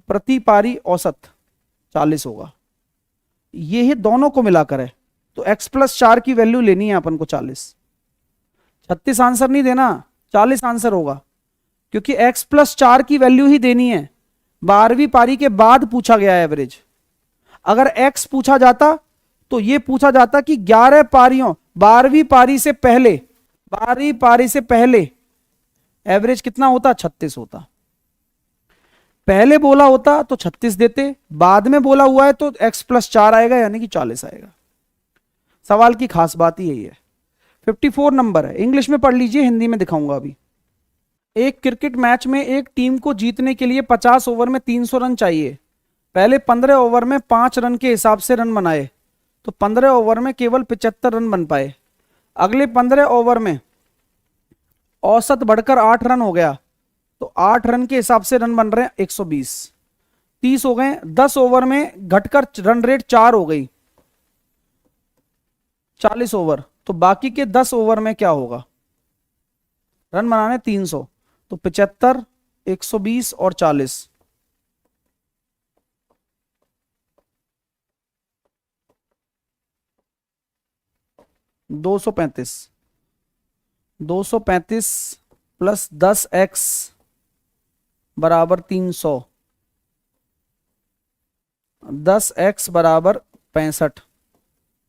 प्रति पारी औसत 40 होगा। ये दोनों को मिलाकर है, तो x प्लस 4 की वैल्यू लेनी है अपन को 40। 36 आंसर नहीं देना, 40 आंसर होगा, क्योंकि x प्लस 4 की वैल्यू ही देनी है। 12वीं पारी के बाद पूछा गया है एवरेज। अगर x पूछा जाता तो ये पूछा जाता कि 11 पारियों, 12वीं पारी से पहले, 12वीं पारी से पहले एवरेज कितना होता, 36 होता। पहले बोला होता तो 36 देते, बाद में बोला हुआ है तो x प्लस 4 आएगा, यानी कि 40 आएगा। सवाल की खास बात ही यही है। 54 नंबर है, इंग्लिश में पढ़ लीजिए, हिंदी में दिखाऊंगा अभी। एक क्रिकेट मैच में एक टीम को जीतने के लिए 50 ओवर में 300 रन चाहिए। पहले 15 ओवर में 5 रन के हिसाब से रन बनाए तो 15 ओवर में केवल 75 रन बन पाए। अगले 15 ओवर में औसत बढ़कर 8 रन हो गया तो 8 रन के हिसाब से रन बन रहे हैं 120। 30 हो गए। 10 ओवर में घटकर रन रेट 4 हो गई, 40 ओवर, तो बाकी के 10 ओवर में क्या होगा, रन बनाने 300, तो 75, 120 और 40, 235। 235 प्लस 10x बराबर 300, 10x बराबर 65,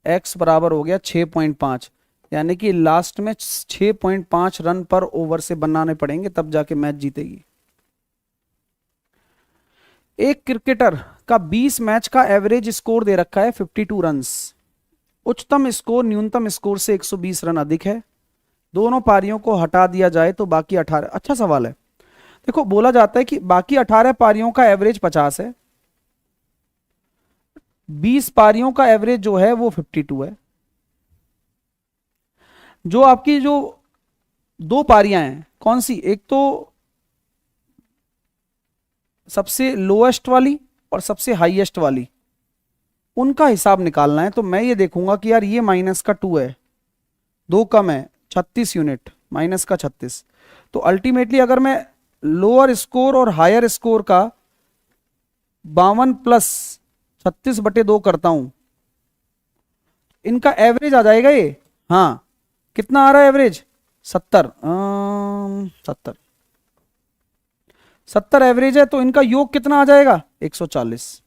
x बराबर हो गया 6.5, यानी कि लास्ट में 6.5 रन पर ओवर से बनाने पड़ेंगे, तब जाके मैच जीतेगी। एक क्रिकेटर का 20 मैच का एवरेज स्कोर दे रखा है 52 रन्स। उच्चतम स्कोर न्यूनतम स्कोर से 120 रन अधिक है। दोनों पारियों को हटा दिया जाए तो बाकी 18। अच्छा सवाल है। देखो, बोला जाता है कि बाकी 18 पारियों का एवरेज 50 है, 20 पारियों का एवरेज जो है वो 52 है। जो आपकी जो 2 पारियां हैं, कौन सी, एक तो सबसे लोएस्ट वाली और सबसे हाईएस्ट वाली, उनका हिसाब निकालना है। तो मैं ये देखूंगा कि यार ये माइनस का 2 है, 2 कम है, 36 यूनिट, माइनस का 36। तो अल्टीमेटली अगर मैं लोअर स्कोर और हायर स्कोर का 52 प्लस 36/2 करता हूं, इनका एवरेज आ जाएगा ये। हाँ, कितना आ रहा है एवरेज, 70। 70 एवरेज है, तो इनका योग कितना आ जाएगा, 140।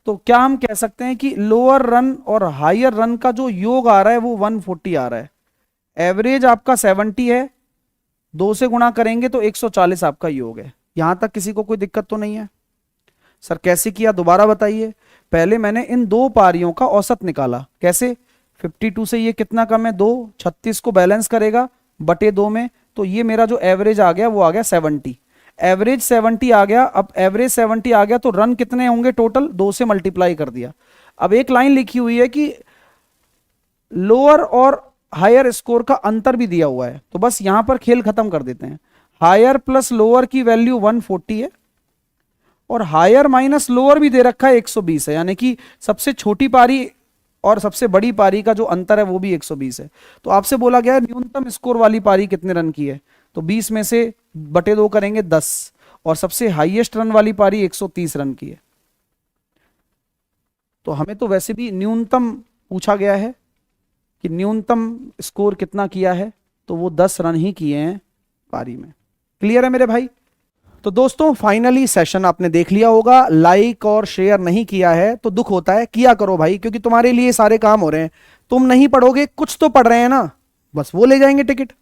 तो क्या हम कह सकते हैं कि लोअर रन और हायर रन का जो योग आ रहा है वो 140 आ रहा है। एवरेज आपका 70 है, 2 से गुणा करेंगे तो 140 आपका योग है। यहां तक किसी को कोई दिक्कत तो नहीं है? सर कैसे किया, दोबारा बताइए। पहले मैंने इन दो पारियों का औसत निकाला। कैसे? 52 से ये कितना कम है? 2। 36 को बैलेंस करेगा बटे 2 में, तो ये मेरा जो एवरेज आ गया वो आ गया 70। एवरेज 70 आ गया। अब एवरेज 70 आ गया तो रन कितने होंगे टोटल? 2 से मल्टीप्लाई कर दिया। अब एक लाइन लिखी हुई है कि लोअर और हायर स्कोर का अंतर भी दिया हुआ है, तो बस यहां पर खेल खत्म कर देते हैं। हायर प्लस लोअर की वैल्यू 140 है और हायर माइनस लोअर भी दे रखा है 120 है, यानी कि सबसे छोटी पारी और सबसे बड़ी पारी का जो अंतर है वो भी 120 है। तो आपसे बोला गया है न्यूनतम स्कोर वाली पारी कितने रन की है, तो 20 में से बटे 2 करेंगे 10, और सबसे हाईएस्ट रन वाली पारी 130 रन की है। तो हमें तो वैसे भी न्यूनतम पूछा गया है कि न्यूनतम स्कोर कितना किया है, तो वो 10 रन ही किए हैं पारी में। क्लियर है मेरे भाई? तो दोस्तों फाइनली सेशन आपने देख लिया होगा। लाइक और शेयर नहीं किया है तो दुख होता है, किया करो भाई, क्योंकि तुम्हारे लिए सारे काम हो रहे हैं। तुम नहीं पढ़ोगे, कुछ तो पढ़ रहे हैं ना, बस वो ले जाएंगे टिकट।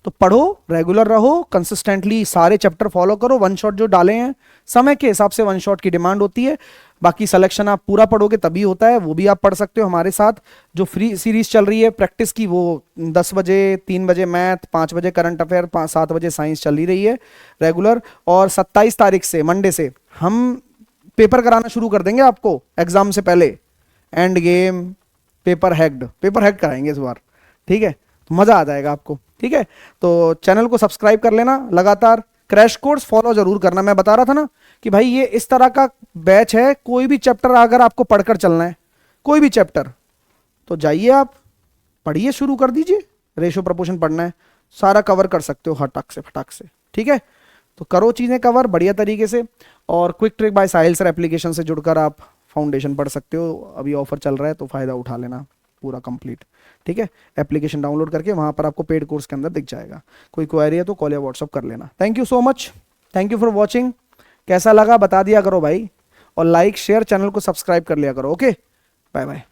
तो पढ़ो, रेगुलर रहो, कंसिस्टेंटली सारे चैप्टर फॉलो करो। वन शॉट जो डाले हैं समय के हिसाब से वन शॉट की डिमांड होती है, बाकी सिलेक्शन आप पूरा पढ़ोगे तभी होता है, वो भी आप पढ़ सकते हो हमारे साथ। जो फ्री सीरीज चल रही है प्रैक्टिस की, वो 10 बजे, 3 बजे मैथ, 5 बजे करंट अफेयर, 7 बजे साइंस चल ही रही है रेगुलर। और 27 तारीख से, मंडे से, हम पेपर कराना शुरू कर देंगे आपको एग्जाम से पहले। एंड गेम, पेपर हैक्ड कराएंगे इस बार, ठीक है? तो मजा आ जाएगा आपको, ठीक है? तो चैनल को सब्सक्राइब कर लेना, लगातार क्रैश कोर्स फॉलो जरूर करना। मैं बता रहा था ना कि भाई ये इस तरह का बैच है, कोई भी चैप्टर अगर आपको पढ़कर चलना है, कोई भी चैप्टर, तो जाइए आप पढ़िए, शुरू कर दीजिए। रेशो प्रपोर्शन पढ़ना है, सारा कवर कर सकते हो फटाक से, ठीक है? तो करो चीजें कवर बढ़िया तरीके से। और क्विक ट्रिक बाय साहिल सर एप्लीकेशन से जुड़कर आप फाउंडेशन पढ़ सकते हो। अभी ऑफर चल रहा है तो फायदा उठा लेना पूरा कंप्लीट, ठीक है? एप्लीकेशन डाउनलोड करके वहां पर आपको पेड कोर्स के अंदर दिख जाएगा। कोई क्वेरी है तो कॉल या व्हाट्सअप कर लेना। Thank you so much, thank you for watching. कैसा लगा बता दिया करो भाई, और लाइक शेयर चैनल को सब्सक्राइब कर लिया करो। Okay, bye bye.